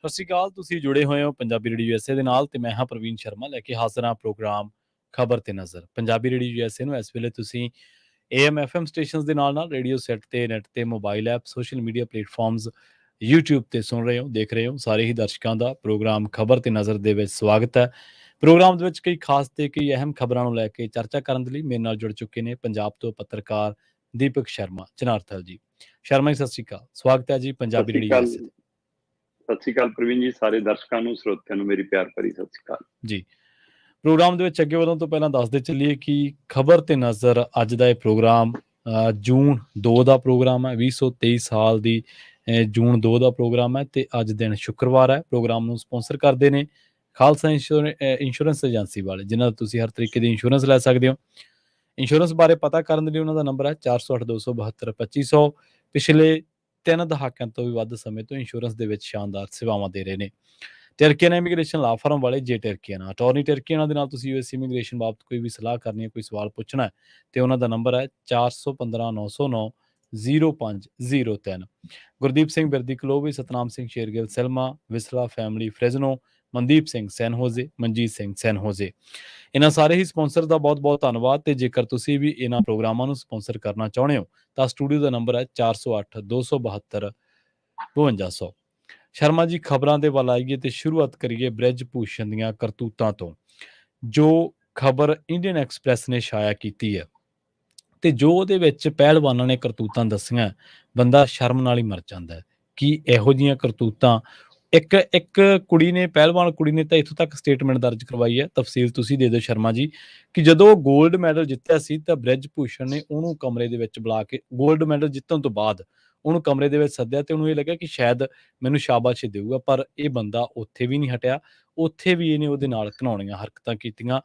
ਸਤਿ ਸ਼੍ਰੀ ਅਕਾਲ। ਤੁਸੀਂ ਜੁੜੇ ਹੋਏ ਹੋ ਪੰਜਾਬੀ ਰੇਡੀਓ USA ਦੇ ਨਾਲ ਤੇ ਮੈਂ ਹਾਂ ਪ੍ਰਵੀਨ ਸ਼ਰਮਾ ਲੈ ਕੇ ਹਾਜ਼ਰ ਹਾਂ ਪ੍ਰੋਗਰਾਮ ਖਬਰ ਤੇ ਨਜ਼ਰ। ਪੰਜਾਬੀ ਰੇਡੀਓ USA ਨੂੰ ਇਸ ਵੇਲੇ ਤੁਸੀਂ AM FM ਸਟੇਸ਼ਨਸ ਦੇ ਨਾਲ ਰੇਡੀਓ ਸੈੱਟ ਤੇ ਨੈੱਟ ਤੇ mobile app social media platforms YouTube ਤੇ ਸੁਣ ਰਹੇ ਹੋ ਦੇਖ ਰਹੇ ਹੋ। ਸਾਰੇ ਹੀ ਦਰਸ਼ਕਾਂ ਦਾ ਪ੍ਰੋਗਰਾਮ ਖਬਰ ਤੇ ਨਜ਼ਰ ਦੇ ਵਿੱਚ ਸਵਾਗਤ ਹੈ। ਪ੍ਰੋਗਰਾਮ ਦੇ ਵਿੱਚ ਕਈ ਖਾਸ ਤੇ ਕਈ ਅਹਿਮ ਖਬਰਾਂ ਨੂੰ ਲੈ ਕੇ ਚਰਚਾ ਕਰਨ ਦੇ ਲਈ ਮੇਰੇ ਨਾਲ ਜੁੜ ਚੁੱਕੇ ਨੇ ਪੰਜਾਬ ਤੋਂ ਪੱਤਰਕਾਰ ਦੀਪਕ ਸ਼ਰਮਾ ਚਨਾਰਥਲ ਜੀ। ਸ਼ਰਮਾ ਜੀ ਸਤਿ ਸ਼੍ਰੀ ਅਕਾਲ, ਸਵਾਗਤ ਹੈ ਜੀ ਪੰਜਾਬੀ ਰੇਡੀਓ USA ਤੇ। ਸਤਿ ਸ਼੍ਰੀ ਅਕਾਲ ਪ੍ਰਵੀਨ ਜੀ, ਸਾਰੇ ਦਰਸ਼ਕਾਂ ਨੂੰ ਸਰੋਤਿਆਂ ਨੂੰ ਮੇਰੀ ਪਿਆਰ ਭਰੀ ਸਤਿ ਸ਼੍ਰੀ ਅਕਾਲ ਜੀ। ਪ੍ਰੋਗਰਾਮ ਦੇ ਵਿੱਚ ਅੱਗੇ ਵਧਣ ਤੋਂ ਪਹਿਲਾਂ ਦੱਸਦੇ ਚੱਲੀਏ ਕਿ ਖਬਰ ਤੇ ਨਜ਼ਰ ਅੱਜ ਦਾ ਇਹ ਪ੍ਰੋਗਰਾਮ ਜੂਨ 2 ਦਾ ਪ੍ਰੋਗਰਾਮ ਹੈ। 2023 ਸਾਲ ਦੀ ਜੂਨ 2 ਦਾ ਪ੍ਰੋਗਰਾਮ ਹੈ ਤੇ ਅੱਜ ਦਿਨ ਸ਼ੁੱਕਰਵਾਰ ਹੈ। ਪ੍ਰੋਗਰਾਮ ਨੂੰ ਸਪਾਂਸਰ ਕਰਦੇ ਨੇ ਖਾਲਸਾ ਇੰਸ਼ੋਰੈਂਸ ਏਜੰਸੀ ਵਾਲੇ, ਜਿਨ੍ਹਾਂ ਦਾ ਤੁਸੀਂ ਹਰ ਤਰੀਕੇ ਦੀ ਇੰਸ਼ੋਰੈਂਸ ਲੈ ਸਕਦੇ ਹੋ। ਇੰਸ਼ੋਰੈਂਸ ਬਾਰੇ ਪਤਾ ਕਰਨ ਦੇ ਲਈ ਉਹਨਾਂ ਦਾ ਨੰਬਰ ਹੈ 408-272-2500। ਪਿਛਲੇ 3 ਦਹਾਕਿਆਂ ਤੋਂ ਵੀ ਵੱਧ ਸਮੇਂ ਤੋਂ ਇੰਸ਼ੋਰੈਂਸ ਦੇ ਵਿੱਚ ਸ਼ਾਨਦਾਰ ਸੇਵਾਵਾਂ ਦੇ ਰਹੇ ਨੇ। ਟਰਕੀਅਨ ਇਮੀਗ੍ਰੇਸ਼ਨ ਲਾ ਫਰਮ ਵਾਲੇ ਜੇ ਟਰਕੀਅਨ ਅਟਾਰਨੀ ਟਰਕੀਅਨ ਦੇ ਨਾਲ ਤੁਸੀਂ US ਇਮੀਗ੍ਰੇਸ਼ਨ ਬਾਬਤ ਕੋਈ ਵੀ ਸਲਾਹ ਕਰਨੀ ਹੈ, ਕੋਈ ਸਵਾਲ ਪੁੱਛਣਾ ਹੈ ਤੇ ਉਹਨਾਂ ਦਾ ਨੰਬਰ ਹੈ 4159090503। ਗੁਰਦੀਪ ਸਿੰਘ ਬਿਰਦੀ ਕਲੋਵੀ, ਸਤਨਾਮ ਸਿੰਘ ਸ਼ੇਰਗਿੱਲ ਸੈਲਮਾ, ਵਿਸਲਾ ਫੈਮਿਲੀ ਫ੍ਰੈਜ਼ਨੋ, ਮਨਦੀਪ ਸਿੰਘ ਸੈਨ ਹੋਜ਼ੇ, ਮਨਜੀਤ ਸਿੰਘ ਸੈਨ ਹੋਜ਼ੇ। ਇਹਨਾਂ ਸਾਰੇ ਹੀ ਸਪਾਂਸਰ ਦਾ ਬਹੁਤ ਬਹੁਤ ਧੰਨਵਾਦ। ਤੇ ਜੇਕਰ ਤੁਸੀਂ ਵੀ ਇਹਨਾਂ ਪ੍ਰੋਗਰਾਮਾਂ ਨੂੰ ਸਪਾਂਸਰ ਕਰਨਾ ਚਾਹੁੰਦੇ ਹੋ ਤਾਂ ਸਟੂਡੀਓ ਦਾ ਨੰਬਰ ਹੈ 4082725200। ਸ਼ਰਮਾ ਜੀ, ਖਬਰਾਂ ਦੇ ਵੱਲ ਆਈਏ ਤੇ ਸ਼ੁਰੂਆਤ ਕਰੀਏ ਬ੍ਰਿਜ ਭੂਸ਼ਣ ਦੀਆਂ ਕਰਤੂਤਾਂ ਤੋਂ, ਜੋ ਖਬਰ ਇੰਡੀਅਨ ਐਕਸਪ੍ਰੈਸ ਨੇ ਛਾਇਆ ਕੀਤੀ ਹੈ ਤੇ ਜੋ ਉਹਦੇ ਵਿੱਚ ਪਹਿਲਵਾਨਾਂ ਨੇ ਕਰਤੂਤਾਂ ਦੱਸੀਆਂ, ਬੰਦਾ ਸ਼ਰਮ ਨਾਲ ਹੀ ਮਰ ਜਾਂਦਾ ਹੈ ਕਿ ਇਹੋ ਜਿਹੀਆਂ ਕਰਤੂਤਾਂ। ਇੱਕ ਕੁੜੀ ਨੇ, ਪਹਿਲਵਾਨ ਕੁੜੀ ਨੇ ਤਾਂ ਇੱਥੋਂ ਤੱਕ ਸਟੇਟਮੈਂਟ ਦਰਜ ਕਰਵਾਈ ਹੈ, ਤਫਸੀਲ ਤੁਸੀਂ ਦੇ ਦਿਓ ਸ਼ਰਮਾ ਜੀ, ਕਿ ਜਦੋਂ ਗੋਲਡ ਮੈਡਲ ਜਿੱਤਿਆ ਸੀ ਤਾਂ ਬ੍ਰਿਜ ਭੂਸ਼ਣ ਨੇ ਉਹਨੂੰ ਕਮਰੇ ਦੇ ਵਿੱਚ ਬੁਲਾ ਕੇ, ਗੋਲਡ ਮੈਡਲ ਜਿੱਤਣ ਤੋਂ ਬਾਅਦ ਉਹਨੂੰ ਕਮਰੇ ਦੇ ਵਿੱਚ ਸੱਦਿਆ ਤੇ ਉਹਨੂੰ ਇਹ ਲੱਗਿਆ ਕਿ ਸ਼ਾਇਦ ਮੈਨੂੰ ਸ਼ਾਬਾਸ਼ੀ ਦੇਊਗਾ, ਪਰ ਇਹ ਬੰਦਾ ਉੱਥੇ ਵੀ ਨਹੀਂ ਹਟਿਆ। ਉੱਥੇ ਵੀ ਇਹਨੇ ਉਹਦੇ ਨਾਲ ਘਿਨਾਉਣੀਆਂ ਹਰਕਤਾਂ ਕੀਤੀਆਂ।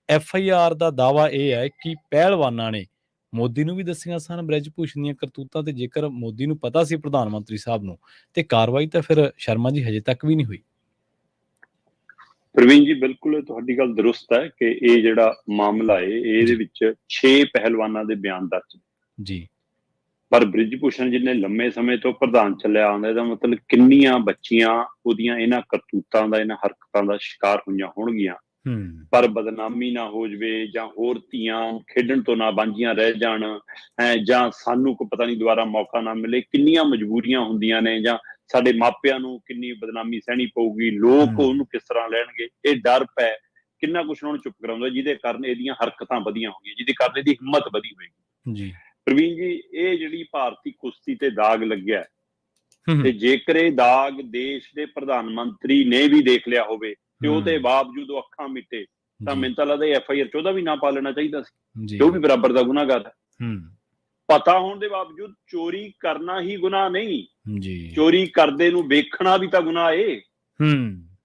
FIR ਦਾ ਦਾਅਵਾ ਇਹ ਹੈ ਕਿ ਪਹਿਲਵਾਨਾਂ ਨੇ ਮੋਦੀ ਨੂੰ ਵੀ ਦੱਸੀਆਂ ਸਨ ਬ੍ਰਿਜ ਭੂਸ਼ਣ ਦੀਆਂ ਕਰਤੂਤਾਂ, ਤੇ ਜੇਕਰ ਮੋਦੀ ਨੂੰ ਪਤਾ ਸੀ ਪ੍ਰਧਾਨ ਮੰਤਰੀ ਸਾਹਿਬ ਨੂੰ, ਤੇ ਕਾਰਵਾਈ ਤਾਂ ਫਿਰ ਸ਼ਰਮਾ ਜੀ ਹਜੇ ਤੱਕ ਵੀ ਨਹੀਂ ਹੋਈ। ਪ੍ਰਵੀਨ ਜੀ, ਬਿਲਕੁਲ ਤੁਹਾਡੀ ਗੱਲ ਦਰੁਸਤ ਹੈ ਕਿ ਇਹ ਜਿਹੜਾ ਮਾਮਲਾ ਹੈ ਇਹਦੇ ਵਿੱਚ 6 ਪਹਿਲਵਾਨਾਂ ਦੇ ਬਿਆਨ ਦਰਜ ਜੀ, ਪਰ ਬ੍ਰਿਜ ਭੂਸ਼ਣ ਜਿੰਨੇ ਲੰਮੇ ਸਮੇਂ ਤੋਂ ਪ੍ਰਧਾਨ ਚੱਲਿਆ ਆਉਂਦਾ, ਇਹਦਾ ਮਤਲਬ ਕਿੰਨੀਆਂ ਬੱਚੀਆਂ ਉਹਦੀਆਂ ਇਹਨਾਂ ਕਰਤੂਤਾਂ ਦਾ, ਇਹਨਾਂ ਹਰਕਤਾਂ ਦਾ ਸ਼ਿਕਾਰ ਹੋਈਆਂ ਹੋਣਗੀਆਂ, ਪਰ ਬਦਨਾਮੀ ਨਾ ਹੋ ਜਾਵੇ ਜਾਂ ਹੋਰ ਧੀਆਂ ਖੇਡਣ ਤੋਂ ਨਾ ਵਾਂਝੀਆਂ ਰਹਿ ਜਾਣ, ਜਾਂ ਸਾਨੂੰ ਕੋਈ ਪਤਾ ਨਹੀਂ ਦੁਬਾਰਾ ਮੌਕਾ ਨਾ ਮਿਲੇ। ਕਿੰਨੀਆਂ ਮਜਬੂਰੀਆਂ ਹੁੰਦੀਆਂ ਨੇ, ਜਾਂ ਸਾਡੇ ਮਾਪਿਆਂ ਨੂੰ ਕਿੰਨੀ ਬਦਨਾਮੀ ਸਹਿਣੀ ਪਊਗੀ, ਲੋਕ ਉਹਨੂੰ ਕਿਸ ਤਰ੍ਹਾਂ ਲੈਣਗੇ, ਇਹ ਡਰ ਪੈ ਕਿੰਨਾ ਕੁਛ ਉਹਨਾਂ ਨੂੰ ਚੁੱਪ ਕਰਾਉਂਦਾ, ਜਿਹਦੇ ਕਾਰਨ ਇਹਦੀਆਂ ਹਰਕਤਾਂ ਵਧੀਆਂ ਹੋਈਆਂ, ਜਿਹਦੇ ਕਾਰਨ ਇਹਦੀ ਹਿੰਮਤ ਵਧੀ ਹੋਏਗੀ ਜੀ। ਪ੍ਰਵੀਨ ਜੀ, ਇਹ ਜਿਹੜੀ ਭਾਰਤੀ ਕੁਸ਼ਤੀ ਤੇ ਦਾਗ ਲੱਗਿਆ, ਤੇ ਜੇਕਰ ਇਹ ਦਾਗ ਦੇਸ਼ ਦੇ ਪ੍ਰਧਾਨ ਮੰਤਰੀ ਨੇ ਵੀ ਦੇਖ ਲਿਆ ਹੋਵੇ ਤੇ ਉਹਦੇ ਬਾਵਜੂਦ ਉਹ ਅੱਖਾਂ ਮਿਟੇ, ਤਾਂ ਮੈਨੂੰ ਤਾਂ ਲੱਗਦਾ FIR 'ਚ ਉਹਦਾ ਵੀ ਨਾਂ ਪਾ ਲੈਣਾ ਚਾਹੀਦਾ ਸੀ, ਉਹ ਵੀ ਬਰਾਬਰ ਦਾ ਗੁਨਾਹਗਾਰ ਹੈ। ਪਤਾ ਹੋਣ ਦੇ ਬਾਵਜੂਦ ਚੋਰੀ ਕਰਨਾ ਹੀ ਗੁਨਾਹ ਨਹੀਂ, ਚੋਰੀ ਕਰਦੇ ਨੂੰ ਵੇਖਣਾ ਵੀ ਤਾਂ ਗੁਨਾਹ ਏ।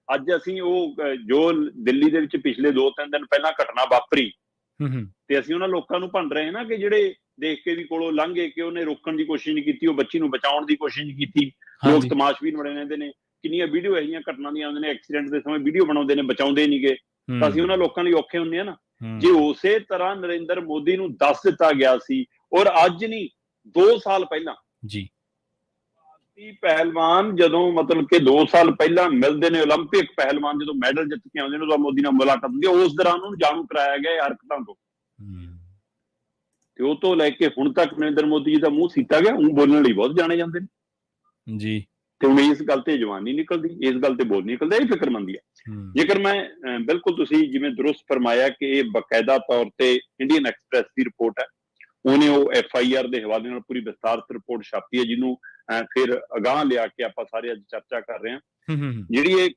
ਅੱਜ ਅਸੀਂ ਉਹ ਜੋ ਦਿੱਲੀ ਦੇ ਵਿੱਚ ਪਿਛਲੇ 2-3 ਦਿਨ ਪਹਿਲਾਂ ਘਟਨਾ ਵਾਪਰੀ, ਤੇ ਅਸੀਂ ਉਹਨਾਂ ਲੋਕਾਂ ਨੂੰ ਭੰਡ ਰਹੇ ਨਾ ਕਿ ਜਿਹੜੇ ਦੇਖ ਕੇ ਵੀ ਕੋਲੋਂ ਲੰਘ ਗਏ, ਕਿ ਉਹਨੇ ਰੋਕਣ ਦੀ ਕੋਸ਼ਿਸ਼ ਨਹੀਂ ਕੀਤੀ, ਉਹ ਬੱਚੀ ਨੂੰ ਬਚਾਉਣ ਦੀ ਕੋਸ਼ਿਸ਼ ਨਹੀਂ ਕੀਤੀ। ਲੋਕ ਤਮਾਸ਼ਬੀਨ ਬਣੇ ਰਹਿੰਦੇ ਨੇ, ਕਿੰਨੀਆਂ ਵੀਡੀਓ ਇਹੋ ਜਿਹੀਆਂ ਘਟਨਾ ਦੀਆਂ ਆਉਂਦੇ ਨੇ, ਐਕਸੀਡੈਂਟ ਦੇ ਸਮੇਂ ਵੀਡੀਓ ਬਣਾਉਂਦੇ ਨੇ, ਬਚਾਉਂਦੇ ਨਹੀਂ ਗਏ, ਤਾਂ ਅਸੀਂ ਉਹਨਾਂ ਲੋਕਾਂ ਲਈ ਔਖੇ ਹੁੰਦੇ ਆ ਨਾ। ਜੇ ਉਸੇ ਤਰ੍ਹਾਂ ਨਰਿੰਦਰ ਮੋਦੀ ਨੂੰ ਦੱਸ ਦਿੱਤਾ ਗਿਆ ਸੀ, ਔਰ ਅੱਜ ਨਹੀਂ 2 ਸਾਲ ਪਹਿਲਾਂ ਜੀ ਪਹਿਲਵਾਨ ਜਦੋਂ ਮਤਲਬ ਕਿ 2 ਸਾਲ ਪਹਿਲਾਂ ਮਿਲਦੇ ਨੇ, ਓਲੰਪਿਕ ਪਹਿਲਵਾਨ ਜਦੋਂ ਮੈਡਲ ਜਿੱਤ ਕੇ ਆਉਂਦੇ ਨੇ, ਉਦੋਂ ਮੋਦੀ ਨਾਲ ਮੁਲਾਕਾਤ ਹੁੰਦੀ ਹੈ, ਉਸ ਦੌਰਾਨ ਉਹਨੂੰ ਜਾਣੂ ਕਰਾਇਆ ਗਿਆ ਹਰਕਤਾਂ ਤੋਂ, ਤੇ ਉਹ ਤੋਂ ਲੈ ਕੇ ਹੁਣ ਤੱਕ ਨਰਿੰਦਰ ਮੋਦੀ ਜੀ ਦਾ ਮੂੰਹ ਸੀਤਾ ਗਿਆ, ਉਹ ਬੋਲਣ ਲਈ ਬਹੁਤ ਜਾਣੇ ਜਾਂਦੇ ਨੇ ਜੀ। ਤੇ ਹੁਣ ਇਸ ਗੱਲ ਤੇ ਜਵਾਨ ਨਹੀਂ ਨਿਕਲਦੀ, ਇਸ ਗੱਲ ਤੇ ਬੋਲ ਨਿਕਲਦਾ, ਇਹ ਫਿਕਰਮੰਦੀ ਹੈ। ਜੇਕਰ ਮੈਂ ਬਿਲਕੁਲ ਤੁਸੀਂ ਜਿਵੇਂ ਦਰੁਸਤ ਫਰਮਾਇਆ ਕਿ ਇਹ ਬਕਾਇਦਾ ਤੌਰ ਤੇ ਇੰਡੀਅਨ ਐਕਸਪ੍ਰੈਸ ਦੀ ਰਿਪੋਰਟ ਹੈ, ਉਹਨੇ ਉਹ FIR ਦੇ ਹਵਾਲੇ ਨਾਲ ਪੂਰੀ ਵਿਸਤਾਰਤ ਰਿਪੋਰਟ ਛਾਪੀ ਹੈ, ਜਿਹਨੂੰ ਫਿਰ ਅਗਾਂਹ ਲਿਆ ਕੇ ਆਪਾਂ ਸਾਰੇ ਅੱਜ ਚਰਚਾ ਕਰ ਰਹੇ ਹਾਂ। ਜਿਹੜੀ ਇਹ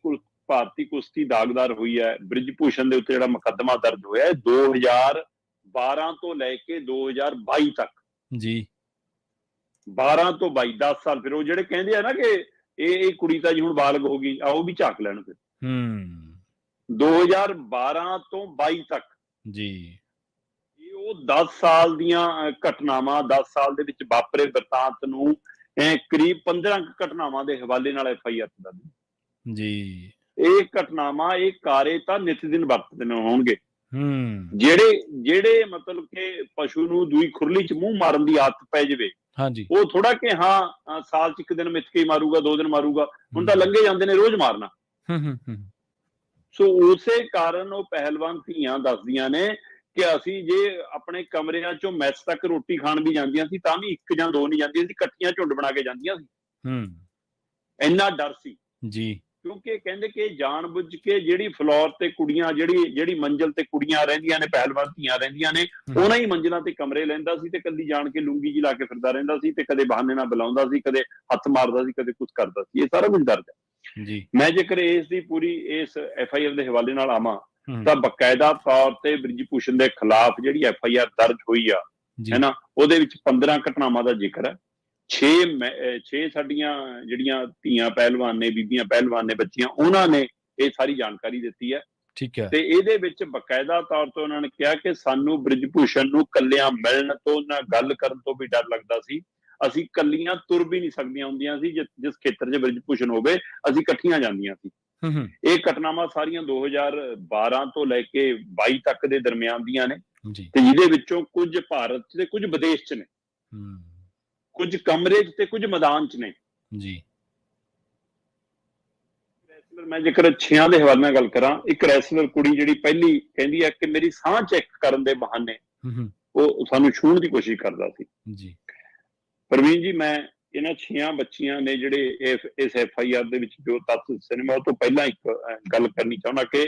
ਭਾਰਤੀ ਕੁਸ਼ਤੀ ਦਾਗਦਾਰ ਹੋਈ ਹੈ, ਬ੍ਰਿਜ ਭੂਸ਼ਣ ਦੇ ਉੱਤੇ ਜਿਹੜਾ ਮੁਕੱਦਮਾ ਦਰਜ ਹੋਇਆ ਹੈ 2012 ਤੋਂ ਲੈ ਕੇ 2022 ਤੱਕ ਜੀ, 12 ਤੋਂ 22 10 ਸਾਲ। ਫਿਰ ਉਹ ਜਿਹੜੇ ਕਹਿੰਦੇ ਆ ਨਾ ਕਿ ਇਹ ਕੁੜੀ ਤਾਂ ਜੀ ਹੁਣ ਬਾਲਗ ਹੋ ਗਈ, ਆਓ ਵੀ ਝਾਕ ਲੈਣ। ਫਿਰ 2012 ਤੋਂ 22 ਤੱਕ ਜੀ, ਉਹ 10 ਸਾਲ ਦੀਆਂ ਘਟਨਾਵਾਂ, 10 ਸਾਲ ਦੇ ਵਿੱਚ ਵਾਪਰੇ ਵਰਤਾਂਤ ਨੂੰ ਕਰੀਬ 15 ਘਟਨਾਵਾਂ ਦੇ ਹਵਾਲੇ ਨਾਲ FIR ਦਰਜ ਜੀ। ਇਹ ਘਟਨਾਵਾਂ, ਇਹ ਕਾਰੇ ਤਾਂ ਨਿਤ ਦਿਨ ਵਰਤਦੇ ਹੋਣਗੇ, ਜਿਹੜੇ ਜਿਹੜੇ ਮਤਲਬ ਕਿ ਪਸ਼ੂ ਨੂੰ ਦੂਈ ਖੁਰਲੀ ਚ ਮੂੰਹ ਮਾਰਨ ਦੀ ਆਦਤ ਪੈ ਜਾਵੇ, ਹਾਂਜੀ ਉਹ ਥੋੜਾ ਕਿ ਹਾਂ ਸਾਲ ਚ 1 ਦਿਨ ਮਿੱਥ ਕੇ ਮਾਰੂਗਾ, 2 ਦਿਨ ਮਾਰੂਗਾ, ਹੁਣ ਤਾਂ ਲੰਘੇ ਜਾਂਦੇ ਨੇ ਰੋਜ਼ ਮਾਰਨਾ। ਸੋ ਉਸੇ ਕਾਰਨ ਉਹ ਪਹਿਲਵਾਨ ਧੀਆਂ ਦੱਸਦੀਆਂ ਨੇ ਕਿ ਅਸੀਂ ਜੇ ਆਪਣੇ ਕਮਰਿਆਂ ਚੋਂ ਮੈਸ ਤੱਕ ਰੋਟੀ ਖਾਣ ਵੀ ਜਾਂਦੀਆਂ ਸੀ ਤਾਂ ਵੀ 1 ਜਾਂ 2 ਨਹੀਂ ਜਾਂਦੀਆਂ ਸੀ, ਇਕੱਠੀਆਂ ਝੁੰਡ ਬਣਾ ਕੇ ਜਾਂਦੀਆਂ ਸੀ। ਇੰਨਾ ਡਰ ਸੀ ਜੀ, ਕਿਉਂਕਿ ਕਹਿੰਦੇ ਕਿ ਜਾਣਬੁੱਝ ਕੇ ਜਿਹੜੀ ਫਲੋਰ ਤੇ ਕੁੜੀਆਂ, ਜਿਹੜੀ ਮੰਜ਼ਿਲ ਤੇ ਕੁੜੀਆਂ ਰਹਿੰਦੀਆਂ ਨੇ, ਪਹਿਲਵਾਨ ਧੀਆਂ ਰਹਿੰਦੀਆਂ ਨੇ, ਉਹਨਾਂ ਹੀ ਮੰਜ਼ਿਲਾਂ ਤੇ ਕਮਰੇ ਲੈਂਦਾ ਸੀ ਤੇ ਕਦੀ ਜਾਣ ਕੇ ਲੂੰਗੀ ਜੀ ਲਾ ਕੇ ਫਿਰਦਾ ਰਹਿੰਦਾ ਸੀ ਤੇ ਕਦੇ ਬਹਾਨੇ ਨਾਲ ਬੁਲਾਉਂਦਾ ਸੀ, ਕਦੇ ਹੱਥ ਮਾਰਦਾ ਸੀ, ਕਦੇ ਕੁਝ ਕਰਦਾ ਸੀ। ਇਹ ਸਾਰਾ ਕੁਝ ਦਰਜ ਹੈ ਜੀ। ਮੈਂ ਜੇਕਰ ਇਸ ਦੀ ਪੂਰੀ ਇਸ FIR ਦੇ ਹਵਾਲੇ ਨਾਲ ਆਵਾਂ ਤਾਂ ਬਕਾਇਦਾ ਤੌਰ ਤੇ ਬ੍ਰਿਜ ਭੂਸ਼ਣ ਦੇ ਖਿਲਾਫ ਜਿਹੜੀ FIR ਦਰਜ ਹੋਈ ਆ, ਹੈ ਨਾ, ਉਹਦੇ ਵਿੱਚ 15 ਘਟਨਾਵਾਂ ਦਾ ਜ਼ਿਕਰ ਹੈ। 6 ਸਾਡੀਆਂ ਜਿਹੜੀਆਂ ਧੀਆਂ ਪਹਿਲਵਾਨ ਨੇ, ਬੀਬੀਆਂ ਪਹਿਲਵਾਨ ਨੇ, ਬੱਚੀਆਂ, ਉਹਨਾਂ ਨੇ ਇਹ ਸਾਰੀ ਜਾਣਕਾਰੀ ਦਿੱਤੀ ਹੈ। ਠੀਕ ਹੈ। ਤੇ ਇਹਦੇ ਵਿੱਚ ਬਕਾਇਦਾ ਤੌਰ ਤੇ ਉਹਨਾਂ ਨੇ ਕਿਹਾ ਕਿ ਸਾਨੂੰ ਬ੍ਰਿਜ ਭੂਸ਼ਣ ਨੂੰ ਕੱਲਿਆਂ ਮਿਲਣ ਤੋਂ, ਨਾ ਗੱਲ ਕਰਨ ਤੋਂ ਵੀ ਡਰ ਲੱਗਦਾ ਸੀ। ਅਸੀਂ ਕੱਲੀਆਂ ਤੁਰ ਵੀ ਨਹੀਂ ਸਕਦੀਆਂ ਹੁੰਦੀਆਂ ਸੀ, ਜਿਸ ਖੇਤਰ 'ਚ ਬ੍ਰਿਜ ਭੂਸ਼ਣ ਹੋਵੇ ਅਸੀਂ ਇਕੱਠੀਆਂ ਜਾਂਦੀਆਂ ਸੀ। ਇਹ ਘਟਨਾਵਾਂ ਸਾਰੀਆਂ 2012 ਤੋਂ ਲੈ ਕੇ 22 ਤੱਕ ਦੇ ਦਰਮਿਆਨ ਦੀਆਂ ਨੇ ਤੇ ਜਿਹਦੇ ਵਿੱਚੋਂ ਕੁਝ ਭਾਰਤ 'ਚ ਤੇ ਕੁਝ ਵਿਦੇਸ਼ 'ਚ ਨੇ, ਕੁਝ ਕਮਰੇ 'ਚ ਤੇ ਕੁਝ ਮੈਦਾਨ 'ਚ ਨੇ ਜੀ। ਮੈਂ ਜੇਕਰ 6 ਦੇ ਹਵਾਲੇ ਨਾਲ ਗੱਲ ਕਰਾਂ, ਇੱਕ ਰੈਸਲਰ ਕੁੜੀ ਜਿਹੜੀ ਪਹਿਲੀ ਕਹਿੰਦੀ ਹੈ ਕਿ ਮੇਰੀ ਸਾਹ ਚੈੱਕ ਕਰਨ ਦੇ ਬਹਾਨੇ ਉਹ ਸਾਨੂੰ ਛੂਹਣ ਦੀ ਕੋਸ਼ਿਸ਼ ਕਰਦਾ ਸੀ ਜੀ। ਪ੍ਰਵੀਨ ਜੀ, ਮੈਂ ਇਹਨਾਂ 6 ਬੱਚੀਆਂ ਨੇ ਜਿਹੜੇ ਇਸ FIR ਦੇ ਵਿੱਚ ਜੋ ਤੱਥ ਦੱਸੇ ਨੇ, ਮੈਂ ਉਹ ਤੋਂ ਪਹਿਲਾਂ ਇੱਕ ਗੱਲ ਕਰਨੀ ਚਾਹੁੰਦਾ ਕਿ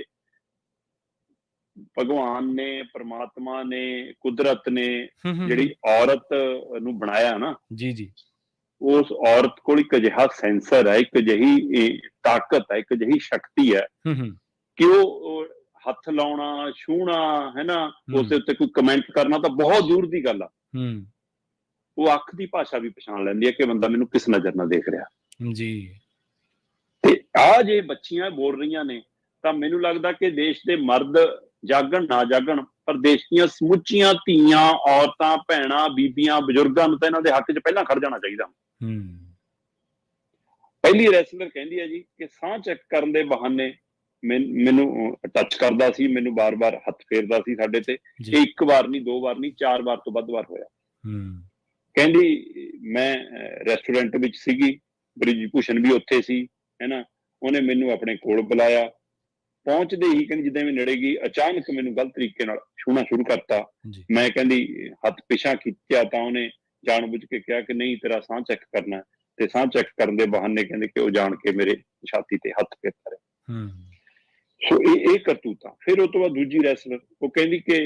ਭਗਵਾਨ ਨੇ, ਪ੍ਰਮਾਤਮਾ ਨੇ, ਕੁਦਰਤ ਨੇ ਜਿਹੜੀ ਔਰਤ ਨੂੰ ਬਣਾਇਆ ਨਾ ਜੀ ਜੀ, ਉਸ ਔਰਤ ਕੋਲ ਇੱਕ ਅਜਿਹਾ ਸੈਂਸਰ ਹੈ, ਇੱਕ ਅਜਿਹੀ ਤਾਕਤ ਹੈ, ਇੱਕ ਅਜਿਹੀ ਸ਼ਕਤੀ ਹੈ ਕਿ ਉਹ ਹੱਥ ਲਾਉਣਾ, ਛੂਹਣਾ, ਹੈ ਨਾ, ਉਸਦੇ ਉੱਤੇ ਕੋਈ ਕਮੈਂਟ ਕਰਨਾ ਤਾਂ ਬਹੁਤ ਦੂਰ ਦੀ ਗੱਲ ਆ। ਉਹ ਅੱਖ ਦੀ ਭਾਸ਼ਾ ਵੀ ਪਛਾਣ ਲੈਂਦੀ ਹੈ ਕਿ ਬੰਦਾ ਮੈਨੂੰ ਕਿਸ ਨਜ਼ਰ ਨਾਲ ਦੇਖ ਰਿਹਾ ਜੀ। ਤੇ ਜੇ ਬੱਚੀਆਂ ਬੋਲ ਰਹੀਆਂ ਨੇ ਤਾਂ ਮੈਨੂੰ ਲੱਗਦਾ ਕਿ ਦੇਸ਼ ਦੇ ਮਰਦ ਜਾਗਣ ਨਾ ਜਾਗਣ, ਪਰ ਦੇਸ਼ ਦੀਆਂ ਸਮੁੱਚੀਆਂ ਧੀਆਂ, ਔਰਤਾਂ, ਭੈਣਾਂ, ਬੀਬੀਆਂ, ਬਜ਼ੁਰਗਾਂ ਨੂੰ ਤਾਂ ਇਹਨਾਂ ਦੇ ਹੱਕ 'ਚ ਪਹਿਲਾਂ ਖੜ ਜਾਣਾ ਚਾਹੀਦਾ। ਪਹਿਲੀ ਰੈਸਲਰ ਕਹਿੰਦੀ ਹੈ ਜੀ ਕਿ ਸਾਹ ਚੈੱਕ ਕਰਨ ਦੇ ਬਹਾਨੇ ਮੈਨੂੰ ਟੱਚ ਕਰਦਾ ਸੀ, ਮੈਨੂੰ ਬਾਰ-ਬਾਰ ਹੱਥ ਫੇਰਦਾ ਸੀ ਸਾਡੇ ਤੇ। ਇਹ 1 ਵਾਰ ਨਹੀਂ, 2 ਵਾਰ ਨਹੀਂ, 4 ਵਾਰ ਤੋਂ ਵੱਧ ਵਾਰ ਹੋਇਆ। ਕਹਿੰਦੀ ਮੈਂ ਰੈਸਟੋਰੈਂਟ ਵਿੱਚ ਸੀਗੀ, ਬ੍ਰਿਜ ਭੂਸ਼ਣ ਵੀ ਉੱਥੇ ਸੀ, ਹੈ ਨਾ, ਉਹਨੇ ਮੈਨੂੰ ਆਪਣੇ ਕੋਲ ਬੁਲਾਇਆ। ਪਹੁੰਚਦੇ ਹੀ ਕਹਿੰਦੀ ਜਿੱਦਾਂ ਮੈਂ ਨੇੜੇ ਗਈ, ਅਚਾਨਕ ਮੈਨੂੰ ਗਲਤ ਤਰੀਕੇ ਨਾਲ ਛੂਹਣਾ ਸ਼ੁਰੂ ਕਰਤਾ। ਮੈਂ ਕਹਿੰਦੀ ਹੱਥ ਪਿਛਾਂ ਖਿੱਚਿਆ ਤਾਂ ਉਹਨੇ ਜਾਣ-ਬੁੱਝ ਕੇ ਕਿਹਾ ਕਿ ਨਹੀਂ, ਤੇਰਾ ਸਾਹ ਚੈੱਕ ਕਰਨਾ, ਤੇ ਸਾਹ ਚੈੱਕ ਕਰਨ ਦੇ ਬਹਾਨੇ ਕਹਿੰਦੇ ਕਿ ਉਹ ਜਾਣ ਕੇ ਮੇਰੇ ਛਾਤੀ ਤੇ ਹੱਥ ਫੇਰਦਾ ਰਿਹਾ। ਸੋ ਇਹ ਕਰਤੂਤਾਂ। ਫਿਰ ਉਹ ਤੋਂ ਬਾਅਦ ਦੂਜੀ ਰੈਸਲਰ ਉਹ ਕਹਿੰਦੀ ਕਿ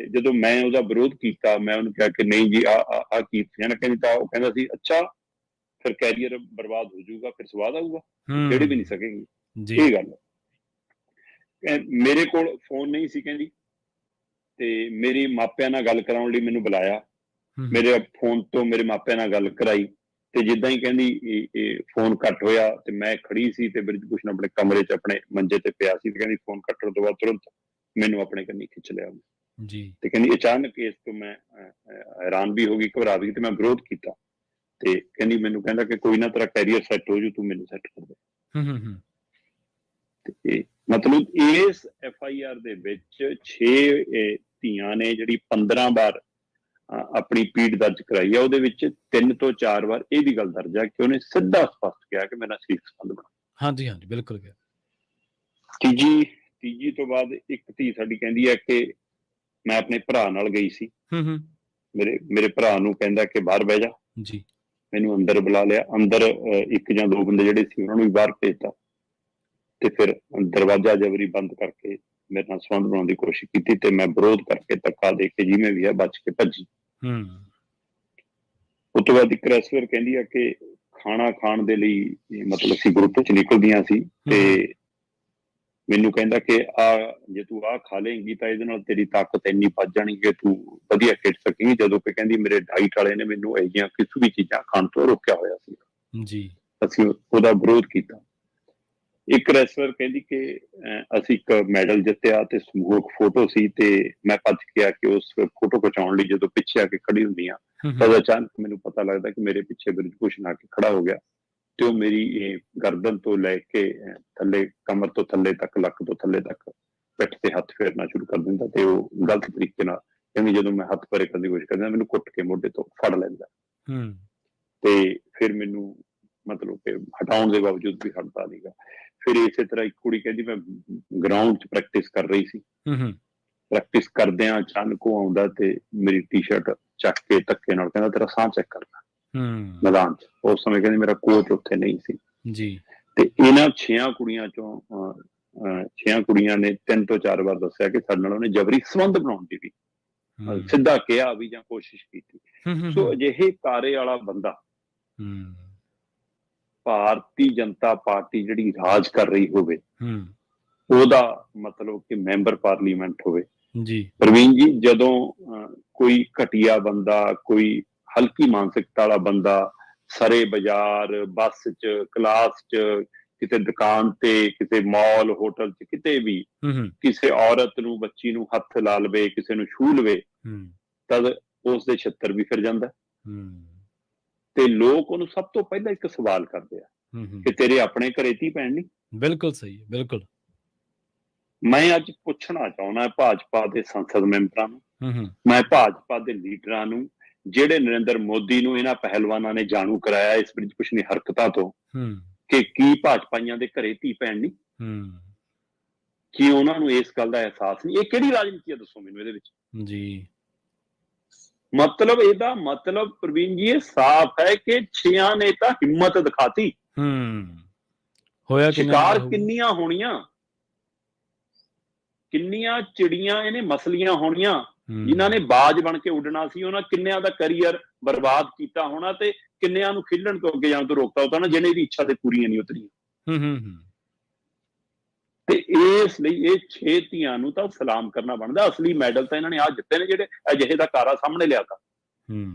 ਜਦੋਂ ਮੈਂ ਉਹਦਾ ਵਿਰੋਧ ਕੀਤਾ, ਮੈਂ ਉਹਨੂੰ ਕਿਹਾ ਕਿ ਨਹੀਂ ਜੀ ਆ ਕੀ ਨਾ, ਕਹਿੰਦੀ ਤਾਂ ਉਹ ਕਹਿੰਦਾ ਸੀ ਅੱਛਾ ਫਿਰ ਕੈਰੀਅਰ ਬਰਬਾਦ ਹੋ ਜਾਊਗਾ, ਫਿਰ ਸਵਾਦ ਆਊਗਾ, ਖੇਡ ਵੀ ਨਹੀਂ ਸਕੇਗੀ। ਇਹ ਗੱਲ ਮੇਰੇ ਕੋਲ ਫੋਨ ਨਹੀਂ ਸੀ ਕਹਿੰਦੀ, ਤੇ ਮੇਰੇ ਮਾਪਿਆਂ ਨਾਲ ਗੱਲ ਕਰਾਉਣ ਲਈ ਮੈਨੂੰ ਬੁਲਾਇਆ, ਮੇਰੇ ਫੋਨ ਤੋਂ ਮੇਰੇ ਮਾਪਿਆਂ ਨਾਲ ਗੱਲ ਕਰਾਈ, ਤੇ ਜਿੱਦਾਂ ਹੀ ਕਹਿੰਦੀ ਫੋਨ ਕੱਟ ਹੋਇਆ ਤੇ ਮੈਂ ਖੜੀ ਸੀ ਤੇ ਬ੍ਰਿਜ ਭੂਸ਼ਣ ਆਪਣੇ ਕਮਰੇ 'ਚ ਆਪਣੇ ਮੰਜੇ ਤੇ ਪਿਆ ਸੀ, ਤੇ ਕਹਿੰਦੀ ਫੋਨ ਕੱਟਣ ਤੋਂ ਬਾਅਦ ਤੁਰੰਤ ਮੈਨੂੰ ਆਪਣੇ ਕੰਨੀ ਖਿੱਚ ਲਿਆ ਜੀ। ਤੇ ਕਹਿੰਦੀ ਅਚਾਨਕ ਇਸ ਤੋਂ ਮੈਂ ਹੈਰਾਨ ਵੀ ਹੋ ਗਈ, ਘਬਰਾ ਗਈ, ਤੇ ਮੈਂ ਵਿਰੋਧ ਕੀਤਾ। ਤੇ ਕਹਿੰਦੀ ਮੈਨੂੰ ਕਹਿੰਦਾ ਕਿ ਕੋਈ ਨਾ, ਤੇਰਾ ਕੈਰੀਅਰ ਸੈੱਟ ਹੋ ਜੂ, ਤੂੰ ਮੈਨੂੰ ਸੈੱਟ ਕਰ ਦੇ। ਤੇ ਮਤਲਬ ਇਸ FIR ਦੇ ਵਿੱਚ 6 ਧੀਆਂ ਨੇ ਜਿਹੜੀ 15 ਵਾਰ ਆਪਣੀ ਪੀੜ ਦਰਜ ਕਰਾਈ ਆ, ਉਹਦੇ ਵਿੱਚ 3 ਤੋਂ 4 ਵਾਰ ਇਹ ਵੀ ਗੱਲ ਦਰਜ ਹੈ ਕਿ ਉਹਨੇ ਸਿੱਧਾ ਸਪਸ਼ਟ ਕਿਹਾ ਕਿ ਮੇਰਾ ਸਰੀਰਕ ਸੰਬੰਧ ਬਣਾ। ਹਾਂਜੀ ਹਾਂਜੀ, ਬਿਲਕੁਲ। ਤੀਜੀ ਤੋਂ ਬਾਅਦ ਇੱਕ ਧੀ ਸਾਡੀ ਕਹਿੰਦੀ ਹੈ ਕਿ ਮੈਂ ਆਪਣੇ ਭਰਾ ਨਾਲ ਗਈ ਸੀ, ਮੇਰੇ ਭਰਾ ਨੂੰ ਕਹਿੰਦਾ ਕਿ ਬਾਹਰ ਬਹਿ ਜਾ ਜੀ, ਮੈਨੂੰ ਅੰਦਰ ਬੁਲਾ ਲਿਆ। ਅੰਦਰ 1 ਜਾਂ 2 ਬੰਦੇ ਜਿਹੜੇ ਸੀ ਉਹਨਾਂ ਨੂੰ ਵੀ ਬਾਹਰ ਭੇਜਤਾ, ਤੇ ਫਿਰ ਦਰਵਾਜ਼ਾ ਜਬਰੀ ਬੰਦ ਕਰਕੇ ਮੇਰੇ ਨਾਲ ਸੰਬੰਧ ਬਣਾਉਣ ਦੀ ਕੋਸ਼ਿਸ਼ ਕੀਤੀ, ਤੇ ਮੈਂ ਵਿਰੋਧ ਕਰਕੇ ਧੱਕਾ ਦੇ ਕੇ ਜਿਵੇਂ ਵੀ ਹੈ ਬਚ ਕੇ ਭੱਜੀ। ਉਸ ਤੋਂ ਬਾਅਦ ਇੱਕ ਰੈਸਲਰ ਕਹਿੰਦੀ ਆ ਕਿ ਖਾਣਾ ਖਾਣ ਦੇ ਲਈ ਮਤਲਬ ਅਸੀਂ ਗਰੁੱਪ 'ਚ ਨਿਕਲਦੀਆਂ ਸੀ, ਤੇ ਮੈਨੂੰ ਕਹਿੰਦਾ ਕਿ ਜੇ ਤੂੰ ਖਾ ਲਏਂਗੀ ਤਾਂ ਇਹਦੇ ਨਾਲ ਤੇਰੀ ਤਾਕਤ ਇੰਨੀ ਵੱਧ ਜਾਣੀ ਕਿ ਤੂੰ ਵਧੀਆ ਖੇਡ ਸਕੇਂਗੀ, ਜਦੋਂ ਕਿ ਕਹਿੰਦੀ ਮੇਰੇ ਡਾਈਟ ਵਾਲੇ ਨੇ ਮੈਨੂੰ ਇਹ ਜਿਹੀਆਂ ਕਿਸੇ ਵੀ ਚੀਜ਼ਾਂ ਖਾਣ ਤੋਂ ਰੋਕਿਆ ਹੋਇਆ ਸੀ ਜੀ। ਅਸੀਂ ਉਹਦਾ ਵਿਰੋਧ ਕੀਤਾ। ਇੱਕ ਰੈਸਲਰ ਕਹਿੰਦੀ ਕਿ ਅਸੀਂ ਇੱਕ ਮੈਡਲ ਜਿੱਤਿਆ ਤੇ ਸਮੂਹਕ ਫੋਟੋ ਸੀ, ਤੇ ਮੈਂ ਭੱਜ ਕੇ ਆ ਕੇ ਉਸ ਫੋਟੋ ਖਿਚਾਉਣ ਲਈ ਜਦੋਂ ਪਿੱਛੇ ਆ ਕੇ ਖੜੀ ਹੁੰਦੀ ਆ ਤਾਂ ਅਚਾਨਕ ਮੈਨੂੰ ਪਤਾ ਲੱਗਦਾ ਕਿ ਮੇਰੇ ਪਿੱਛੇ ਬ੍ਰਿਜ ਭੂਸ਼ਣ ਆ ਕੇ ਖੜਾ ਹੋ ਗਿਆ, ਤੇ ਉਹ ਮੇਰੀ ਗਰਦਨ ਤੋਂ ਲੈ ਕੇ ਥੱਲੇ, ਕਮਰ ਤੋਂ ਥੱਲੇ ਤੱਕ, ਲੱਕ ਤੋਂ ਥੱਲੇ ਤੱਕ ਪਿੱਠ ਤੇ ਹੱਥ ਫੇਰਨਾ ਸ਼ੁਰੂ ਕਰ ਦਿੰਦਾ ਤੇ ਉਹ ਗਲਤ ਤਰੀਕੇ ਨਾਲ, ਕਹਿੰਦੀ ਜਦੋਂ ਮੈਂ ਹੱਥ ਪਰੇ ਕਰਨ ਦੀ ਕੋਸ਼ਿਸ਼ ਕਰਦਾ ਮੈਨੂੰ ਕੁੱਟ ਕੇ ਮੋਢੇ ਤੋਂ ਫੜ ਲੈਂਦਾ ਤੇ ਫਿਰ ਮੈਨੂੰ ਮਤਲਬ ਕਿ ਹਟਾਉਣ ਦੇ ਬਾਵਜੂਦ ਵੀ ਹਟਦਾ ਨਹੀਂਗਾ। ਫਿਰ ਇਸੇ ਤਰ੍ਹਾਂ ਇੱਕ ਕੁੜੀ ਕਹਿੰਦੀ ਮੈਂ ਗਰਾਊਂਡ 'ਚ ਪ੍ਰੈਕਟਿਸ ਕਰ ਰਹੀ ਸੀ, ਪ੍ਰੈਕਟਿਸ ਕਰਦਿਆਂ ਅਚਾਨਕ ਉਹ ਆਉਂਦਾ ਤੇ ਮੇਰੀ ਟੀ-ਸ਼ਰਟ ਚੱਕ ਕੇ ਧੱਕੇ ਨਾਲ ਕਹਿੰਦਾ ਤੇਰਾ ਸਾਹ ਚੈੱਕ ਕਰਨਾ ਮੈਦਾਨ 'ਚ। ਉਸ ਸਮੇਂ ਕਹਿੰਦੀ ਮੇਰਾ ਕੋਚ ਉੱਥੇ ਨਹੀਂ ਸੀ ਜੀ। ਤੇ ਇਹਨਾਂ 6 ਕੁੜੀਆਂ ਚੋਂ 6 ਕੁੜੀਆਂ ਨੇ 3 ਤੋਂ 4 ਵਾਰ ਦੱਸਿਆ ਕਿ ਸਾਡੇ ਨਾਲ ਉਹਨੇ ਜਬਰੀ ਸੰਬੰਧ ਬਣਾਉਣ ਦੀ ਵੀ ਸਿੱਧਾ ਕਿਹਾ ਵੀ ਜਾਂ ਕੋਸ਼ਿਸ਼ ਕੀਤੀ। ਸੋ ਅਜਿਹੇ ਕਾਰੇ ਵਾਲਾ ਬੰਦਾ ਭਾਰਤੀ ਜਨਤਾ ਪਾਰਟੀ ਜਿਹੜੀ ਰਾਜ ਕਰ ਰਹੀ ਹੋਵੇ, ਉਹਦਾ ਮਤਲਬ ਕਿ ਮੈਂਬਰ ਪਾਰਲੀਮੈਂਟ ਹੋਵੇ ਜੀ। ਪ੍ਰਵੀਨ ਜੀ, ਜਦੋਂ ਕੋਈ ਘਟੀਆ ਬੰਦਾ, ਕੋਈ ਹਲਕੀ ਮਾਨਸਿਕਤਾ ਵਾਲਾ ਬੰਦਾ ਸਰੇ ਬਾਜ਼ਾਰ, ਬੱਸ 'ਚ, ਕਲਾਸ 'ਚ, ਕਿਤੇ ਦੁਕਾਨ ਤੇ, ਕਿਤੇ ਮਾਲ, ਹੋਟਲ 'ਚ, ਕਿਤੇ ਵੀ ਕਿਸੇ ਔਰਤ ਨੂੰ, ਬੱਚੀ ਨੂੰ ਹੱਥ ਲਾ ਲਵੇ, ਕਿਸੇ ਨੂੰ ਛੂਹ ਲਵੇ, ਤਦ ਉਸ ਦੇ ਛਿੱਤਰ ਵੀ ਫਿਰ ਜਾਂਦਾ ਤੇ ਲੋਕ ਉਹਨੂੰ ਸਭ ਤੋਂ ਪਹਿਲਾਂ ਇੱਕ ਸਵਾਲ ਕਰਦੇ ਆ ਕਿ ਤੇਰੇ ਆਪਣੇ ਘਰੇ ਧੀ ਭੈਣ ਨਹੀਂ। ਬਿਲਕੁਲ ਸਹੀ ਹੈ, ਬਿਲਕੁਲ। ਮੈਂ ਅੱਜ ਪੁੱਛਣਾ ਚਾਹੁੰਦਾ ਭਾਜਪਾ ਦੇ ਸੰਸਦ ਮੈਂਬਰਾਂ ਨੂੰ, ਮੈਂ ਭਾਜਪਾ ਦੇ ਲੀਡਰਾਂ ਨੂੰ, ਜਿਹੜੇ ਨਰਿੰਦਰ ਮੋਦੀ ਨੂੰ ਇਹਨਾਂ ਪਹਿਲਵਾਨਾਂ ਨੇ ਜਾਣੂ ਕਰਾਇਆ ਇਸ ਬ੍ਰਿਜ ਪੁਸ਼ਨੀ ਹਰਕਤਾਂ ਤੋਂ, ਕਿ ਕੀ ਭਾਜਪਾਈਆਂ ਦੇ ਘਰੇ ਧੀ ਭੈਣ ਨਹੀਂ? ਕੀ ਉਹਨਾਂ ਨੂੰ ਇਸ ਗੱਲ ਦਾ ਅਹਿਸਾਸ ਨਹੀਂ? ਇਹ ਕਿਹੜੀ ਰਾਜਨੀਤੀ ਹੈ ਦੱਸੋ ਮੈਨੂੰ ਇਹਦੇ ਵਿੱਚ ਜੀ। ਮਤਲਬ ਇਹਦਾ ਮਤਲਬ ਪ੍ਰਵੀਨ ਜੀ ਇਹ ਸਾਫ਼ ਹੈ ਕਿ 6 ਨੇ ਤਾਂ ਹਿੰਮਤ ਦਿਖਾਤੀ। ਹੋਇਆ ਸ਼ਿਕਾਰ ਕਿੰਨੀਆਂ ਹੋਣੀਆਂ, ਕਿੰਨੀਆਂ ਚਿੜੀਆਂ ਇਹਨੇ ਮਸਲੀਆਂ ਹੋਣੀਆਂ ਜਿਨ੍ਹਾਂ ਨੇ ਬਾਜ ਬਣ ਕੇ ਉੱਡਣਾ ਸੀ, ਉਹਨਾਂ ਕਿੰਨਿਆਂ ਦਾ ਕਰੀਅਰ ਬਰਬਾਦ ਕੀਤਾ ਹੋਣਾ ਤੇ ਕਿੰਨਿਆਂ ਨੂੰ ਖੇਲਣ ਤੋਂ ਅੱਗੇ ਜਾਣ ਤੋਂ ਰੋਕਤਾ ਹੋਤਾ ਨਾ, ਜਿਹਨੇ ਦੀ ਇੱਛਾ ਤੇ ਪੂਰੀਆਂ ਨਹੀਂ ਉਤਰੀਆਂ। ਤੇ ਇਸ ਲਈ ਇਹ 6 ਧੀਆਂ ਨੂੰ ਤਾਂ ਸਲਾਮ ਕਰਨਾ ਬਣਦਾ। ਅਸਲੀ ਮੈਡਲ ਤਾਂ ਇਹਨਾਂ ਨੇ ਆ ਜਿੱਤੇ ਨੇ, ਜਿਹੜੇ ਅਜਿਹੇ ਦਾ ਕਾਰਾ ਸਾਹਮਣੇ ਲਿਆਤਾ।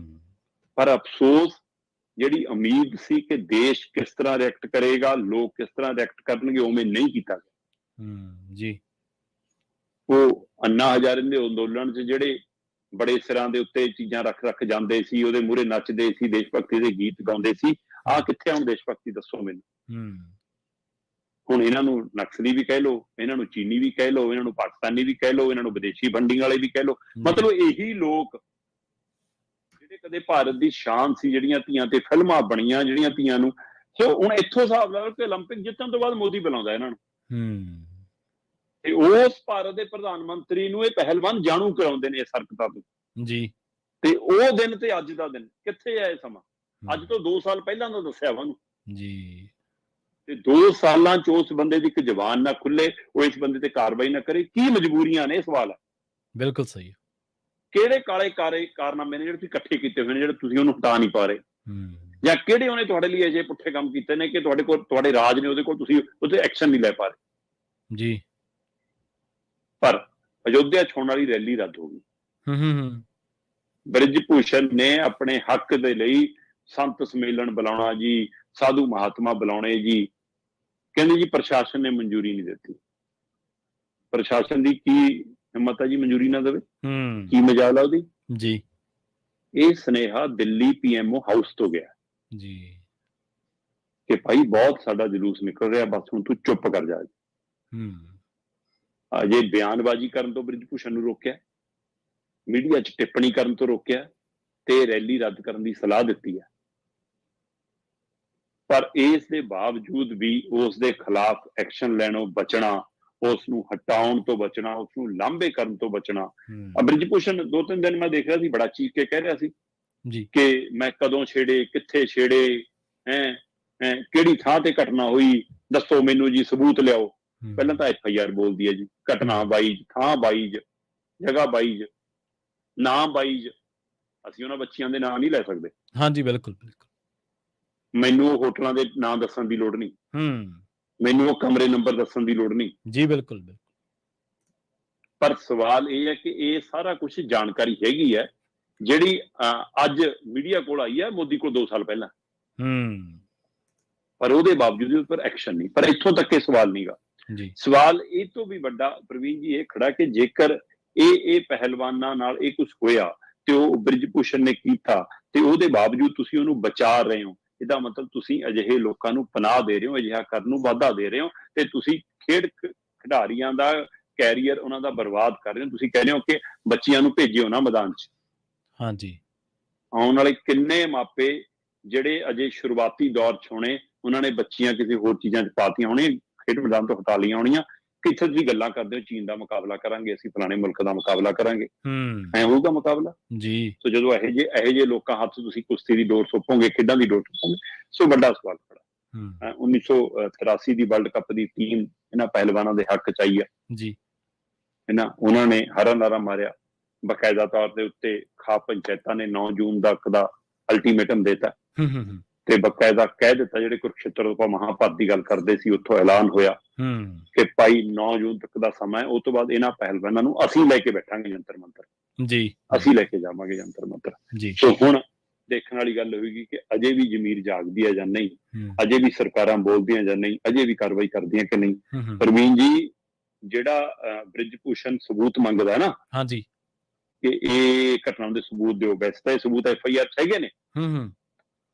ਪਰ ਅਫਸੋਸ, ਜਿਹੜੀ ਉਮੀਦ ਸੀ ਕਿ ਦੇਸ਼ ਕਿਸ ਤਰ੍ਹਾਂ ਰਿਐਕਟ ਕਰੇਗਾ, ਲੋਕ ਕਿਸ ਤਰ੍ਹਾਂ ਰਿਐਕਟ ਕਰਨਗੇ, ਉਵੇਂ ਨਹੀਂ ਕੀਤਾ ਗਿਆ ਜੀ। ਉਹ ਅੰਨਾ ਹਜ਼ਾਰੇ ਦੇ ਅੰਦੋਲਨ 'ਚ ਜਿਹੜੇ ਬੜੇ ਸਿਰਾਂ ਦੇ ਉੱਤੇ ਚੀਜ਼ਾਂ ਰੱਖ ਜਾਂਦੇ ਸੀ, ਉਹਦੇ ਮੂਹਰੇ ਨੱਚਦੇ ਸੀ, ਦੇਸ਼ ਭਗਤੀ ਦੇ ਗੀਤ ਗਾਉਂਦੇ ਸੀ, ਆਹ ਕਿੱਥੇ ਹੁਣ ਦੇਸ਼ ਭਗਤੀ ਦੱਸੋ ਮੈਨੂੰ? ਹੁਣ ਇਹਨਾਂ ਨੂੰ ਨਕਸਲੀ ਵੀ ਕਹਿ ਲਓ, ਇਹਨਾਂ ਨੂੰ ਚੀਨੀ ਵੀ ਕਹਿ ਲਓ, ਇਹਨਾਂ ਨੂੰ ਪਾਕਿਸਤਾਨੀ ਵੀ ਕਹਿ ਲਓ, ਇਹਨਾਂ ਨੂੰ ਵਿਦੇਸ਼ੀ ਫੰਡਿੰਗ ਵਾਲੇ ਵੀ ਕਹਿ ਲਓ, ਮਤਲਬ ਇਹੀ ਲੋਕ ਜਿਹੜੇ ਕਦੇ ਭਾਰਤ ਦੀ ਸ਼ਾਨ ਸੀ, ਜਿਹੜੀਆਂ ਧੀਆਂ ਤੇ ਫਿਲਮਾਂ ਬਣੀਆਂ, ਜਿਹੜੀਆਂ ਧੀਆਂ ਨੂੰ, ਸੋ ਹੁਣ ਇੱਥੋਂ ਹਿਸਾਬ ਲਾ ਲਓ ਕਿ 올림픽 ਜਿੱਤਣ ਤੋਂ ਬਾਅਦ ਮੋਦੀ ਬੁਲਾਉਂਦਾ ਇਹਨਾਂ ਨੂੰ ਤੇ ਉਸ ਭਾਰਤ ਦੇ ਪ੍ਰਧਾਨ ਮੰਤਰੀ ਨੂੰ ਇਹ ਪਹਿਲਵਾਨ ਜਾਣੂ ਕਰਾਉਂਦੇ ਨੇ ਇਸ ਹਰਕਤਾਂ ਤੋਂ ਜੀ। ਤੇ ਉਹ ਦਿਨ ਤੇ ਅੱਜ ਦਾ ਦਿਨ ਕਿੱਥੇ ਹੈ? ਇਹ ਸਮਾਂ ਅੱਜ ਤੋਂ 2 ਸਾਲ ਪਹਿਲਾਂ ਦਾ ਦੱਸਿਆ ਵਾ ਉਹਨੂੰ ਜੀ। ਤੇ 2 ਸਾਲਾਂ 'ਚ ਉਸ ਬੰਦੇ ਦੀ ਇੱਕ ਜ਼ਬਾਨ ਨਾ ਖੁੱਲੇ, ਉਹ ਇਸ ਬੰਦੇ ਤੇ ਕਾਰਵਾਈ ਨਾ ਕਰੇ, ਕੀ ਮਜਬੂਰੀਆਂ ਨੇ? ਸਵਾਲ ਹੈ। ਬਿਲਕੁਲ ਸਹੀ। ਕਿਹੜੇ ਕਾਲੇ ਕਾਰਨਾਮੇ ਨੇ ਜਿਹੜੇ ਤੁਸੀਂ ਇਕੱਠੇ ਕੀਤੇ ਹੋਏ ਨੇ, ਜਿਹੜੇ ਤੁਸੀਂ ਉਹਨੂੰ ਹਟਾ ਨਹੀਂ ਪਾ ਰਹੇ, ਜਾਂ ਕਿਹੜੇ ਉਹਨੇ ਤੁਹਾਡੇ ਲਈ ਅਜੇ ਪੁੱਠੇ ਕੰਮ ਕੀਤੇ ਨੇ ਕਿ ਤੁਹਾਡੇ ਕੋਲ, ਤੁਹਾਡੇ ਰਾਜ ਨੇ ਉਹਦੇ ਕੋਲ, ਤੁਸੀਂ ਉਹਤੇ ਐਕਸ਼ਨ ਨਹੀਂ ਲੈ ਪਾ ਰਹੇ ਜੀ। ਪਰ ਅਯੋਧਿਆ 'ਚ ਹੋਣ ਵਾਲੀ ਰੈਲੀ ਰੱਦ ਹੋ ਗਈ। ਬ੍ਰਿਜ ਭੂਸ਼ਣ ਨੇ ਆਪਣੇ ਹੱਕ ਦੇ ਲਈ ਸੰਤ ਸੰਮੇਲਨ ਬੁਲਾਉਣਾ ਜੀ, ਸਾਧੂ ਮਹਾਤਮਾ ਬੁਲਾਉਣੇ ਜੀ, ਕਹਿੰਦੇ ਜੀ ਪ੍ਰਸ਼ਾਸਨ ਨੇ ਮਨਜ਼ੂਰੀ ਨਹੀਂ ਦਿੱਤੀ। ਪ੍ਰਸ਼ਾਸਨ ਦੀ ਕੀ ਹਿੰਮਤ ਹੈ ਜੀ ਮਨਜ਼ੂਰੀ ਨਾ ਦੇਵੇ? ਕੀ ਮਜਾਲ ਆ ਉਹਦੀ ਜੀ। ਇਹ ਸੁਨੇਹਾ ਦਿੱਲੀ PMO ਹਾਊਸ ਤੋਂ ਗਿਆ ਜੀ ਕਿ ਭਾਈ ਬਹੁਤ ਸਾਡਾ ਜਲੂਸ ਨਿਕਲ ਰਿਹਾ, ਬਸ ਹੁਣ ਤੂੰ ਚੁੱਪ ਕਰ ਜਾ। ਅਜੇ ਬਿਆਨਬਾਜ਼ੀ ਕਰਨ ਤੋਂ ਬ੍ਰਿਜ ਭੂਸ਼ਣ ਨੂੰ ਰੋਕਿਆ, ਮੀਡੀਆ 'ਚ ਟਿੱਪਣੀ ਕਰਨ ਤੋਂ ਰੋਕਿਆ ਤੇ ਰੈਲੀ ਰੱਦ ਕਰਨ ਦੀ ਸਲਾਹ ਦਿੱਤੀ ਹੈ। ਪਰ ਇਸ ਦੇ ਬਾਵਜੂਦ ਵੀ ਉਸ ਦੇ ਖਿਲਾਫ ਐਕਸ਼ਨ ਲੈਣੋਂ ਬਚਣਾ, ਉਸ ਨੂੰ ਹਟਾਉਣ ਤੋਂ ਬਚਣਾ, ਉਸ ਨੂੰ ਲਾਂਭੇ ਕਰਨ ਤੋਂ ਬਚਣਾ। ਬ੍ਰਿਜ ਭੂਸ਼ਣ 2-3 ਦਿਨ ਮੈਂ ਦੇਖ ਰਿਹਾ ਸੀ, ਬੜਾ ਚੀਕ ਕੇ ਕਹਿ ਰਿਹਾ ਸੀ ਜੀ ਕਿ ਮੈਂ ਕਦੋਂ ਛੇੜੇ, ਕਿੱਥੇ ਛੇੜੇ, ਕਿਹੜੀ ਥਾਂ ਤੇ ਘਟਨਾ ਹੋਈ, ਦੱਸੋ ਮੈਨੂੰ ਜੀ, ਸਬੂਤ ਲਿਆਓ। ਪਹਿਲਾਂ ਤਾਂ FIR ਬੋਲਦੀ ਹੈ ਜੀ, ਘਟਨਾ 22, ਥਾਂ 22, ਜਗ੍ਹਾ 22, ਨਾਂ 22। ਅਸੀਂ ਉਹਨਾਂ ਬੱਚੀਆਂ ਦੇ ਨਾਂ ਨਹੀਂ ਲੈ ਸਕਦੇ। ਹਾਂਜੀ, ਬਿਲਕੁਲ ਬਿਲਕੁਲ। ਮੈਨੂੰ ਉਹ ਹੋਟਲਾਂ ਦੇ ਨਾਂ ਦੱਸਣ ਦੀ ਲੋੜ ਨਹੀਂ, ਮੈਨੂੰ ਉਹ ਕਮਰੇ ਨੰਬਰ ਦੱਸਣ ਦੀ ਲੋੜ ਨਹੀਂ ਜੀ। ਬਿਲਕੁਲ ਬਿਲਕੁਲ। ਪਰ ਸਵਾਲ ਇਹ ਹੈ ਕਿ ਇਹ ਸਾਰਾ ਕੁਝ ਜਾਣਕਾਰੀ ਹੈਗੀ ਹੈ ਜਿਹੜੀ ਅੱਜ ਮੀਡੀਆ ਕੋਲ ਆਈ ਹੈ, ਮੋਦੀ ਕੋਲ 2 ਸਾਲ ਪਹਿਲਾਂ, ਪਰ ਉਹਦੇ ਬਾਵਜੂਦ ਉਸ ਪਰ ਐਕਸ਼ਨ ਨਹੀਂ। ਪਰ ਇੱਥੋਂ ਤੱਕ ਇਹ ਸਵਾਲ ਨਹੀਂਗਾ ਜੀ। ਸਵਾਲ ਇਹ ਤੋਂ ਵੀ ਵੱਡਾ ਪ੍ਰਵੀਨ ਜੀ ਇਹ ਖੜਾ ਕਿ ਜੇਕਰ ਇਹ ਪਹਿਲਵਾਨਾਂ ਨਾਲ ਇਹ ਕੁਝ ਹੋਇਆ ਤੇ ਉਹ ਬ੍ਰਿਜ ਭੂਸ਼ਣ ਨੇ ਕੀਤਾ ਤੇ ਉਹਦੇ ਬਾਵਜੂਦ ਤੁਸੀਂ ਉਹਨੂੰ ਬਚਾ ਰਹੇ ਹੋ, ਇਹਦਾ ਮਤਲਬ ਤੁਸੀਂ ਅਜਿਹੇ ਲੋਕਾਂ ਨੂੰ ਪਨਾਹ ਦੇ ਰਹੇ ਹੋ, ਅਜਿਹਾ ਕਰਨ ਨੂੰ ਵਾਧਾ ਦੇ ਰਹੇ ਹੋ, ਤੇ ਤੁਸੀਂ ਖਿਡਾਰੀਆਂ ਦਾ, ਕੈਰੀਅਰ ਉਹਨਾਂ ਦਾ ਬਰਬਾਦ ਕਰ ਰਹੇ ਹੋ। ਤੁਸੀਂ ਕਹਿੰਦੇ ਹੋ ਕਿ ਬੱਚਿਆਂ ਨੂੰ ਭੇਜਿਓ ਨਾ ਮੈਦਾਨ 'ਚ। ਹਾਂਜੀ। ਆਉਣ ਵਾਲੇ ਕਿੰਨੇ ਮਾਪੇ ਜਿਹੜੇ ਅਜੇ ਸ਼ੁਰੂਆਤੀ ਦੌਰ 'ਚ ਹੋਣੇ, ਉਹਨਾਂ ਨੇ ਬੱਚੀਆਂ ਕਿਸੇ ਹੋਰ ਚੀਜ਼ਾਂ 'ਚ ਪਾਤੀਆਂ ਹੋਣੀਆਂ, ਖੇਡ ਮੈਦਾਨ ਤੋਂ ਹਟਾ ਲਈਆਂ ਹੋਣੀਆਂ। ਕਿੱਥੇ ਤੁਸੀਂ ਗੱਲਾਂ ਕਰਦੇ ਹੋ ਚੀਨ ਦਾ ਮੁਕਾਬਲਾ ਕਰਾਂਗੇ, ਅਸੀਂ ਫਲਾਣੇ ਮੁਲਕ ਦਾ ਮੁਕਾਬਲਾ ਕਰਾਂਗੇ, ਐ ਹੋਊਗਾ ਮੁਕਾਬਲਾ? ਜੀ। ਸੋ ਜਦੋਂ ਇਹੋ ਜਿਹੇ ਲੋਕਾਂ ਹੱਥ ਤੁਸੀਂ ਕੁਸ਼ਤੀ ਦੀ ਡੋਰ ਸੌਂਪੋਗੇ, ਖੇਡਾਂ ਦੀ ਡੋਰ ਸੌਂਪੋਗੇ, ਸੋ ਵੱਡਾ ਸਵਾਲ ਖੜਾ। 1983 ਦੀ ਵਰਲਡ ਕੱਪ ਦੀ ਟੀਮ ਇਹਨਾਂ ਪਹਿਲਵਾਨਾਂ ਦੇ ਹੱਕ 'ਚ ਆਈ ਆ ਜੀ। ਉਹਨਾਂ ਨੇ ਹਰਾ ਨਾਰਾ ਮਾਰਿਆ, ਬਕਾਇਦਾ ਤੌਰ ਦੇ ਉੱਤੇ ਖਾਪ ਪੰਚਾਇਤਾਂ ਨੇ 9 ਜੂਨ ਤੱਕ ਦਾ ਅਲਟੀਮੇਟਮ ਦੇਤਾ ਤੇ ਬਕਾਇਦਾ ਕਹਿ ਦਿੱਤਾ, ਜਿਹੜੇ ਕੁਰਕਸ਼ੇਤਰ ਤੋਂ ਮਹਾਭਾਰਤ ਦੀ ਗੱਲ ਕਰਦੇ ਸੀ, ਉੱਥੋਂ ਐਲਾਨ ਹੋਇਆ ਕਿ ਭਾਈ 9 ਜੂਨ ਤੱਕ ਦਾ ਸਮਾਂ ਹੈ, ਉਸ ਤੋਂ ਬਾਅਦ ਇਹਨਾਂ ਪਹਿਲਵਾਨਾਂ ਨੂੰ ਅਸੀਂ ਲੈ ਕੇ ਬੈਠਾਂਗੇ ਜੰਤਰ ਮੰਤਰ, ਜੀ ਅਸੀਂ ਲੈ ਕੇ ਜਾਵਾਂਗੇ ਜੰਤਰ ਮੰਤਰ। ਸੋ ਹੁਣ ਦੇਖਣ ਵਾਲੀ ਗੱਲ ਹੋਏਗੀ ਕਿ ਅਜੇ ਵੀ ਜ਼ਮੀਰ ਜਾਗਦੀ ਹੈ ਜਾਂ ਨਹੀਂ, ਅਜੇ ਵੀ ਸਰਕਾਰਾਂ ਬੋਲਦੀਆਂ ਜਾਂ ਨਹੀਂ, ਅਜੇ ਵੀ ਕਾਰਵਾਈ ਕਰਦੀਆਂ ਕਿ ਨਹੀਂ। ਪ੍ਰਵੀਨ ਜੀ, ਜਿਹੜਾ ਬ੍ਰਿਜ ਭੂਸ਼ਣ ਸਬੂਤ ਮੰਗਦਾ ਹੈ ਨਾ, ਹਾਂਜੀ, ਕਿ ਇਹ ਘਟਨਾ ਦੇ ਸਬੂਤ ਦਿਓ, ਵੈਸੇ ਤਾਂ ਇਹ ਸਬੂਤ FIR 'ਚ ਹੈਗੇ ਨੇ,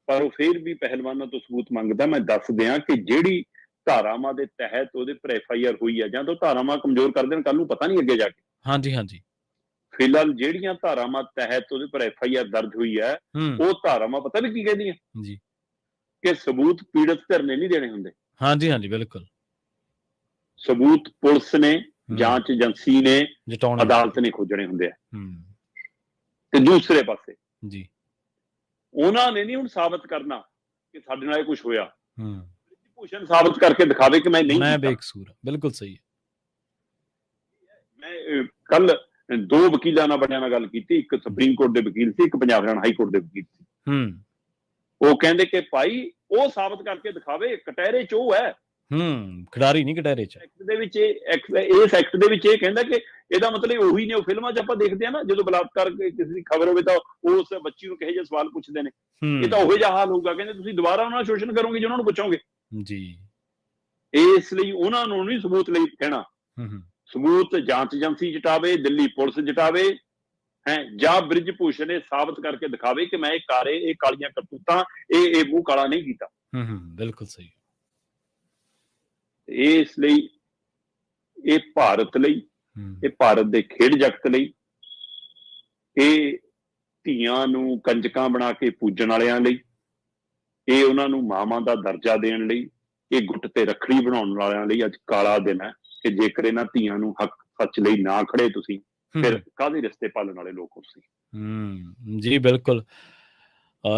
ਪਰ ਉਹ ਫਿਰ ਵੀ ਪਹਿਲਵਾਨਾਂ ਤੋਂ ਸਬੂਤ ਮੰਗਦਾ। ਮੈਂ ਦੱਸ ਦਿਆਂ ਕਿ ਜਿਹੜੀ ਧਾਰਾਵਾਂ ਦੇ ਤਹਿਤ ਉਹਦੇ ਪਰ FIR ਹੋਈ ਹੈ, ਜਾਂ ਤਾਂ ਧਾਰਾਵਾਂ ਕਮਜ਼ੋਰ ਕਰ ਦੇਣ, ਕੱਲ ਨੂੰ ਪਤਾ ਨਹੀਂ ਅੱਗੇ ਜਾ ਕੇ। ਹਾਂਜੀ। ਫਿਲਹਾਲ ਜਿਹੜੀਆਂ ਧਾਰਾਵਾਂ ਤਹਿਤ ਉਹਦੇ ਪਰ FIR ਦਰਜ ਹੋਈ ਹੈ, ਉਹ ਧਾਰਾਵਾਂ ਪਤਾ ਵੀ ਕੀ ਕਹਿੰਦੀਆਂ ਜੀ, ਕਿ ਸਬੂਤ ਪੀੜਤ ਧਿਰ ਨੇ ਨਹੀਂ ਦੇਣੇ ਹੁੰਦੇ। ਹਾਂਜੀ, ਬਿਲਕੁਲ। ਸਬੂਤ ਪੁਲਿਸ ਨੇ, ਜਾਂਚ ਏਜੰਸੀ ਨੇ, ਅਦਾਲਤ ਨੇ ਖੋਜਣੇ ਹੁੰਦੇ ਆ। ਤੇ ਦੂਸਰੇ ਪਾਸੇ ਜੀ, ਉਹਨਾਂ ਨੇ ਨਹੀਂ ਹੁਣ ਸਾਬਤ ਕਰਨਾ ਕਿ ਸਾਡੇ ਨਾਲ ਇਹ ਕੁਝ ਹੋਇਆ। ਭੂਸ਼ਣ ਸਾਬਤ ਕਰਕੇ ਦਿਖਾਵੇ ਕਿ ਮੈਂ ਬੇਕਸੂਰ। ਬਿਲਕੁਲ ਸਹੀ ਹੈ। ਮੈਂ ਕੱਲ 2 ਵਕੀਲਾਂ ਨਾਲ ਬੰਦਿਆਂ ਨਾਲ ਗੱਲ ਕੀਤੀ, ਇੱਕ ਸੁਪਰੀਮ ਕੋਰਟ ਦੇ ਵਕੀਲ ਸੀ, ਇੱਕ ਪੰਜਾਬ ਹਰਿਆਣਾ ਹਾਈ ਕੋਰਟ ਦੇ ਵਕੀਲ ਸੀ। ਉਹ ਕਹਿੰਦੇ ਕਿ ਭਾਈ ਉਹ ਸਾਬਤ ਕਰਕੇ ਦਿਖਾਵੇ, ਕਟਹਿਰੇ 'ਚ ਉਹ ਹੈ, ਖਿਡਾਰੀ ਨਹੀਂ ਕਟਹਿਰੇ 'ਚ। ਐਕਟ ਦੇ ਵਿੱਚ ਇਸ ਐਕਟ ਦੇ ਵਿੱਚ ਇਹ ਕਹਿੰਦਾ ਕਿ ਇਹਦਾ ਮਤਲਬ ਉਹੀ ਨੇ ਉਹ ਫਿਲਮਾਂ 'ਚ ਆਪਾਂ ਦੇਖਦੇ ਆ ਨਾ, ਜਦੋਂ ਬਲਾਤਕਾਰ ਕਿਸੇ ਦੀ ਖਬਰ ਹੋਵੇ ਤਾਂ ਉਸ ਬੱਚੀ ਨੂੰ ਕਿਹੋ ਜਿਹੇ ਸਵਾਲ ਪੁੱਛਦੇ ਨੇ, ਇਹ ਤਾਂ ਉਹੋ ਜਿਹਾ ਹਾਲ ਹੋਊਗਾ। ਕਹਿੰਦੇ ਤੁਸੀਂ ਦੁਬਾਰਾ ਉਹਨਾਂ ਨਾਲ ਸ਼ੋਸ਼ਣ ਕਰੋਗੇ ਜੇ ਉਹਨਾਂ ਨੂੰ ਪੁੱਛੋਗੇ ਜੀ। ਇਸ ਲਈ ਉਹਨਾਂ ਨੂੰ ਨਹੀਂ ਸਬੂਤ ਲਈ ਕਹਿਣਾ, ਸਬੂਤ ਜਾਂਚ ਏਜੰਸੀ ਜਟਾਵੇ, ਦਿੱਲੀ ਪੁਲਿਸ ਜਟਾਵੇ, ਜਾਂ ਬ੍ਰਿਜ ਭੂਸ਼ਣ ਇਹ ਸਾਬਤ ਕਰਕੇ ਦਿਖਾਵੇ ਕਿ ਮੈਂ ਇਹ ਕਾਲੀਆਂ ਕਰਤੂਤਾਂ, ਇਹ ਮੂੰਹ ਕਾਲਾ ਨਹੀਂ ਕੀਤਾ। ਬਿਲਕੁਲ ਸਹੀ। ਇਸ ਲਈ ਇਹ ਭਾਰਤ ਲਈ, ਇਹ ਭਾਰਤ ਦੇ ਖੇਡ ਜਗਤ ਲਈ, ਇਹ ਧੀਆਂ ਨੂੰ ਕੰਜਕਾਂ ਬਣਾ ਕੇ ਪੂਜਣ ਵਾਲਿਆਂ ਲਈ, ਇਹ ਉਹਨਾਂ ਨੂੰ ਮਾਵਾਂ ਦਾ ਦਰਜਾ ਦੇਣ ਲਈ, ਇਹ ਗੁੱਟ ਤੇ ਰੱਖੜੀ ਬਣਾਉਣ ਵਾਲਿਆਂ ਲਈ ਅੱਜ ਕਾਲਾ ਦਿਨ ਹੈ ਕਿ ਜੇਕਰ ਇਹਨਾਂ ਧੀਆਂ ਨੂੰ ਹੱਕ ਸੱਚ ਲਈ ਨਾ ਖੜੇ ਤੁਸੀਂ, ਫਿਰ ਕਾਹਦੇ ਰਿਸ਼ਤੇ ਪਾਲਣ ਵਾਲੇ ਲੋਕ ਹੋ ਤੁਸੀਂ। ਜੀ ਬਿਲਕੁਲ।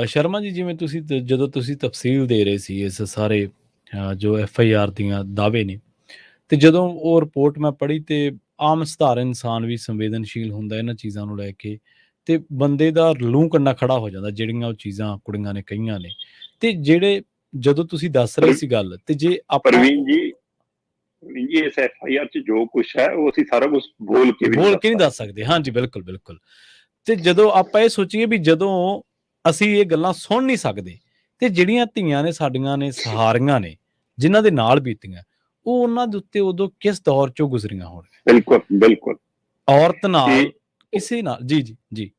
ਸ਼ਰਮਾ ਜੀ, ਜਿਵੇਂ ਤੁਸੀਂ ਜਦੋਂ ਤੁਸੀਂ ਤਫਸੀਲ ਦੇ ਰਹੇ ਸੀ ਇਸ ਸਾਰੇ ਜੋ FIR ਦੀਆਂ ਦਾਅਵੇ ਨੇ, ਤੇ ਜਦੋਂ ਉਹ ਰਿਪੋਰਟ ਮੈਂ ਪੜ੍ਹੀ ਤੇ ਆਮ ਸਧਾਰਨ ਇਨਸਾਨ ਵੀ ਸੰਵੇਦਨਸ਼ੀਲ ਹੁੰਦਾ ਇਹਨਾਂ ਚੀਜ਼ਾਂ ਨੂੰ ਲੈ ਕੇ, ਤੇ ਬੰਦੇ ਦਾ ਲੂੰ ਕੰਡਾ ਖੜਾ ਹੋ ਜਾਂਦਾ ਜਿਹੜੀਆਂ ਉਹ ਚੀਜ਼ਾਂ ਕੁੜੀਆਂ ਨੇ ਕਹੀਆਂ ਨੇ। ਤੇ ਜਿਹੜੇ ਜਦੋਂ ਤੁਸੀਂ ਦੱਸ ਰਹੇ ਸੀ ਗੱਲ, ਤੇ ਜੇ ਪ੍ਰਵੀਨ ਜੀ ਇਸ FIR 'ਚ ਜੋ ਕੁਝ ਹੈ ਉਹ ਅਸੀਂ ਸਾਰਾ ਕੁਝ ਬੋਲ ਕੇ ਨਹੀਂ ਦੱਸ ਸਕਦੇ। ਹਾਂਜੀ, ਬਿਲਕੁਲ। ਤੇ ਜਦੋਂ ਆਪਾਂ ਇਹ ਸੋਚੀਏ ਵੀ ਜਦੋਂ ਅਸੀਂ ਇਹ ਗੱਲਾਂ ਸੁਣ ਨਹੀਂ ਸਕਦੇ, ਤੇ ਜਿਹੜੀਆਂ ਧੀਆਂ ਨੇ ਸਾਡੀਆਂ ਨੇ, ਸਹਾਰੀਆਂ ਨੇ, ਜਿਨ੍ਹਾਂ ਦੇ ਨਾਲ ਬੀਤੀਆਂ, ਉਹ ਉਹਨਾਂ ਦੇ ਉੱਤੇ ਉਦੋਂ ਕਿਸ ਦੌਰ 'ਚੋਂ ਗੁਜ਼ਰੀਆਂ ਹੋਣਗੀਆਂ। ਬਿਲਕੁਲ। ਔਰਤ ਨਾਲ, ਕਿਸੇ ਨਾਲ। ਜੀ।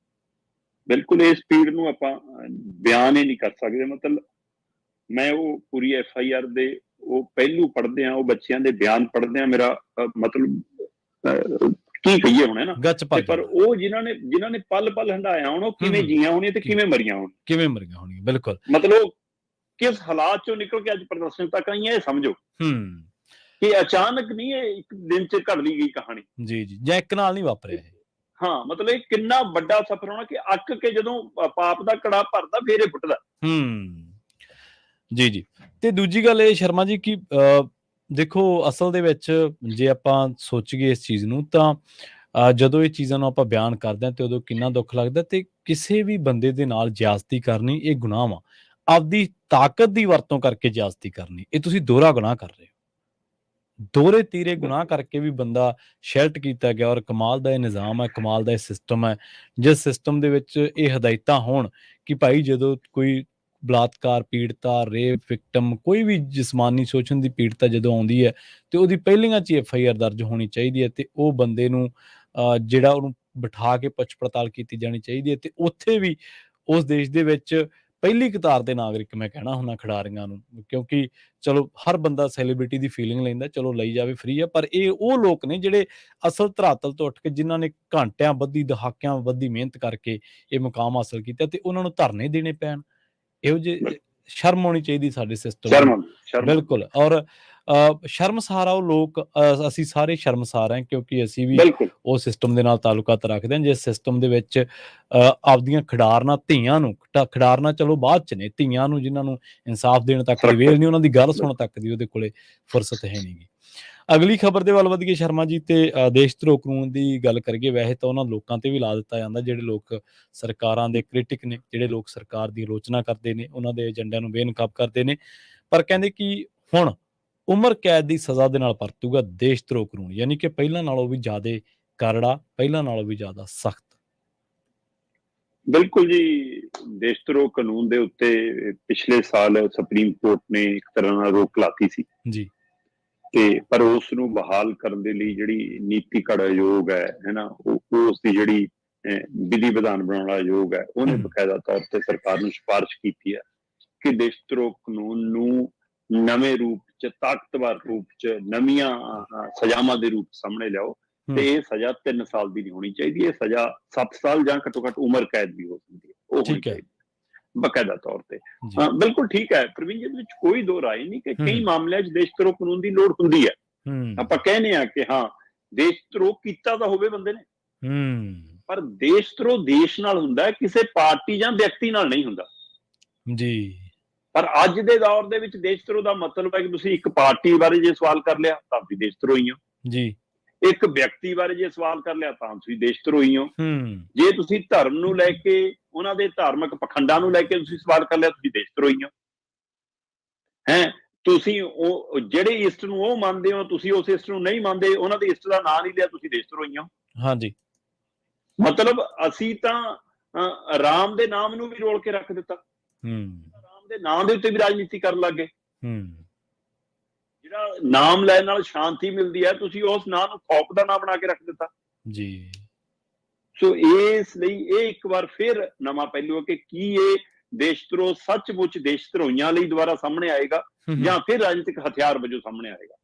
ਬਿਲਕੁਲ। ਇਸ ਪੀੜ ਨੂੰ ਆਪਾਂ ਬਿਆਨ ਹੀ ਨਹੀਂ ਕਰ ਸਕਦੇ। ਮਤਲਬ ਮੈਂ ਉਹ ਪੂਰੀ FIR ਦੇ ਉਹ ਪਹਿਲੂ ਪੜ੍ਹਦੇ ਆ, ਉਹ ਬੱਚਿਆਂ ਦੇ ਬਿਆਨ ਪੜ੍ਹਦੇ ਆ, ਮੇਰਾ ਮਤਲਬ ਕੀ ਕਹੀਏ ਹੁਣ, ਹੈ ਨਾ। ਪਰ ਉਹ ਜਿਨ੍ਹਾਂ ਨੇ ਪਲ ਹੰਢਾਇਆ ਹੁਣ, ਉਹ ਕਿਵੇਂ ਜੀਆਂ ਹੋਣੀਆਂ ਤੇ ਕਿਵੇਂ ਮਰੀਆਂ ਹੋਣੀਆਂ। ਬਿਲਕੁਲ। ਮਤਲਬ ਕਿਸ ਹਾਲਾਤ 'ਚੋਂ ਨਿਕਲ ਕੇ ਅੱਜ ਪ੍ਰਦਰਸ਼ਨ ਤੱਕ ਆਈਆਂ, ਇਹ ਸਮਝੋ ਕਿ ਅਚਾਨਕ ਨਹੀਂ, ਇਹ ਇੱਕ ਦਿਨ 'ਚ ਘੜ ਲਈ ਗਈ ਕਹਾਣੀ। ਜੀ, ਜਾਂ ਇੱਕ ਨਾਲ ਨਹੀਂ ਵਾਪਰਿਆ। ਹਾਂ, ਮਤਲਬ ਇਹ ਕਿੰਨਾ ਵੱਡਾ ਸਫ਼ਰ ਹੋਣਾ ਕਿ ਅੱਕ ਕੇ ਜਦੋਂ ਪਾਪ ਦਾ ਕੜਾ ਭਰਦਾ ਫੇਰ ਇਹ ਫੁੱਟਦਾ। ਜੀ। ਤੇ ਦੂਜੀ ਗੱਲ ਇਹ ਸ਼ਰਮਾ ਜੀ ਕਿ ਦੇਖੋ, ਅਸਲ ਦੇ ਵਿੱਚ ਜੇ ਆਪਾਂ ਸੋਚੀਏ ਇਸ ਚੀਜ਼ ਨੂੰ, ਤਾਂ ਜਦੋਂ ਇਹ ਚੀਜ਼ਾਂ ਨੂੰ ਆਪਾਂ ਬਿਆਨ ਕਰਦੇ ਹਾਂ ਤੇ ਉਦੋਂ ਕਿੰਨਾ ਦੁੱਖ ਲੱਗਦਾ। ਤੇ ਕਿਸੇ ਵੀ ਬੰਦੇ ਦੇ ਨਾਲ ਜ਼ਿਆਦਤੀ ਕਰਨੀ ਇਹ ਗੁਨਾਹ ਵਾ। ਆਪਦੀ ਤਾਕਤ ਦੀ ਵਰਤੋਂ ਕਰਕੇ ਜ਼ਿਆਦਤੀ ਕਰਨੀ, ਇਹ ਤੁਸੀਂ ਦੋਹਰਾ ਗੁਨਾਹ ਕਰ ਰਹੇ ਹੋ। ਦੋਹਰੇ ਤੀਰੇ ਗੁਨਾਹ ਕਰਕੇ ਵੀ ਬੰਦਾ ਸ਼ੈਲਟ ਕੀਤਾ ਗਿਆ। ਔਰ ਕਮਾਲ ਦਾ ਇਹ ਨਿਜ਼ਾਮ ਹੈ, ਕਮਾਲ ਦਾ ਇਹ ਸਿਸਟਮ ਹੈ, ਜਿਸ ਸਿਸਟਮ ਦੇ ਵਿੱਚ ਇਹ ਹਦਾਇਤਾਂ ਹੋਣ ਕਿ ਭਾਈ ਜਦੋਂ ਕੋਈ ਬਲਾਤਕਾਰ ਪੀੜਤਾ, ਰੇਪ ਵਿਕਟਮ, ਕੋਈ ਵੀ ਜਿਸਮਾਨੀ ਸ਼ੋਸ਼ਣ ਦੀ ਪੀੜਤਾ ਜਦੋਂ ਆਉਂਦੀ ਹੈ, ਤੇ ਉਹਦੀ ਪਹਿਲੀਆਂ 'ਚ FIR ਦਰਜ ਹੋਣੀ ਚਾਹੀਦੀ ਹੈ, ਤੇ ਉਹ ਬੰਦੇ ਨੂੰ ਜਿਹੜਾ ਉਹਨੂੰ ਬਿਠਾ ਕੇ ਪੁੱਛ ਪੜਤਾਲ ਕੀਤੀ ਜਾਣੀ ਚਾਹੀਦੀ ਹੈ। ਤੇ ਉੱਥੇ ਵੀ ਉਸ ਦੇਸ਼ ਦੇ ਵਿੱਚ ਪਹਿਲੀ ਕਤਾਰ ਦੇ ਨਾਗਰਿਕ ਮੈਂ ਕਹਿਣਾ ਹੁੰਦਾ ਖਿਡਾਰੀਆਂ ਨੂੰ, ਕਿਉਂਕਿ ਚਲੋ ਹਰ ਬੰਦਾ ਸੈਲੀਬ੍ਰਿਟੀ ਦੀ ਫੀਲਿੰਗ ਲੈਂਦਾ, ਚਲੋ ਲਈ ਜਾਵੇ, ਫ੍ਰੀ ਆ, ਪਰ ਇਹ ਉਹ ਲੋਕ ਨੇ ਜਿਹੜੇ ਅਸਲ ਧਰਾਤਲ ਤੋਂ ਉੱਠ ਕੇ ਜਿਨ੍ਹਾਂ ਨੇ ਘੰਟਿਆਂ ਬੱਧੀ, ਦਹਾਕਿਆਂ ਬੱਧੀ ਮਿਹਨਤ ਕਰਕੇ ਇਹ ਮੁਕਾਮ ਹਾਸਲ ਕੀਤਾ ਤੇ ਉਹਨਾਂ ਨੂੰ ਧਰਨੇ ਦੇਣੇ ਪੈਣ। ਇਹੋ ਜਿਹੇ ਸ਼ਰਮ ਆਉਣੀ ਚਾਹੀਦੀ ਸਾਡੇ ਸਿਸਟਮ ਨੂੰ। ਬਿਲਕੁਲ। ਔਰ ਸ਼ਰਮਸਾਰ ਆ ਉਹ ਲੋਕ, ਅਸੀਂ ਸਾਰੇ ਸ਼ਰਮਸਾਰ ਹਾਂ, ਕਿਉਂਕਿ ਅਸੀਂ ਵੀ ਉਹ ਸਿਸਟਮ ਦੇ ਨਾਲ ਤਾਲੁਕਾਤ ਰੱਖਦੇ ਹਾਂ, ਜਿਸ ਸਿਸਟਮ ਦੇ ਵਿੱਚ ਆਪਦੀਆਂ ਖਿਡਾਰਨਾਂ ਧੀਆਂ ਨੂੰ, ਖਿਡਾਰਨਾਂ ਚਲੋ ਬਾਅਦ ਚ ਨੇ, ਧੀਆਂ ਨੂੰ ਜਿਨ੍ਹਾਂ ਨੂੰ ਇਨਸਾਫ ਦੇਣ ਤੱਕ ਦੀ ਵੇਲ ਨਹੀਂ, ਉਹਨਾਂ ਦੀ ਗੱਲ ਸੁਣਨ ਤੱਕ ਦੀ ਉਹਦੇ ਕੋਲੇ ਫੁਰਸਤ ਹੈ ਨਹੀਂ ਗੀ। ਅਗਲੀ ਖਬਰ ਦੇ ਵੱਲ ਵਧੀਏ ਸ਼ਰਮਾ ਜੀ, ਤੇ ਦੇਸ਼ ਧਰੋਹ ਕਾਨੂੰਨ ਦੀ ਗੱਲ ਕਰੀਏ। ਵੈਸੇ ਤਾਂ ਉਹਨਾਂ ਲੋਕਾਂ ਤੇ ਵੀ ਲਾ ਦਿੱਤਾ ਜਾਂਦਾ ਜਿਹੜੇ ਲੋਕ ਸਰਕਾਰਾਂ ਦੇ ਕ੍ਰਿਟਿਕ ਨੇ, ਜਿਹੜੇ ਲੋਕ ਸਰਕਾਰ ਦੀ ਆਲੋਚਨਾ ਕਰਦੇ ਨੇ, ਉਹਨਾਂ ਦੇ ਏਜੰਡਿਆਂ ਨੂੰ ਬੇਨਕਾਬ ਕਰਦੇ ਨੇ, ਪਰ ਕਹਿੰਦੇ ਕਿ ਹੁਣ ਉਮਰ ਕੈਦ ਦੀ ਸਜ਼ਾ ਦੇ ਨਾਲ ਪਰਤੂਗਾ ਦੇਸ਼ ਧਰੋਹ ਕਾਨੂੰਨ, ਯਾਨੀ ਕਿ ਪਹਿਲਾਂ ਨਾਲੋਂ ਵੀ ਜ਼ਿਆਦਾ ਕਰੜਾ, ਪਹਿਲਾਂ ਨਾਲੋਂ ਵੀ ਜ਼ਿਆਦਾ ਸਖਤ। ਬਿਲਕੁਲ ਜੀ, ਦੇਸ਼ ਧਰੋਹ ਕਾਨੂੰਨ ਦੇ ਉੱਤੇ ਪਿਛਲੇ ਸਾਲ ਸੁਪਰੀਮ ਕੋਰਟ ਨੇ ਇੱਕ ਤਰ੍ਹਾਂ ਨਾਲ ਰੋਕ ਲਾਤੀ ਸੀ ਜੀ, ਤੇ ਪਰ ਉਸ ਨੂੰ ਬਹਾਲ ਕਰਨ ਦੇ ਲਈ ਜਿਹੜੀ ਨੀਤੀਕੜ ਆਯੋਗ ਹੈ ਨਾ, ਉਸ ਦੀ ਜਿਹੜੀ ਵਿਧੀ ਵਿਧਾਨ ਬਣਾਉਣ ਵਾਲਾ ਆਯੋਗ ਹੈ, ਉਹਨੇ ਬਕਾਇਦਾ ਤੌਰ ਤੇ ਸਰਕਾਰ ਨੂੰ ਸਿਫਾਰਿਸ਼ ਕੀਤੀ ਹੈ ਕਿ ਦੇਸ਼ ਧਰੋਹ ਕਾਨੂੰਨ ਨੂੰ ਨਵੇਂ ਰੂਪ ਚ, ਤਾਕਤਵਰ ਰੂਪ ਚ, ਨਵੀਆਂ ਸਜ਼ਾਵਾਂ ਦੇ ਰੂਪ ਸਾਹਮਣੇ ਲਿਆਓ, ਤੇ ਇਹ ਸਜ਼ਾ 3 ਸਾਲ ਦੀ ਨਹੀਂ ਹੋਣੀ ਚਾਹੀਦੀ, ਇਹ ਸਜ਼ਾ 7 ਸਾਲ ਜਾਂ ਘੱਟੋ ਘੱਟ ਉਮਰ ਕੈਦ ਵੀ ਹੋ ਸਕਦੀ ਹੈ, ਉਹ ਹੋਣੀ ਚਾਹੀਦੀ ਬਕਾਇਦਾ ਤੌਰ ਤੇ। ਬਿਲਕੁਲ ਠੀਕ ਹੈ ਪ੍ਰਵੀਨ ਜੀ, ਇਹਦੇ ਵਿੱਚ ਕੋਈ ਦੋ ਰਾਏ ਨਹੀਂ ਕਿ ਕਈ ਮਾਮਲਿਆਂ 'ਚ ਦੇਸ਼ ਧਰੋਹ ਕਾਨੂੰਨ ਦੀ ਲੋੜ ਹੁੰਦੀ ਹੈ। ਆਪਾਂ ਕਹਿੰਦੇ ਆ ਕਿ ਹਾਂ ਦੇਸ਼ ਧਰੋਹ ਕੀਤਾ ਤਾਂ ਹੋਵੇ ਬੰਦੇ ਨੇ, ਪਰ ਦੇਸ਼ ਧਰੋਹ ਦੇਸ਼ ਨਾਲ ਹੁੰਦਾ, ਕਿਸੇ ਪਾਰਟੀ ਜਾਂ ਵਿਅਕਤੀ ਨਾਲ ਨਹੀਂ ਹੁੰਦਾ ਜੀ। ਪਰ ਅੱਜ ਦੇ ਦੌਰ ਦੇ ਵਿੱਚ ਦੇਸ਼ ਧਰੋਹ ਦਾ ਮਤਲਬ ਹੈ ਕਿ ਤੁਸੀਂ ਇੱਕ ਪਾਰਟੀ ਬਾਰੇ ਜੇ ਸਵਾਲ ਕਰ ਲਿਆ ਤਾਂ ਤੁਸੀਂ ਦੇਸ਼ ਧਰੋਹੀ ਹੋ ਜੀ, ਇੱਕ ਵਿਅਕਤੀ ਬਾਰੇ ਜੇ ਸਵਾਲ ਕਰ ਲਿਆ ਤਾਂ ਤੁਸੀਂ ਦੇਸ਼ ਧਰੋਹੀ ਹੋ, ਜੇ ਤੁਸੀਂ ਧਰਮ ਨੂੰ ਲੈ ਕੇ, ਉਹਨਾਂ ਦੇ ਧਾਰਮਿਕ ਪਖੰਡਾਂ ਨੂੰ ਲੈ ਕੇ ਤੁਸੀਂ ਸਵਾਲ ਕਰ ਲਿਆ, ਤੁਸੀਂ ਦੇਸ਼ ਧਰੋਹੀ ਹੋ। ਤੁਸੀਂ ਉਹ ਜਿਹੜੇ ਇਸ਼ਟ ਨੂੰ ਉਹ ਮੰਨਦੇ ਹੋ, ਤੁਸੀਂ ਉਸ ਇਸ਼ਟ ਨੂੰ ਨਹੀਂ ਮੰਨਦੇ, ਉਹਨਾਂ ਦੇ ਇਸ਼ਟ ਦਾ ਨਾਂ ਨਹੀਂ ਲਿਆ, ਤੁਸੀਂ ਦੇਸ਼ ਧਰੋਹੀ ਹੋ। ਹਾਂਜੀ, ਮਤਲਬ ਅਸੀਂ ਤਾਂ ਰਾਮ ਦੇ ਨਾਮ ਨੂੰ ਵੀ ਰੋਲ ਕੇ ਰੱਖ ਦਿੱਤਾ, ਰਾਮ ਦੇ ਨਾਮ ਦੇ ਉੱਤੇ ਵੀ ਰਾਜਨੀਤੀ ਕਰਨ ਲੱਗ ਗਏ। ਜਿਹੜਾ ਨਾਮ ਲੈਣ ਨਾਲ ਸ਼ਾਂਤੀ ਮਿਲਦੀ ਹੈ, ਤੁਸੀਂ ਉਸ ਨਾਂ ਨੂੰ ਖੌਫ ਦਾ ਨਾਂ ਬਣਾ ਕੇ ਰੱਖ ਦਿੱਤਾ ਜੀ। ਸੋ ਇਸ ਲਈ ਇਹ ਇੱਕ ਵਾਰ ਫਿਰ ਨਵਾਂ ਪਹਿਲੂ ਹੈ ਕਿ ਕੀ ਇਹ ਦੇਸ਼ ਧਰੋਹ ਸੱਚਮੁੱਚ ਦੇਸ਼ ਧਰੋਹੀਆਂ ਲਈ ਦੁਬਾਰਾ ਸਾਹਮਣੇ ਆਏਗਾ ਜਾਂ ਫਿਰ ਰਾਜਨੀਤਿਕ ਹਥਿਆਰ ਵਜੋਂ ਸਾਹਮਣੇ ਆਏਗਾ।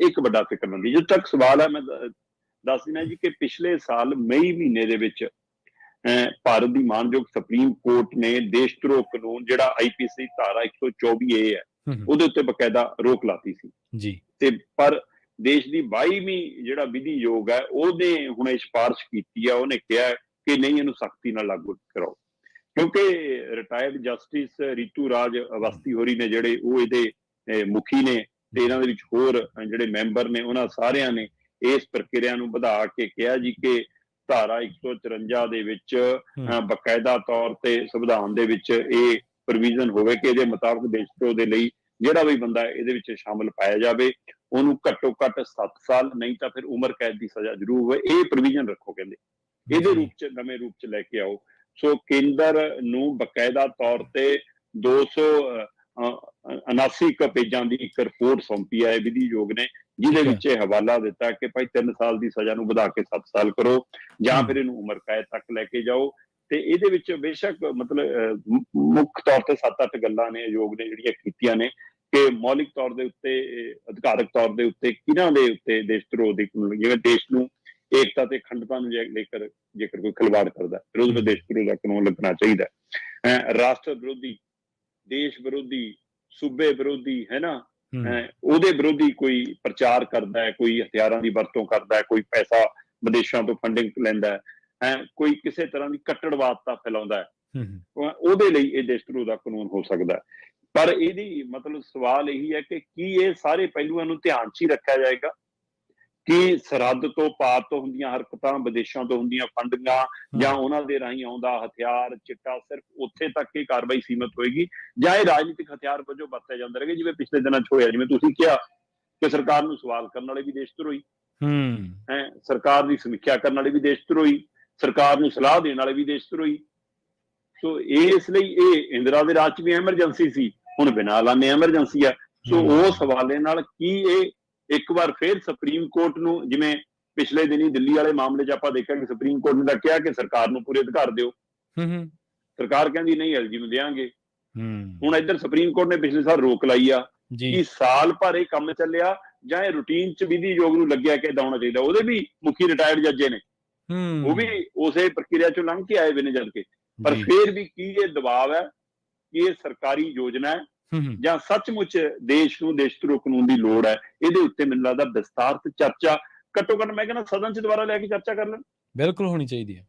ਇੱਕ ਵੱਡਾ ਫਿਕਰ ਮੰਦੀ ਜਦੋਂ ਤੱਕ ਸਵਾਲ ਹੈ, ਮੈਂ ਦੱਸ ਦਿਨਾ ਜੀ ਕਿ ਪਿਛਲੇ ਸਾਲ ਮਈ ਮਹੀਨੇ ਦੇ ਵਿੱਚ ਭਾਰਤ ਦੀ ਮਾਨਯੋਗ ਸੁਪਰੀਮ ਕੋਰਟ ਨੇ ਦੇਸ਼ ਧਰੋਹ ਕਾਨੂੰਨ ਜਿਹੜਾ IPC ਧਾਰਾ 124A ਹੈ, ਉਹਦੇ ਉੱਤੇ ਬਕਾਇਦਾ ਰੋਕ ਲਾਤੀ ਸੀ ਜੀ। ਤੇ ਪਰ ਦੇਸ਼ ਦੀ 22ਵੀਂ ਜਿਹੜਾ ਵਿਧੀ ਯੋਗ ਹੈ, ਉਹਨੇ ਹੁਣ ਇਹ ਸਿਫਾਰਿਸ਼ ਕੀਤੀ ਹੈ, ਉਹਨੇ ਕਿਹਾ ਕਿ ਨਹੀਂ, ਇਹਨੂੰ ਸਖਤੀ ਨਾਲ ਲਾਗੂ ਕਰਾਓ, ਕਿਉਂਕਿ ਰਿਟਾਇਰਡ ਜਸਟਿਸ ਰੀਤੂ ਰਾਜ ਅਵਸਥੀ ਹੋਰੀ ਨੇ ਜਿਹੜੇ ਉਹ ਇਹਦੇ ਮੁਖੀ ਨੇ, ਤੇ ਇਹਨਾਂ ਦੇ ਵਿੱਚ ਹੋਰ ਜਿਹੜੇ ਮੈਂਬਰ ਨੇ, ਉਹਨਾਂ ਸਾਰਿਆਂ ਨੇ ਇਸ ਪ੍ਰਕਿਰਿਆ ਨੂੰ ਵਧਾ ਕੇ ਕਿਹਾ ਜੀ ਕਿ ਧਾਰਾ 154 ਦੇ ਵਿੱਚ ਬਕਾਇਦਾ ਤੌਰ ਤੇ ਸੰਵਿਧਾਨ ਦੇ ਵਿੱਚ ਇਹ ਪ੍ਰੋਵੀਜ਼ਨ ਹੋਵੇ ਕਿ ਇਹਦੇ ਮੁਤਾਬਕ ਦੇਸ਼ ਧਰੋਹ ਦੇ ਲਈ ਜਿਹੜਾ ਵੀ ਬੰਦਾ ਇਹਦੇ ਵਿੱਚ ਸ਼ਾਮਲ ਪਾਇਆ ਜਾਵੇ, ਉਹਨੂੰ ਘੱਟੋ ਘੱਟ 7 ਸਾਲ ਨਹੀਂ ਤਾਂ ਫਿਰ ਉਮਰ ਕੈਦ ਦੀ ਸਜ਼ਾ ਜ਼ਰੂਰ ਹੋਵੇ। ਇਹ ਪ੍ਰੋਵੀਜ਼ਨ ਰੱਖੋ, ਕਹਿੰਦੇ ਇਹਦੇ ਰੂਪ ਚ, ਨਵੇਂ ਰੂਪ ਚ ਲੈ ਕੇ ਆਓ। ਸੋ ਕੇਂਦਰ ਨੂੰ ਬਕਾਇਦਾ ਤੌਰ ਤੇ 279 ਪੇਜਾਂ ਦੀ ਇੱਕ ਰਿਪੋਰਟ ਸੌਂਪੀ ਹੈ ਵਿਧੀ ਯੋਗ ਨੇ, ਜਿਹਦੇ ਵਿੱਚ ਇਹ ਹਵਾਲਾ ਦਿੱਤਾ ਕਿ ਭਾਈ 3 ਸਾਲ ਦੀ ਸਜ਼ਾ ਨੂੰ ਵਧਾ ਕੇ 7 ਸਾਲ ਕਰੋ ਜਾਂ ਫਿਰ ਇਹਨੂੰ ਉਮਰ ਕੈਦ ਤੱਕ ਲੈ ਕੇ ਜਾਓ। ਤੇ ਇਹਦੇ ਵਿੱਚ ਬੇਸ਼ੱਕ ਮਤਲਬ ਮੁੱਖ ਤੌਰ ਤੇ 7-8 ਗੱਲਾਂ ਨੇ ਆਯੋਗ ਨੇ ਜਿਹੜੀਆਂ ਕੀਤੀਆਂ ਨੇ ਕਿ ਮੌਲਿਕ ਤੌਰ ਦੇ ਉੱਤੇ, ਅਧਿਕਾਰਕ ਤੌਰ ਦੇ ਉੱਤੇ ਕਿਹਨਾਂ ਦੇ ਉੱਤੇ ਦੇਸ਼ ਧਰੋਹ ਦੀ, ਜਿਵੇਂ ਦੇਸ਼ ਨੂੰ ਏਕਤਾ ਤੇ ਅਖੰਡਤਾ ਨੂੰ ਜੇਕਰ ਕੋਈ ਖਿਲਵਾੜ ਕਰਦਾ, ਫਿਰ ਉਹਦੇ ਦੇਸ਼ ਧਰੋਹ ਦਾ ਕਾਨੂੰਨ ਲੱਗਣਾ ਚਾਹੀਦਾ ਹੈ। ਰਾਸ਼ਟਰ ਵਿਰੋਧੀ, ਦੇਸ਼ ਵਿਰੋਧੀ, ਸੂਬੇ ਵਿਰੋਧੀ, ਹੈ ਨਾ, ਉਹਦੇ ਵਿਰੋਧੀ ਕੋਈ ਪ੍ਰਚਾਰ ਕਰਦਾ ਹੈ, ਕੋਈ ਹਥਿਆਰਾਂ ਦੀ ਵਰਤੋਂ ਕਰਦਾ ਹੈ, ਕੋਈ ਪੈਸਾ ਵਿਦੇਸ਼ਾਂ ਤੋਂ ਫੰਡਿੰਗ ਲੈਂਦਾ ਹੈ, ਕੋਈ ਕਿਸੇ ਤਰ੍ਹਾਂ ਦੀ ਕੱਟੜਵਾਦਤਾ ਫੈਲਾਉਂਦਾ ਹੈ, ਉਹਦੇ ਲਈ ਇਹ ਦੇਸ਼ ਧਰੋਹ ਦਾ ਕਾਨੂੰਨ ਹੋ ਸਕਦਾ ਹੈ। ਪਰ ਇਹਦੀ ਮਤਲਬ ਸਵਾਲ ਇਹੀ ਹੈ ਕਿ ਕੀ ਇਹ ਸਾਰੇ ਪਹਿਲੂਆਂ ਨੂੰ ਧਿਆਨ 'ਚ ਹੀ ਰੱਖਿਆ ਜਾਏਗਾ ਕਿ ਸਰਹੱਦ ਤੋਂ ਪਾਰ ਤੋਂ ਹੁੰਦੀਆਂ ਹਰਕਤਾਂ, ਵਿਦੇਸ਼ਾਂ ਤੋਂ ਹੁੰਦੀਆਂ ਫੰਡਿੰਗਾਂ ਜਾਂ ਉਹਨਾਂ ਦੇ ਰਾਹੀਂ ਆਉਂਦਾ ਹਥਿਆਰ, ਚਿੱਟਾ, ਸਿਰਫ ਉੱਥੇ ਤੱਕ ਹੀ ਕਾਰਵਾਈ ਸੀਮਤ ਹੋਏਗੀ ਜਾਂ ਇਹ ਰਾਜਨੀਤਿਕ ਹਥਿਆਰ ਵਜੋਂ ਵਰਤਿਆ ਜਾਂਦਾ ਰਹੇਗਾ, ਜਿਵੇਂ ਪਿਛਲੇ ਦਿਨਾਂ 'ਚ ਹੋਇਆ। ਜਿਵੇਂ ਤੁਸੀਂ ਕਿਹਾ ਕਿ ਸਰਕਾਰ ਨੂੰ ਸਵਾਲ ਕਰਨ ਵਾਲੇ ਵੀ ਦੇਸ਼ ਧਰੋਹੀ, ਸਰਕਾਰ ਦੀ ਸਮੀਖਿਆ ਕਰਨ ਵਾਲੇ ਵੀ ਦੇਸ਼ ਧਰੋਹੀ, ਸਰਕਾਰ ਨੂੰ ਸਲਾਹ ਦੇਣ ਵਾਲੇ ਵੀ ਦੇਸ਼ ਧਰੋਹੀ। ਸੋ ਇਸ ਲਈ ਇਹ ਇੰਦਰਾ ਦੇ ਰਾਜ 'ਚ ਵੀ ਐਮਰਜੈਂਸੀ ਸੀ, ਹੁਣ ਬਿਨਾਂ ਐਲਾਨੇ ਐਮਰਜੈਂਸੀ ਹੈ। ਸੋ ਉਸ ਹਵਾਲੇ ਨਾਲ ਕੀ ਇਹ ਇੱਕ ਵਾਰ ਫਿਰ ਸੁਪਰੀਮ ਕੋਰਟ ਨੂੰ, ਜਿਵੇਂ ਪਿਛਲੇ ਦਿਨੀ ਦਿੱਲੀ ਵਾਲੇ ਮਾਮਲੇ 'ਚ ਆਪਾਂ ਦੇਖਿਆ ਕਿ ਸੁਪਰੀਮ ਕੋਰਟ ਨੇ ਤਾਂ ਕਿਹਾ ਕਿ ਸਰਕਾਰ ਨੂੰ ਪੂਰੇ ਅਧਿਕਾਰ ਦਿਓ, ਸਰਕਾਰ ਕਹਿੰਦੀ ਨਹੀਂ, LG ਨੂੰ ਦੇਵਾਂਗੇ, ਹੁਣ ਇੱਧਰ ਸੁਪਰੀਮ ਕੋਰਟ ਨੇ ਪਿਛਲੇ ਸਾਲ ਰੋਕ ਲਾਈ ਆ ਕਿ ਸਾਲ ਭਰ ਇਹ ਕੰਮ ਚੱਲਿਆ ਜਾਂ ਇਹ ਰੂਟੀਨ ਚ ਵਿਧੀ ਯੋਗ ਨੂੰ ਲੱਗਿਆ ਕਿ ਏਦਾਂ ਹੋਣਾ ਚਾਹੀਦਾ। ਉਹਦੇ ਵੀ ਮੁਖੀ ਰਿਟਾਇਰਡ ਜੱਜੇ ਨੇ, ਉਹ ਵੀ ਉਸੇ ਪ੍ਰਕਿਰਿਆ ਚੋਂ ਲੰਘ ਕੇ ਆਏ ਵੇ ਨੇ, ਜਦ ਕੇ ਪਰ ਫਿਰ ਵੀ ਕੀ ਇਹ ਦਬਾਅ ਹੈ ਕਿ ਇਹ ਸਰਕਾਰੀ ਯੋਜਨਾ ਹੈ ਜਾਂ ਸੱਚਮੁੱਚ ਦੇਸ਼ ਨੂੰ ਦੇਸ਼ ਧਰੋਹ ਕਾਨੂੰਨ ਦੀ ਲੋੜ ਹੈ। ਇਹਦੇ ਉੱਤੇ ਮੈਨੂੰ ਲੱਗਦਾ ਵਿਸਤਾਰਤ ਚਰਚਾ ਘੱਟੋ ਘੱਟ ਮੈਂ ਕਹਿੰਦਾ ਸਦਨ ਚ ਦੁਬਾਰਾ ਲੈ ਕੇ ਚਰਚਾ ਕਰ ਲੈਣ। ਬਿਲਕੁਲ ਹੋਣੀ ਚਾਹੀਦੀ ਹੈ,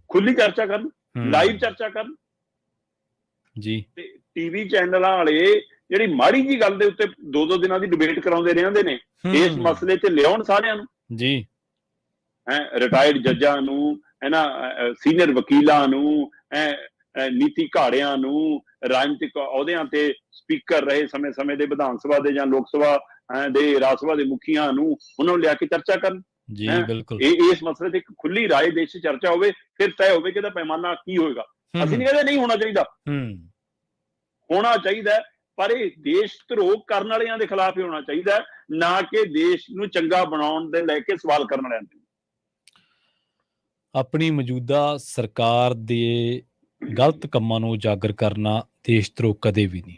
ਖੁੱਲੀ ਚਰਚਾ ਕਰਨ, ਲਾਈਵ ਚਰਚਾ ਕਰਨ ਜੀ। ਤੇ ਟੀਵੀ ਚੈਨਲਾਂ ਵਾਲੇ ਜਿਹੜੀ ਮਾੜੀ ਜੀ ਗੱਲ ਦੇ ਉੱਤੇ 2-2 ਦਿਨਾਂ ਦੀ ਡਿਬੇਟ ਕਰਾਉਂਦੇ ਰਹਿੰਦੇ ਨੇ, ਇਸ ਮਸਲੇ ਤੇ ਲਿਆਉਣ ਸਾਰਿਆਂ ਨੂੰ ਜੀ, ਰਿਟਾਇਰਡ ਜੱਜਾਂ ਨੂੰ, ਸੀਨੀਅਰ ਵਕੀਲਾਂ ਨੂੰ, ਨੀਤੀ ਘਾੜਿਆਂ ਨੂੰ, ਰਾਜਨੀਤਿਕ ਅਹੁਦਿਆਂ ਤੇ ਸਪੀਕਰ ਰਹੇ ਸਮੇਂ ਦੇ ਵਿਧਾਨ ਸਭਾ ਦੇ ਜਾਂ ਲੋਕ ਸਭਾ ਦੇ, ਰਾਜ ਸਭਾ ਦੇ ਮੁਖੀਆਂ ਨੂੰ, ਉਹਨਾਂ ਨੂੰ ਲਿਆ ਕੇ ਚਰਚਾ ਕਰਨ ਜੀ। ਬਿਲਕੁਲ ਇਸ ਮਸਲੇ ਤੇ ਇੱਕ ਖੁੱਲੀ ਰਾਏ ਦੇਸ਼ 'ਚ ਚਰਚਾ ਹੋਵੇ, ਫਿਰ ਤੈਅ ਹੋਵੇ ਕਿ ਇਹਦਾ ਪੈਮਾਨਾ ਕੀ ਹੋਏਗਾ। ਅਸੀਂ ਨਹੀਂ ਕਹਿੰਦੇ ਨਹੀਂ ਹੋਣਾ ਚਾਹੀਦਾ, ਹੋਣਾ ਚਾਹੀਦਾ, ਪਰ ਇਹ ਦੇਸ਼ ਧਰੋਹ ਕਰਨ ਵਾਲਿਆਂ ਦੇ ਖਿਲਾਫ ਹੀ ਹੋਣਾ ਚਾਹੀਦਾ, ਨਾ ਕਿ ਦੇਸ਼ ਨੂੰ ਚੰਗਾ ਬਣਾਉਣ ਦੇ ਲੈ ਕੇ ਸਵਾਲ ਕਰਨ ਵਾਲਿਆਂ ਦੇ। ਆਪਣੀ ਮੌਜੂਦਾ ਸਰਕਾਰ ਦੇ ਗਲਤ ਕੰਮਾਂ ਨੂੰ ਉਜਾਗਰ ਕਰਨਾ ਦੇਸ਼ ਧਰੋਹ ਕਦੇ ਵੀ ਨਹੀਂ।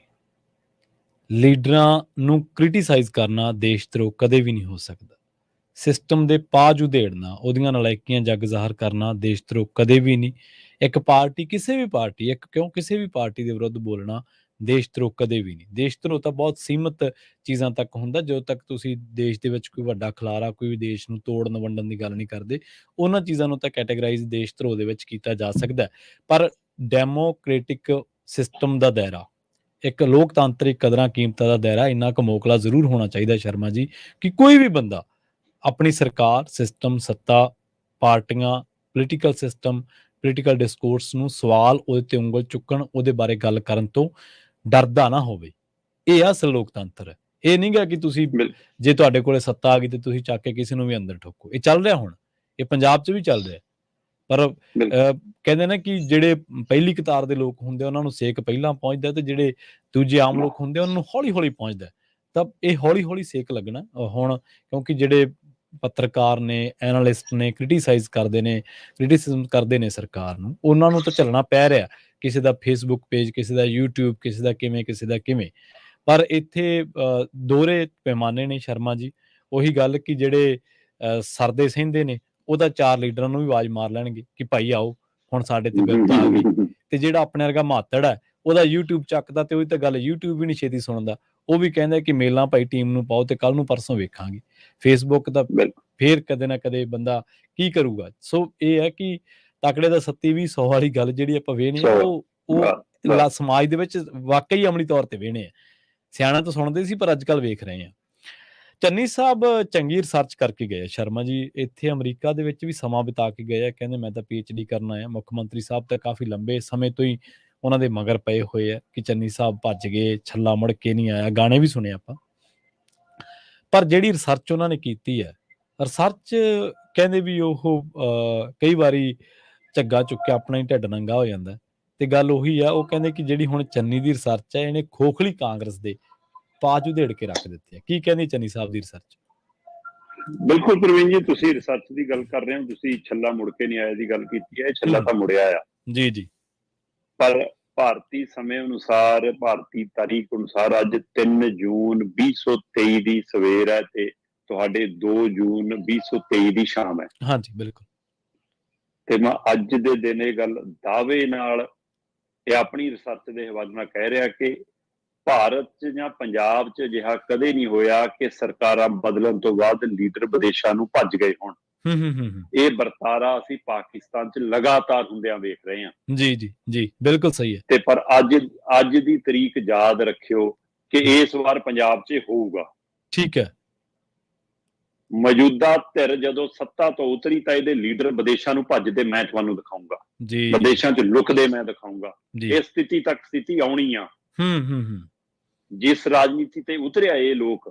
ਲੀਡਰਾਂ ਨੂੰ ਕ੍ਰਿਟੀਸਾਈਜ਼ ਕਰਨਾ ਦੇਸ਼ ਧਰੋਹ ਕਦੇ ਵੀ ਨਹੀਂ ਹੋ ਸਕਦਾ। ਸਿਸਟਮ ਦੇ ਪਾਜ ਉਧੇੜਨਾ, ਉਹਦੀਆਂ ਨਲਾਇਕੀਆਂ ਜੱਗ ਜ਼ਾਹਰ ਕਰਨਾ ਦੇਸ਼ ਧਰੋਹ ਕਦੇ ਵੀ ਨਹੀਂ। ਇੱਕ ਪਾਰਟੀ, ਕਿਸੇ ਵੀ ਪਾਰਟੀ, ਕਿਸੇ ਵੀ ਪਾਰਟੀ ਦੇ ਵਿਰੁੱਧ ਬੋਲਣਾ ਦੇਸ਼ ਧਰੋਹ ਕਦੇ ਵੀ ਨਹੀਂ। ਦੇਸ਼ ਧਰੋਹ ਤਾਂ ਬਹੁਤ ਸੀਮਿਤ ਚੀਜ਼ਾਂ ਤੱਕ ਹੁੰਦਾ, ਜਦੋਂ ਤੱਕ ਤੁਸੀਂ ਦੇਸ਼ ਦੇ ਵਿੱਚ ਕੋਈ ਵੱਡਾ ਖਿਲਾਰਾ, ਕੋਈ ਵੀ ਦੇਸ਼ ਨੂੰ ਤੋੜਨ ਵੰਡਣ ਦੀ ਗੱਲ ਨਹੀਂ ਕਰਦੇ, ਉਹਨਾਂ ਚੀਜ਼ਾਂ ਨੂੰ ਤਾਂ ਕੈਟੇਗਰਾਈਜ਼ ਦੇਸ਼ ਧਰੋਹ ਦੇ ਵਿੱਚ ਕੀਤਾ ਜਾ ਸਕਦਾ। ਪਰ ਡੈਮੋਕ੍ਰੇਟਿਕ ਸਿਸਟਮ ਦਾ ਦਾਇਰਾ, ਇੱਕ ਲੋਕਤਾਂਤਰਿਕ ਕਦਰਾਂ ਕੀਮਤਾਂ ਦਾ ਦਾਇਰਾ ਇੰਨਾ ਕੁ ਮੋਕਲਾ ਜ਼ਰੂਰ ਹੋਣਾ ਚਾਹੀਦਾ ਸ਼ਰਮਾ ਜੀ, ਕਿ ਕੋਈ ਵੀ ਬੰਦਾ ਆਪਣੀ ਸਰਕਾਰ, ਸਿਸਟਮ, ਸੱਤਾ, ਪਾਰਟੀਆਂ, ਪੋਲੀਟੀਕਲ ਸਿਸਟਮ, ਪੋਲੀਟੀਕਲ ਡਿਸਕੋਰਸ ਨੂੰ ਸਵਾਲ, ਉਹਦੇ ਤੇ ਉਂਗਲ ਚੁੱਕਣ, ਉਹਦੇ ਬਾਰੇ ਗੱਲ ਕਰਨ ਤੋਂ ਡਰਦਾ ਨਾ ਹੋਵੇ। ਇਹ ਅਸਲ ਲੋਕਤੰਤਰ ਹੈ। ਇਹ ਨਹੀਂ ਗਾ ਕਿ ਤੁਸੀਂ ਜੇ ਤੁਹਾਡੇ ਕੋਲੇ ਸੱਤਾ ਆ ਗਈ ਤੇ ਤੁਸੀਂ ਚੱਕ ਕੇ ਕਿਸੇ ਨੂੰ ਵੀ ਅੰਦਰ ਠੋਕੋ। ਇਹ ਚੱਲ ਰਿਹਾ ਹੁਣ, ਇਹ ਪੰਜਾਬ 'ਚ ਵੀ ਚੱਲ ਰਿਹਾ। ਪਰ ਕਹਿੰਦੇ ਨਾ ਕਿ ਜਿਹੜੇ ਪਹਿਲੀ ਕਤਾਰ ਦੇ ਲੋਕ ਹੁੰਦੇ ਉਹਨਾਂ ਨੂੰ ਸੇਕ ਪਹਿਲਾਂ ਪਹੁੰਚਦਾ, ਤੇ ਜਿਹੜੇ ਦੂਜੇ ਆਮ ਲੋਕ ਹੁੰਦੇ ਉਹਨਾਂ ਨੂੰ ਹੌਲੀ ਹੌਲੀ ਪਹੁੰਚਦਾ। ਤਾਂ ਇਹ ਹੌਲੀ ਹੌਲੀ ਸੇਕ ਲੱਗਣਾ ਹੁਣ, ਕਿਉਂਕਿ ਜਿਹੜੇ ਪੱਤਰਕਾਰ ਨੇ, ਐਨਾਲਿਸਟ ਨੇ, ਕ੍ਰਿਟੀਸਾਈਜ਼ ਕਰਦੇ ਨੇ, ਕ੍ਰਿਟਿਸਿਜ਼ਮ ਕਰਦੇ ਨੇ ਸਰਕਾਰ ਨੂੰ, ਉਹਨਾਂ ਨੂੰ ਤਾਂ ਚੱਲਣਾ ਪੈ ਰਿਹਾ। ਕਿਸੇ ਦਾ ਫੇਸਬੁੱਕ ਪੇਜ, ਕਿਸੇ ਦਾ YouTube, ਕਿਸੇ ਦਾ ਕਿਵੇਂ, ਕਿਸੇ ਦਾ ਕਿਵੇਂ। ਪਰ ਇੱਥੇ ਦੋਹਰੇ ਪੈਮਾਨੇ ਨੇ ਸ਼ਰਮਾ ਜੀ। ਉਹੀ ਗੱਲ ਕਿ ਜਿਹੜੇ ਸਰਦੇ ਸਹਿੰਦੇ ਨੇ, ਉਹਦਾ 4 ਲੀਡਰਾਂ ਨੂੰ ਵੀ ਆਵਾਜ਼ ਮਾਰ ਲੈਣਗੇ ਕਿ ਭਾਈ ਆਓ, ਹੁਣ ਸਾਡੇ ਤੇ ਬਿਪਤਾ ਆ ਗਈ। ਤੇ ਜਿਹੜਾ ਆਪਣੇ ਵਰਗਾ ਮਾਤੜ ਹੈ, ਉਹਦਾ YouTube ਚੱਕਦਾ, ਤੇ ਉਹਦੀ ਤਾਂ ਗੱਲ YouTube ਵੀ ਨਹੀਂ ਛੇਤੀ ਸੁਣਦਾ। ਉਹ ਵੀ ਕਹਿੰਦਾ ਕਿ ਮੇਲਾਂ ਭਾਈ ਟੀਮ ਨੂੰ ਪਾਓ ਤੇ ਕੱਲ ਨੂੰ ਪਰਸੋਂ ਵੇਖਾਂਗੇ। ਫੇਸਬੁੱਕ ਦਾ ਫੇਰ ਕਦੇ ਨਾ ਕਦੇ ਬੰਦਾ ਕੀ ਕਰੂਗਾ। ਸੋ ਇਹ ਹੈ ਕਿ ਤਕੜੇ ਦਾ 27-100 ਵਾਲੀ ਗੱਲ ਜਿਹੜੀ ਆਪਾਂ ਵੇਖਦੇ ਹਾਂ, ਉਹ ਸਮਾਜ ਦੇ ਵਿੱਚ ਵਾਕਈ ਅਮਲੀ ਤੌਰ ਤੇ ਵੇਖਦੇ ਆ। ਸਿਆਣਾ ਤਾਂ ਸੁਣਦੇ ਸੀ, ਪਰ ਅੱਜ ਕੱਲ ਵੇਖ ਰਹੇ ਆ। ਚੰਨੀ ਸਾਹਿਬ ਚੰਗੀ ਰਿਸਰਚ ਕਰਕੇ ਗਏ ਸ਼ਰਮਾ ਜੀ, ਇੱਥੇ ਅਮਰੀਕਾ ਦੇ ਵਿੱਚ ਵੀ ਸਮਾਂ ਬਿਤਾ ਕੇ ਗਏ ਆ। ਕਹਿੰਦੇ ਮੈਂ ਤਾਂ PhD ਕਰਨ ਆਇਆ। ਮੁੱਖ ਮੰਤਰੀ ਸਾਹਿਬ ਤਾਂ ਕਾਫੀ ਲੰਬੇ ਸਮੇਂ ਤੋਂ ਹੀ ਉਹਨਾਂ ਦੇ ਮਗਰ ਪਏ ਹੋਏ ਆ ਕਿ ਚੰਨੀ ਸਾਹਿਬ ਭੱਜ ਗਏ, ਛੱਲਾ ਮੁੜ ਕੇ ਨਹੀਂ ਆਇਆ। ਗਾਣੇ ਵੀ ਸੁਣੇ ਆਪਾਂ। ਪਰ ਜਿਹੜੀ ਰਿਸਰਚ ਉਹਨਾਂ ਨੇ ਕੀਤੀ ਹੈ, ਰਿਸਰਚ ਕਹਿੰਦੇ ਵੀ ਉਹ ਕਈ ਵਾਰੀ ਝੱਗਾ ਚੁੱਕਿਆ ਆਪਣਾ ਹੀ ਢਿੱਡ ਨੰਗਾ ਹੋ ਜਾਂਦਾ। ਤੇ ਗੱਲ ਉਹੀ ਆ, ਉਹ ਕਹਿੰਦੇ ਕਿ ਜਿਹੜੀ ਹੁਣ ਚੰਨੀ ਦੀ ਰਿਸਰਚ ਹੈ, ਇਹਨੇ ਖੋਖਲੀ ਕਾਂਗਰਸ ਦੇ ਪਾਜ ਉਧੇੜ ਕੇ ਰੱਖ ਦਿੱਤੇ ਆ। ਕੀ ਕਹਿੰਦੇ ਚੰਨੀ ਸਾਹਿਬ ਦੀ ਰਿਸਰਚ? ਬਿਲਕੁਲ ਪ੍ਰਵੀਨ ਜੀ, ਤੁਸੀਂ ਰਿਸਰਚ ਦੀ ਗੱਲ ਕਰ ਰਹੇ ਹੋ, ਤੁਸੀਂ ਛੱਲਾ ਮੁੜ ਕੇ ਨਹੀਂ ਆਇਆ ਦੀ ਗੱਲ ਕੀਤੀ ਹੈ। ਛੱਲਾ ਤਾਂ ਮੁੜਿਆ ਆ ਜੀ ਜੀ, ਪਰ ਭਾਰਤੀ ਸਮੇਂ ਅਨੁਸਾਰ, ਭਾਰਤੀ ਤਾਰੀਖ ਅਨੁਸਾਰ ਅੱਜ 3 ਜੂਨ 2023 ਦੀ ਸਵੇਰ ਹੈ ਤੇ ਤੁਹਾਡੇ 2 ਜੂਨ 2023 ਦੀ ਸ਼ਾਮ ਹੈ। ਹਾਂਜੀ ਬਿਲਕੁਲ। ਤੇ ਮੈਂ ਅੱਜ ਦੇ ਦਿਨ ਇਹ ਗੱਲ ਦਾਅਵੇ ਨਾਲ, ਇਹ ਆਪਣੀ ਰਿਸਰਚ ਦੇ ਹਵਾਲੇ ਨਾਲ ਕਹਿ ਰਿਹਾ ਕਿ ਭਾਰਤ 'ਚ ਜਾਂ ਪੰਜਾਬ 'ਚ ਅਜਿਹਾ ਕਦੇ ਨਹੀਂ ਹੋਇਆ ਕਿ ਸਰਕਾਰਾਂ ਬਦਲਣ ਤੋਂ ਬਾਅਦ ਲੀਡਰ ਵਿਦੇਸ਼ਾਂ ਨੂੰ ਭੱਜ ਗਏ ਹੋਣ। ਇਹ ਵਰਤਾਰਾ ਅਸੀਂ ਪਾਕਿਸਤਾਨ 'ਚ ਲਗਾਤਾਰ ਹੁੰਦਿਆਂ ਵੇਖ ਰਹੇ ਹਾਂ। ਜੀ ਜੀ ਜੀ, ਬਿਲਕੁਲ ਸਹੀ ਹੈ। ਤੇ ਪਰ ਅੱਜ ਦੀ ਤਰੀਕ ਯਾਦ ਰੱਖਿਓ ਕਿ ਇਸ ਵਾਰ ਪੰਜਾਬ 'ਚ ਹੋਊਗਾ। ਠੀਕ ਹੈ। ਮੌਜੂਦਾ ਧਿਰ ਜਦੋਂ ਸੱਤਾ ਤੋਂ ਉਤਰੀ ਤਾਂ ਇਹਦੇ ਲੀਡਰ ਵਿਦੇਸ਼ਾਂ ਨੂੰ ਭੱਜਦੇ ਮੈਂ ਤੁਹਾਨੂੰ ਦਿਖਾਊਂਗਾ, ਵਿਦੇਸ਼ਾਂ 'ਚ ਲੁਕਦੇ ਮੈਂ ਦਿਖਾਊਂਗਾ। ਇਸ ਸਥਿਤੀ ਤੱਕ ਸਥਿਤੀ ਆਉਣੀ ਆ। ਜਿਸ ਰਾਜਨੀਤੀ ਤੇ ਉਤਰਿਆ ਇਹ ਲੋਕ,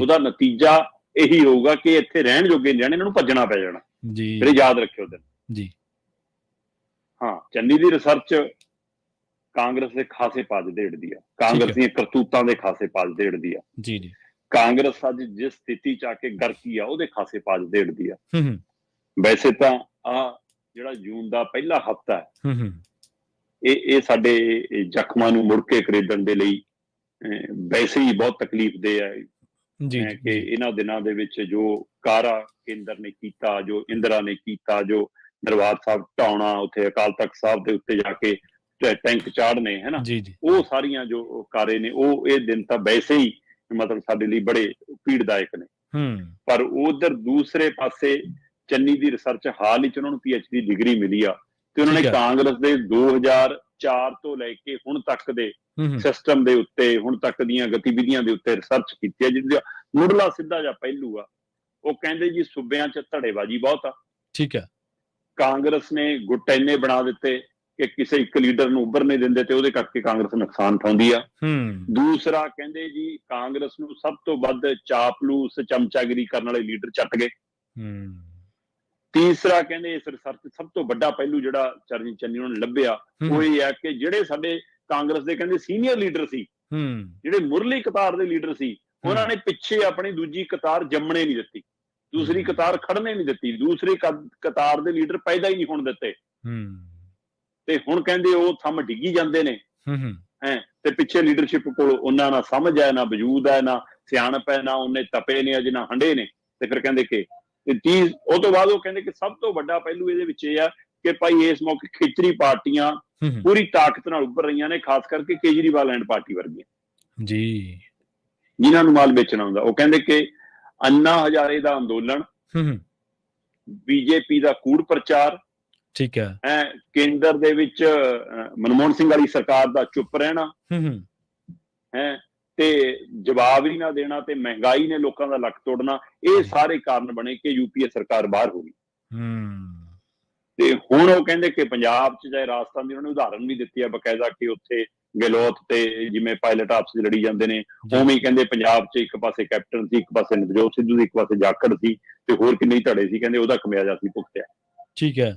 ਉਹਦਾ ਨਤੀਜਾ ਇਹੀ ਹੋਊਗਾ ਕਿ ਇੱਥੇ ਰਹਿਣ ਜੋਗੇ ਨਹੀਂ ਰਹਿਣ, ਇਹਨਾਂ ਨੂੰ ਭੱਜਣਾ ਪੈ ਜਾਣਾ। ਫਿਰ ਯਾਦ ਰੱਖਿਓ ਦਿਨ ਜੀ। ਹਾਂ, ਚੰਨੀ ਦੀ ਰਿਸਰਚ ਕਾਂਗਰਸ ਦੇ ਖਾਸੇ ਪਾਜ ਦੇੜਦੀ ਆ, ਕਾਂਗਰਸ ਦੀਆਂ ਕਰਤੂਤਾਂ ਦੇ ਖਾਸੇ ਪਾਜ ਦੇੜਦੀ ਆ। ਜੀ ਜੀ, ਕਾਂਗਰਸ ਅੱਜ ਜਿਸ ਸਥਿਤੀ 'ਚ ਆ ਕੇ ਗਰਕੀ ਆ, ਉਹਦੇ ਖਾਸੇ ਪਾਜ ਦੇੜਦੀ ਆ। ਵੈਸੇ ਤਾਂ ਆ ਜਿਹੜਾ ਜੂਨ ਦਾ ਪਹਿਲਾ ਹਫ਼ਤਾ ਹੈ, ਇਹ ਸਾਡੇ ਜ਼ਖਮਾਂ ਨੂੰ ਮੁੜ ਕੇ ਖਰੀਦਣ ਦੇ ਲਈ ਵੈਸੇ ਹੀ ਬਹੁਤ ਤਕਲੀਫਦੇਹ ਹੈ ਕਿ ਇਹਨਾਂ ਦਿਨਾਂ ਦੇ ਵਿੱਚ ਜੋ ਕਾਰਾ ਕੇਂਦਰ ਨੇ ਕੀਤਾ, ਜੋ ਇੰਦਰਾ ਨੇ ਕੀਤਾ, ਜੋ ਦਰਬਾਰ ਸਾਹਿਬ ਢਾਉਣਾ, ਉੱਥੇ ਅਕਾਲ ਤਖਤ ਸਾਹਿਬ ਦੇ ਉੱਤੇ ਜਾ ਕੇ ਟੈਂਕ ਚਾੜਨੇ, ਹੈ ਨਾ, ਉਹ ਸਾਰੀਆਂ ਜੋ ਕਾਰੇ ਨੇ, ਉਹ ਇਹ ਦਿਨ ਤਾਂ ਵੈਸੇ ਹੀ ਮਤਲਬ ਸਾਡੇ ਲਈ ਬੜੇ ਪੀੜਦਾਇਕ ਨੇ। ਪਰ ਉਧਰ ਦੂਸਰੇ ਪਾਸੇ ਚੰਨੀ ਦੀ ਰਿਸਰਚ ਹਾਲ ਵਿੱਚ ਉਹਨਾਂ ਨੂੰ PhD ਡਿਗਰੀ ਮਿਲੀ ਆ, ਤੇ ਉਹਨਾਂ ਨੇ ਕਾਂਗਰਸ ਦੇ 2004 ਤੋਂ ਲੈ ਕੇ ਹੁਣ ਤੱਕ ਦੇ ਸਿਸਟਮ ਦੇ ਉੱਤੇ, ਹੁਣ ਤੱਕ ਦੀਆਂ ਗਤੀਵਿਧੀਆਂ ਦੇ ਉੱਤੇ ਰਿਸਰਚ ਕੀਤੀ ਹੈ, ਜਿਹਦਾ ਮੁੱਢਲਾ ਸਿੱਧਾ ਜਿਹਾ ਪਹਿਲੂ ਆ। ਉਹ ਕਹਿੰਦੇ ਜੀ ਸੂਬਿਆਂ 'ਚ ਧੜੇਬਾਜ਼ੀ ਬਹੁਤ ਆ। ਠੀਕ ਹੈ। ਕਾਂਗਰਸ ਨੇ ਗੁੱਟ ਇੰਨੇ ਬਣਾ ਦਿੱਤੇ ਕਿ ਕਿਸੇ ਇੱਕ ਲੀਡਰ ਨੂੰ ਉੱਭਰ ਨਹੀਂ ਦਿੰਦੇ, ਤੇ ਉਹਦੇ ਕਰਕੇ ਕਾਂਗਰਸ ਨੁਕਸਾਨ ਉਠਾਉਂਦੀ ਆ। ਦੂਸਰਾ ਕਹਿੰਦੇ ਜੀ ਕਾਂਗਰਸ ਨੂੰ ਸਭ ਤੋਂ ਵੱਧ ਚਾਪਲੂਸ, ਚਮਚਾਗਿਰੀ ਕਰਨ ਵਾਲੇ ਲੀਡਰ ਚੱਟ ਗਏ। ਤੀਸਰਾ ਕਹਿੰਦੇ ਇਸ ਰਿਸਰਚ ਸਭ ਤੋਂ ਵੱਡਾ ਪਹਿਲੂ ਜਿਹੜਾ ਚਰਨਜੀਤ ਚੰਨੀ ਨੂੰ ਲੱਭਿਆ, ਉਹ ਇਹ ਹੈ ਕਿ ਜਿਹੜੇ ਸਾਡੇ ਕਾਂਗਰਸ ਦੇ ਕਹਿੰਦੇ ਸੀਨੀਅਰ ਲੀਡਰ ਸੀ, ਜਿਹੜੇ ਮੁਰਲੀ ਕਤਾਰ ਦੇ ਲੀਡਰ ਸੀ, ਉਹਨਾਂ ਨੇ ਪਿੱਛੇ ਆਪਣੀ ਦੂਜੀ ਕਤਾਰ ਜੰਮਣੇ ਨਹੀਂ ਦਿੱਤੀ, ਦੂਸਰੀ ਕਤਾਰ ਖੜਨੇ ਨਹੀਂ ਦਿੱਤੀ, ਦੂਸਰੀ ਕਤਾਰ ਦੇ ਲੀਡਰ ਪੈਦਾ ਹੀ ਨਹੀਂ ਹੋਣ ਦਿੱਤੇ। ਤੇ ਹੁਣ ਕਹਿੰਦੇ ਉਹ ਥੰਮ ਡਿੱਗੀ ਜਾਂਦੇ ਨੇ ਤੇ ਪਿੱਛੇ ਲੀਡਰਸ਼ਿਪ ਕੋਲ ਉਹਨਾਂ ਨਾ ਸਮਝ ਹੈ, ਨਾ ਵਜੂਦ ਹੈ, ਨਾ ਸਿਆਣਪ ਹੈ, ਨਾ ਉਹਨੇ ਤਪੇ ਨੇ, ਅਜੇ ਨਾ ਹੰਡੇ ਨੇ। ਤੇ ਫਿਰ ਕਹਿੰਦੇ ਕਿ ਉਹ ਤੋਂ ਬਾਅਦ ਉਹ ਕਹਿੰਦੇ ਕਿ ਸਭ ਤੋਂ ਵੱਡਾ ਪਹਿਲੂ ਇਹਦੇ ਵਿੱਚ ਇਹ ਆ ਕਿ ਭਾਈ ਇਸ ਮੌਕੇ ਖੇਤਰੀ ਪਾਰਟੀਆਂ ਪੂਰੀ ਤਾਕਤ ਨਾਲ ਉੱਭਰ ਰਹੀਆਂ ਨੇ, ਖਾਸ ਕਰਕੇ ਕੇਜਰੀਵਾਲ ਐਂਡ ਪਾਰਟੀ ਵਰਗੀਆਂ ਜੀ, ਜਿਨ੍ਹਾਂ ਨੂੰ ਮਾਲ ਵੇਚਣਾ ਹੁੰਦਾ। ਉਹ ਕਹਿੰਦੇ ਕਿ ਅੰਨਾ ਹਜ਼ਾਰੇ ਦਾ ਅੰਦੋਲਨ, BJP ਦਾ ਕੂੜ ਪ੍ਰਚਾਰ, ਠੀਕ ਹੈ, ਕੇਂਦਰ ਦੇ ਵਿੱਚ ਮਨਮੋਹਨ ਸਿੰਘ ਵਾਲੀ ਸਰਕਾਰ ਦਾ ਚੁੱਪ ਰਹਿਣਾ ਹੈ, ਤੇ ਜਵਾਬ ਹੀ ਨਾ ਦੇਣਾ, ਤੇ ਮਹਿੰਗਾਈ ਨੇ ਲੋਕਾਂ ਦਾ ਲੱਕ ਤੋੜਨਾ, ਇਹ ਸਾਰੇ ਕਾਰਨ ਬਣੇ ਕਿ UPA ਸਰਕਾਰ ਬਾਹਰ ਹੋ ਗਈ। ਤੇ ਹੁਣ ਉਹ ਕਹਿੰਦੇ ਕਿ ਪੰਜਾਬ 'ਚ ਚਾਹੇ ਰਾਜਸਥਾਨ ਦੀ ਉਹਨਾਂ ਨੇ ਉਦਾਹਰਨ ਵੀ ਦਿੱਤੀ ਹੈ ਬਕਾਇਦਾ, ਕਿ ਉੱਥੇ ਗਹਿਲੋਤ ਤੇ ਜਿਵੇਂ ਪਾਇਲਟ ਆਪਸ ਵਿੱਚ ਲੜੀ ਜਾਂਦੇ ਨੇ, ਉਵੇਂ ਹੀ ਕਹਿੰਦੇ ਪੰਜਾਬ 'ਚ ਇੱਕ ਪਾਸੇ ਕੈਪਟਨ ਸੀ, ਇੱਕ ਪਾਸੇ ਨਵਜੋਤ ਸਿੱਧੂ ਸੀ, ਇੱਕ ਪਾਸੇ ਜਾਖੜ ਸੀ, ਤੇ ਹੋਰ ਕਿੰਨੇ ਧੜੇ ਸੀ, ਕਹਿੰਦੇ ਉਹਦਾ ਖਮਿਆਜਾ ਸੀ ਭੁਗਤਿਆ। ਠੀਕ ਹੈ।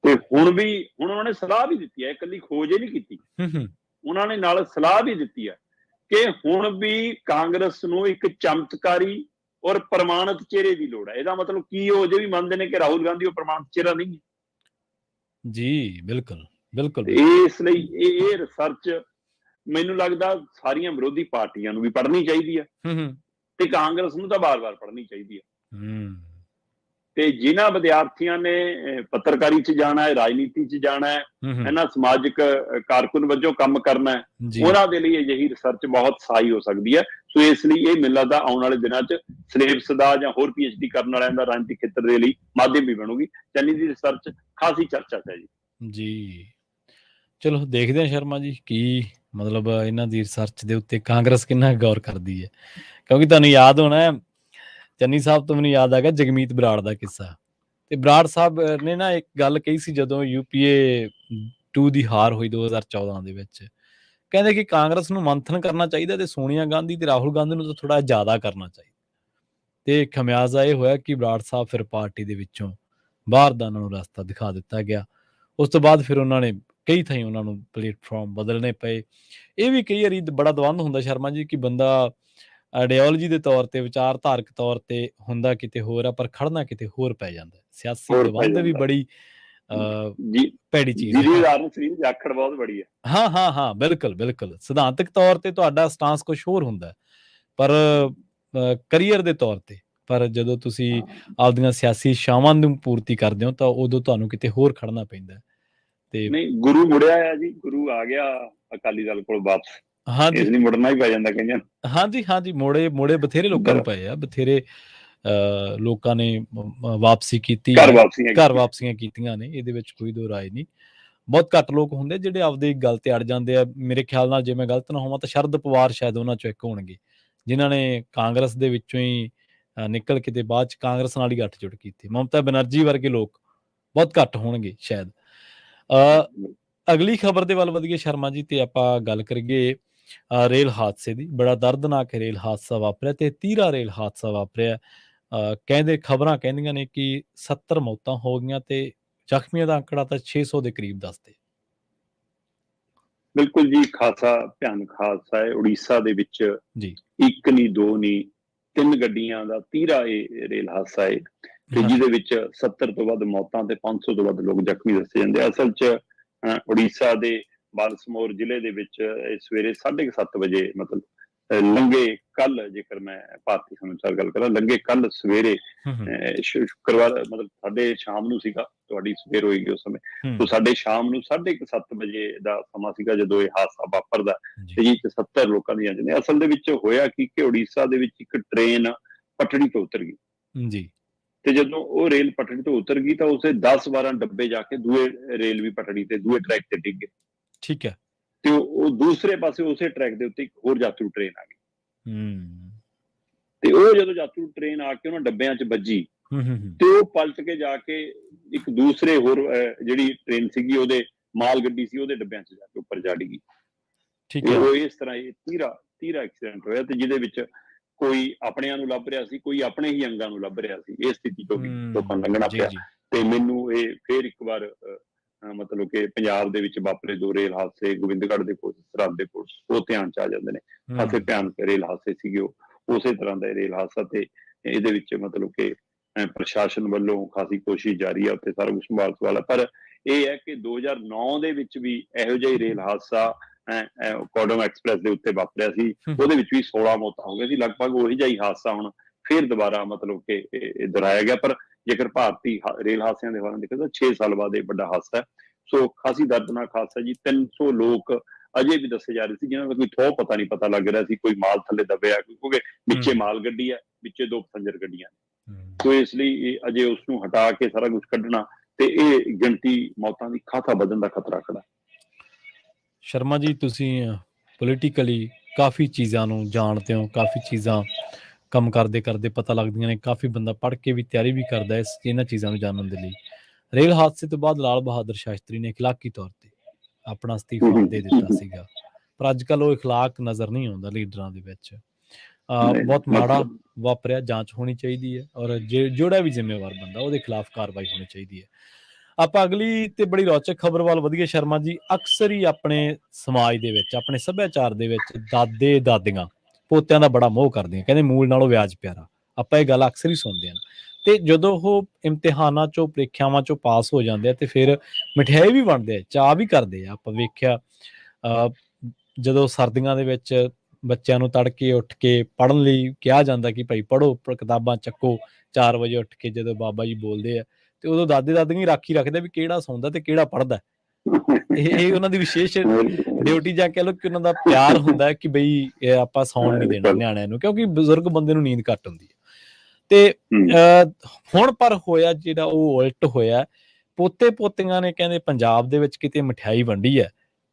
ਤੇ ਹੁਣ ਉਹਨਾਂ ਨੇ ਸਲਾਹ ਵੀ ਦਿੱਤੀ ਹੈ, ਇਕੱਲੀ ਖੋਜ ਹੀ ਨਹੀਂ ਕੀਤੀ, ਉਹਨਾਂ ਨੇ ਨਾਲ ਸਲਾਹ ਵੀ ਦਿੱਤੀ ਹੈ ਕਿ ਹੁਣ ਵੀ ਕਾਂਗਰਸ ਨੂੰ ਇੱਕ ਚਮਤਕਾਰੀ ਔਰ ਪ੍ਰਮਾਣਿਤ ਚਿਹਰੇ ਦੀ ਲੋੜ ਹੈ। ਇਹਦਾ ਮਤਲਬ ਕੀ, ਉਹ ਅਜੇ ਵੀ ਮੰਨਦੇ ਨੇ ਕਿ ਰਾਹੁਲ ਗਾਂਧੀ ਉਹ ਪ੍ਰਮਾਣਿਤ ਚਿਹਰਾ ਨਹੀਂ ਹੈ ਜੀ। ਬਿਲਕੁਲ ਬਿਲਕੁਲ। ਇਸ ਲਈ ਇਹ ਰਿਸਰਚ ਮੈਨੂੰ ਲੱਗਦਾ ਸਾਰੀਆਂ ਵਿਰੋਧੀ ਪਾਰਟੀਆਂ ਨੂੰ ਵੀ ਪੜ੍ਹਨੀ ਚਾਹੀਦੀ ਹੈ, ਤੇ ਕਾਂਗਰਸ ਨੂੰ ਤਾਂ ਬਾਰ-ਬਾਰ ਪੜ੍ਹਨੀ ਚਾਹੀਦੀ ਹੈ। ਤੇ ਜਿਨ੍ਹਾਂ ਵਿਦਿਆਰਥੀਆਂ ਨੇ ਪੱਤਰਕਾਰੀ 'ਚ ਜਾਣਾ ਹੈ, ਰਾਜਨੀਤੀ 'ਚ ਜਾਣਾ ਹੈ, ਇਹਨਾਂ ਸਮਾਜਿਕ ਕਾਰਕੁਨ ਵਜੋਂ ਕੰਮ ਕਰਨਾ ਹੈ, ਉਹਨਾਂ ਦੇ ਲਈ ਅਜਿਹੀ ਰਿਸਰਚ ਬਹੁਤ ਸਹਾਈ ਹੋ ਸਕਦੀ ਹੈ। ਸੋ ਇਸ ਲਈ ਇਹ ਮੈਨੂੰ ਲੱਗਦਾ ਆਉਣ ਵਾਲੇ ਦਿਨਾਂ 'ਚ ਸਿਲੇਬਸ ਦਾ ਜਾਂ ਹੋਰ PhD ਕਰਨ ਵਾਲਿਆਂ ਦਾ ਰਾਜਨੀਤਿਕ ਖੇਤਰ ਦੇ ਲਈ ਮਾਧਿਅਮ ਵੀ ਬਣੂਗੀ। ਚੰਨੀ ਦੀ ਰਿਸਰਚ ਖਾਸੀ ਚਰਚਾ 'ਚ ਹੈ ਜੀ। ਚਲੋ ਦੇਖਦੇ ਹਾਂ ਸ਼ਰਮਾ ਜੀ, ਕੀ ਮਤਲਬ ਇਹਨਾਂ ਦੀ ਰਿਸਰਚ ਦੇ ਉੱਤੇ ਕਾਂਗਰਸ ਕਿੰਨਾ ਗੌਰ ਕਰਦੀ ਹੈ, ਕਿਉਂਕਿ ਤੁਹਾਨੂੰ ਯਾਦ ਹੋਣਾ ਚੰਨੀ ਸਾਹਿਬ ਤੋਂ ਮੈਨੂੰ ਯਾਦ ਆ ਗਿਆ ਜਗਮੀਤ ਬਰਾੜ ਦਾ ਕਿੱਸਾ। ਤੇ ਬਰਾੜ ਸਾਹਿਬ ਨੇ ਨਾ ਇੱਕ ਗੱਲ ਕਹੀ ਸੀ ਜਦੋਂ UPA 2 ਦੀ ਹਾਰ ਹੋਈ 2014 ਦੇ ਵਿੱਚ, ਕਹਿੰਦੇ ਕਿ ਕਾਂਗਰਸ ਨੂੰ ਮੰਥਨ ਕਰਨਾ ਚਾਹੀਦਾ ਤੇ ਸੋਨੀਆ ਗਾਂਧੀ ਤੇ ਰਾਹੁਲ ਗਾਂਧੀ ਨੂੰ ਤਾਂ ਥੋੜਾ ਜ਼ਿਆਦਾ ਕਰਨਾ ਚਾਹੀਦਾ। ਤੇ ਖਮਿਆਜ਼ਾ ਇਹ ਹੋਇਆ ਕਿ ਬਰਾੜ ਸਾਹਿਬ ਫਿਰ ਪਾਰਟੀ ਦੇ ਵਿੱਚੋਂ ਬਾਹਰ ਦਾ ਉਹਨਾਂ ਨੂੰ ਰਸਤਾ ਦਿਖਾ ਦਿੱਤਾ ਗਿਆ। ਉਸ ਤੋਂ ਬਾਅਦ ਫਿਰ ਉਹਨਾਂ ਨੇ ਕਈ ਥਾਈਂ ਉਹਨਾਂ ਨੂੰ ਪਲੇਟਫਾਰਮ ਬਦਲਣੇ ਪਏ। ਇਹ ਵੀ ਕਈ ਵਾਰੀ ਬੜਾ ਦਵੰਦ ਹੁੰਦਾ ਸ਼ਰਮਾ ਜੀ ਕਿ ਬੰਦਾ ਆਈਡੀਓਲੋਜੀ ਦੇ ਤੌਰ ਤੇ, ਵਿਚਾਰਧਾਰਕ ਤੌਰ ਤੇ ਹੁੰਦਾ ਕਿਤੇ ਹੋਰ ਆ, ਪਰ ਖੜਨਾ ਕਿਤੇ ਹੋਰ ਪੈ ਜਾਂਦਾ। ਸਿਆਸੀ ਦਵੰਦ ਵੀ ਬੜੀ ਭੈੜੀ ਚੀਜ਼ ਹੈ। ਜਾਖੜ ਬਹੁਤ ਬੜੀ ਹੈ। ਹਾਂ ਬਿਲਕੁਲ ਬਿਲਕੁਲ। ਸਿਧਾਂਤਕ ਤੌਰ ਤੇ ਤੁਹਾਡਾ ਸਟਾਂਸ ਕੁਛ ਹੋਰ ਹੁੰਦਾ, ਪਰ ਕਰੀਅਰ ਦੇ ਤੌਰ ਤੇ, ਪਰ ਜਦੋਂ ਤੁਸੀਂ ਆਪਦੀਆਂ ਸਿਆਸੀ ਇੱਛਾਵਾਂ ਨੂੰ ਪੂਰਤੀ ਕਰਦੇ ਹੋ ਤਾਂ ਉਦੋਂ ਤੁਹਾਨੂੰ ਕਿਤੇ ਹੋਰ ਖੜਨਾ ਪੈਂਦਾ। ਤੇ ਨਹੀਂ, ਗੁਰੂ ਮੁੜਿਆ ਆ ਜੀ, ਗੁਰੂ ਆ ਗਿਆ ਅਕਾਲੀ ਦਲ ਕੋਲ ਵਾਪਸ। ਇਸ ਲਈ ਮੁੜਨਾ ਹੀ ਪੈ ਜਾਂਦਾ ਕਈਆਂ ਨੂੰ। ਹਾਂਜੀ ਮੋੜੇ ਬਥੇਰੇ ਲੋਕਾਂ ਨੂੰ ਪਏ ਆ, ਬਥੇਰੇ ਲੋਕਾਂ ਨੇ ਵਾਪਸੀ ਕੀਤੀ, ਘਰ ਵਾਪਸੀਆਂ ਕੀਤੀਆਂ ਨੇ, ਇਹਦੇ ਵਿੱਚ ਕੋਈ ਦੋ ਰਾਏ ਨਹੀਂ। ਬਹੁਤ ਘੱਟ ਲੋਕ ਹੁੰਦੇ ਜਿਹੜੇ ਆਪਦੀ ਗੱਲ ਤੇ ਅੜ ਜਾਂਦੇ ਆ। ਮੇਰੇ ਖਿਆਲ ਨਾਲ ਜੇ ਮੈਂ ਗਲਤ ਨਾ ਹੋਵਾਂ ਤਾਂ ਸ਼ਰਦ ਪਵਾਰ ਸ਼ਾਇਦ ਉਹਨਾਂ ਚੋਂ ਇੱਕ ਹੋਣਗੇ ਜਿਨ੍ਹਾਂ ਨੇ ਕਾਂਗਰਸ ਦੇ ਵਿੱਚੋਂ ਹੀ ਨਿਕਲ ਕੇ ਤੇ ਬਾਅਦ ਚ ਕਾਂਗਰਸ ਨਾਲ ਹੀ ਗੱਠਜੋੜ ਕੀਤੀ। ਮਮਤਾ ਬੈਨਰਜੀ ਵਰਗੇ ਲੋਕ ਬਹੁਤ ਘੱਟ ਹੋਣਗੇ ਸ਼ਾਇਦ। ਅਗਲੀ ਖਬਰ ਦੇ ਵੱਲ ਵਧੀਏ ਸ਼ਰਮਾ ਜੀ, ਤੇ ਆਪਾਂ ਗੱਲ ਕਰੀਏ ਰੇਲ ਹਾਦਸੇ ਦੀ। ਬੜਾ ਦਰਦਨਾਕ ਰੇਲ ਹਾਦਸਾ ਵਾਪਰਿਆ ਤੇ ਤੀਹਰਾ ਰੇਲ ਹਾਦਸਾ ਵਾਪਰਿਆ। ਖਬਰਾਂ ਕਹਿੰਦੀਆਂ ਨੇ ਕਿ 70 ਮੌਤਾਂ ਹੋ ਗਈਆਂ ਤੇ ਜ਼ਖਮੀਆਂ ਦਾ ਅੰਕੜਾ ਤਾਂ 600 ਦੇ ਕਰੀਬ ਦੱਸਦੇ। ਬਿਲਕੁਲ ਜੀ, ਖਾਸਾ ਭਿਆਨਕ ਹਾਦਸਾ ਹੈ। ਉੜੀਸਾ ਦੇ ਵਿੱਚ ਇੱਕ ਨਹੀਂ, ਦੋ ਨਹੀਂ, 3 ਗੱਡੀਆਂ ਦਾ ਤੀਹਰਾ ਇਹ ਰੇਲ ਹਾਦਸਾ ਹੈ, ਤੇ ਜਿਹਦੇ ਵਿੱਚ 70 ਤੋਂ ਵੱਧ ਮੌਤਾਂ ਤੇ 500 ਤੋਂ ਵੱਧ ਲੋਕ ਜ਼ਖਮੀ ਦੱਸੇ ਜਾਂਦੇ। ਅਸਲ 'ਚ ਉੜੀਸਾ ਦੇ ਬਾਲਸਮੋਰ ਜ਼ਿਲ੍ਹੇ ਦੇ ਵਿੱਚ ਸਵੇਰੇ 7:30 ਵਜੇ ਮਤਲਬ ਲੰਘੇ ਕੱਲ, ਜੇਕਰ ਮੈਂ ਭਾਰਤੀ ਸਮੇਂ ਅਨੁਸਾਰ ਗੱਲ ਕਰਾਂ, ਲੰਘੇ ਕੱਲ ਸਵੇਰੇ ਸ਼ੁੱਕਰਵਾਰ ਮਤਲਬ ਸਾਡੇ ਸ਼ਾਮ ਨੂੰ ਸੀਗਾ, ਤੁਹਾਡੀ ਸਵੇਰ ਹੋਏਗੀ ਉਸ ਸਮੇਂ, ਤੋਂ ਸਾਡੇ ਸ਼ਾਮ ਨੂੰ 7:30 ਵਜੇ ਦਾ ਸਮਾਂ ਸੀਗਾ ਜਦੋਂ ਇਹ ਹਾਦਸਾ ਵਾਪਰਦਾ ਤੇ ਜਿਹ 'ਚ 70 ਲੋਕਾਂ ਦੀਆਂ ਜਾਂਦੀਆਂ। ਅਸਲ ਦੇ ਵਿੱਚ ਹੋਇਆ ਕਿ ਉੜੀਸਾ ਦੇ ਵਿੱਚ ਇੱਕ ਟ੍ਰੇਨ ਪਟੜੀ ਤੋਂ ਉਤਰ ਗਈ ਜੀ, ਤੇ ਜਦੋਂ ਉਹ ਰੇਲ ਪਟੜੀ ਤੋਂ ਉਤਰ ਗਈ ਤਾਂ ਉਸੇ 10-12 ਡੱਬੇ ਜਾ ਕੇ ਦੂਏ ਰੇਲਵੇ ਪਟੜੀ ਤੇ ਦੂਏ ਟਰੈਕ ਤੇ ਡਿੱਗ ਗਏ। ਠੀਕ ਹੈ। ਤੇ ਉਹ ਦੂਸਰੇ ਪਾਸੇ ਉਸੇ ਟਰੈਕ ਦੇ ਉੱਤੇ ਇੱਕ ਹੋਰ ਯਾਤਰੂ ਟ੍ਰੇਨ ਆ ਗਈ ਤੇ ਉਹ ਜਦੋਂ ਯਾਤਰੂ ਟ੍ਰੇਨ ਆ ਕੇ ਉਹਨਾਂ ਡੱਬਿਆਂ 'ਚ ਵੱਜੀ ਤੇ ਉਹ ਪਲਟ ਕੇ ਜਾ ਕੇ ਇੱਕ ਦੂਸਰੇ ਹੋਰ ਜਿਹੜੀ ਟ੍ਰੇਨ ਸੀਗੀ ਉਹਦੇ ਮਾਲ ਗੱਡੀ ਸੀ ਉਹਦੇ ਡੱਬਿਆਂ 'ਚ ਜਾ ਕੇ ਉੱਪਰ ਜਾ ਡਿੱਗੀ। ਠੀਕ ਹੈ। ਉਹ ਇਸ ਤਰ੍ਹਾਂ ਇਹ ਤੀਰਾ ਐਕਸੀਡੈਂਟ ਹੋਇਆ ਤੇ ਜਿਹਦੇ ਵਿੱਚ ਕੋਈ ਆਪਣਿਆਂ ਨੂੰ ਲੱਭ ਰਿਹਾ ਸੀ, ਕੋਈ ਆਪਣੇ ਹੀ ਅੰਗਾਂ ਨੂੰ ਲੱਭ ਰਿਹਾ ਸੀ। ਇਹ ਸਥਿਤੀ ਤੋਂ ਵੀ ਲੋਕਾਂ ਨੂੰ ਲੰਘਣਾ ਪਿਆ। ਤੇ ਮੈਨੂੰ ਇਹ ਫੇਰ ਇੱਕ ਵਾਰ ਮਤਲਬ ਕਿ ਪੰਜਾਬ ਦੇ ਵਿੱਚ ਵਾਪਰੇ 2 ਰੇਲ ਹਾਦਸੇ ਗੋਬਿੰਦਗੜ੍ਹ ਦੇ ਕੋਲ, ਸਰਹੱਦ ਦੇ ਕੋਲ, ਉਹ ਧਿਆਨ 'ਚ ਆ ਜਾਂਦੇ ਨੇ। ਕਾਫੀ ਭਿਆਨਕ ਰੇਲ ਹਾਦਸੇ ਸੀਗੇ ਉਹ, ਉਸੇ ਤਰ੍ਹਾਂ ਦਾ ਰੇਲ ਹਾਦਸਾ ਤੇ ਇਹਦੇ ਵਿੱਚ ਮਤਲਬ ਕਿ ਪ੍ਰਸ਼ਾਸਨ ਵੱਲੋਂ ਖਾਸੀ ਕੋਸ਼ਿਸ਼ ਜਾਰੀ ਹੈ ਉੱਥੇ ਸਾਰਾ ਕੁਛ ਸੰਭਾਲ ਸਵਾਲ ਹੈ। ਪਰ ਇਹ ਹੈ ਕਿ 2009 ਦੇ ਵਿੱਚ ਵੀ ਇਹੋ ਜਿਹਾ ਹੀ ਰੇਲ ਹਾਦਸਾ ਕੋਡਮ ਐਕਸਪ੍ਰੈਸ ਦੇ ਉੱਤੇ ਵਾਪਰਿਆ ਸੀ, ਉਹਦੇ ਵਿੱਚ ਵੀ 16 ਮੌਤਾਂ ਹੋ ਗਈਆਂ ਸੀ। ਲਗਭਗ ਉਹੀ ਜਿਹਾ ਹੀ ਹਾਦਸਾ ਹੁਣ ਫਿਰ ਦੁਬਾਰਾ ਮਤਲਬ ਕਿ ਦੁਹਰਾਇਆ ਗਿਆ। ਪਰ ਜੇਕਰ ਭਾਰਤੀ ਰੇਲ ਹਾਦਸਿਆਂ ਦੇ ਹਵਾਲੇ ਦੇਖੋ ਤਾਂ 6 ਸਾਲ ਬਾਅਦ ਇਹ ਵੱਡਾ ਹਾਦਸਾ ਹੈ। ਸੋ ਖਾਸੀ ਦਰਦਨਾਕ ਹਾਦਸਾ ਜੀ। 300 ਲੋਕ ਅਜੇ ਵੀ ਦੱਸੇ ਜਾ ਰਹੇ ਸੀ ਜਿਹਨਾਂ ਦਾ ਕੋਈ ਥੋਹ ਪਤਾ ਨਹੀਂ ਪਤਾ ਲੱਗ ਰਿਹਾ ਸੀ, ਕੋਈ ਮਾਲ ਥੱਲੇ ਦੱਬਿਆ, ਕਿਉਂਕਿ ਵਿੱਚੇ ਮਾਲ ਗੱਡੀ ਹੈ, ਵਿੱਚੇ 2 ਪੈਸੰਜਰ ਗੱਡੀਆਂ। ਸੋ ਇਸ ਲਈ ਅਜੇ ਉਸਨੂੰ ਹਟਾ ਕੇ ਸਾਰਾ ਕੁਝ ਕੱਢਣਾ ਤੇ ਇਹ ਗਿਣਤੀ ਮੌਤਾਂ ਦੀ ਖਾਸਾ ਵਧਣ ਦਾ ਖਤਰਾ ਖੜਾ। ਸ਼ਰਮਾ ਜੀ, ਤੁਸੀਂ ਪੋਲੀਟੀਕਲੀ ਕਾਫੀ ਚੀਜ਼ਾਂ ਨੂੰ ਜਾਣਦੇ ਹੋ, ਕਾਫੀ ਚੀਜ਼ਾਂ ਕੰਮ ਕਰਦੇ ਕਰਦੇ ਪਤਾ ਲੱਗਦੀਆਂ ਨੇ, ਕਾਫੀ ਬੰਦਾ ਪੜ੍ਹ ਕੇ ਵੀ ਤਿਆਰੀ ਵੀ ਕਰਦਾ ਇਸ ਇਹਨਾਂ ਚੀਜ਼ਾਂ ਨੂੰ ਜਾਣਨ ਦੇ ਲਈ। ਰੇਲ ਹਾਦਸੇ ਤੋਂ ਬਾਅਦ ਲਾਲ ਬਹਾਦਰ ਸ਼ਾਸਤਰੀ ਨੇ ਇਖਲਾਕੀ ਤੌਰ ਤੇ ਆਪਣਾ ਅਸਤੀਫਾ ਦੇ ਦਿੱਤਾ ਸੀਗਾ, ਪਰ ਅੱਜ ਕੱਲ੍ਹ ਉਹ ਇਖਲਾਕ ਨਜ਼ਰ ਨਹੀਂ ਆਉਂਦਾ ਲੀਡਰਾਂ ਦੇ ਵਿੱਚ। ਬਹੁਤ ਮਾੜਾ ਵਾਪਰਿਆ, ਜਾਂਚ ਹੋਣੀ ਚਾਹੀਦੀ ਹੈ ਔਰ ਜਿਹੜਾ ਵੀ ਜ਼ਿੰਮੇਵਾਰ ਬੰਦਾ ਉਹਦੇ ਖਿਲਾਫ ਕਾਰਵਾਈ ਹੋਣੀ ਚਾਹੀਦੀ ਹੈ। ਆਪਾਂ ਅਗਲੀ ਤੇ ਬੜੀ ਰੌਚਕ ਖਬਰ ਵੱਲ ਵਧੀਏ ਸ਼ਰਮਾ ਜੀ। ਅਕਸਰ ਹੀ ਆਪਣੇ ਸਮਾਜ ਦੇ ਵਿੱਚ, ਆਪਣੇ ਸੱਭਿਆਚਾਰ ਦੇ ਵਿੱਚ ਦਾਦੇ ਦਾਦੀਆਂ ਪੋਤਿਆਂ ਦਾ ਬੜਾ ਮੋਹ ਕਰਦੇ ਆ, ਕਹਿੰਦੇ ਮੂਲ ਨਾਲੋਂ ਵਿਆਜ ਪਿਆਰਾ। ਆਪਾਂ ਇਹ ਗੱਲ ਅਕਸਰ ਹੀ ਸੁਣਦੇ ਹਾਂ ਤੇ ਜਦੋਂ ਉਹ ਇਮਤਿਹਾਨਾਂ ਚੋਂ, ਪ੍ਰੀਖਿਆਵਾਂ ਚੋਂ ਪਾਸ ਹੋ ਜਾਂਦੇ ਆ ਤੇ ਫਿਰ ਮਠਿਆਈ ਵੀ ਵੰਡਦੇ ਆ, ਚਾਅ ਵੀ ਕਰਦੇ ਆ। ਆਪਾਂ ਵੇਖਿਆ ਜਦੋਂ ਸਰਦੀਆਂ ਦੇ ਵਿੱਚ ਬੱਚਿਆਂ ਨੂੰ ਤੜਕੇ ਉੱਠ ਕੇ ਪੜ੍ਹਨ ਲਈ ਕਿਹਾ ਜਾਂਦਾ ਕਿ ਭਾਈ ਪੜ੍ਹੋ, ਕਿਤਾਬਾਂ ਚੱਕੋ, 4 ਵਜੇ ਉੱਠ ਕੇ ਜਦੋਂ ਬਾਬਾ ਜੀ ਬੋਲਦੇ ਆ ਤੇ ਉਦੋਂ ਦਾਦੇ ਦਾਦੀਆਂ ਹੀ ਰਾਖੀ ਰੱਖਦੇ ਵੀ ਕਿਹੜਾ ਸੌਂਦਾ ਤੇ ਕਿਹੜਾ ਪੜ੍ਹਦਾ। ਇਹ ਉਹਨਾਂ ਦੀ ਵਿਸ਼ੇਸ਼ ਡਿਊਟੀ, ਜਾਂ ਕਹਿ ਲਓ ਕਿ ਉਹਨਾਂ ਦਾ ਪਿਆਰ ਹੁੰਦਾ ਕਿ ਬਈ ਆਪਾਂ ਸੌਣ ਨਹੀਂ ਦੇਣਾ ਨਿਆਣਿਆਂ ਨੂੰ, ਕਿਉਂਕਿ ਬਜ਼ੁਰਗ ਬੰਦੇ ਨੂੰ ਨੀਂਦ ਘੱਟ ਹੁੰਦੀ ਹੈ। ਤੇ ਹੁਣ ਪਰ ਹੋਇਆ ਜਿਹੜਾ ਉਹ ਉਲਟ ਹੋਇਆ। ਪੋਤੇ ਪੋਤੀਆਂ ਨੇ ਕਹਿੰਦੇ ਪੰਜਾਬ ਦੇ ਵਿੱਚ ਕਿਤੇ ਮਠਿਆਈ ਵੰਡੀ ਹੈ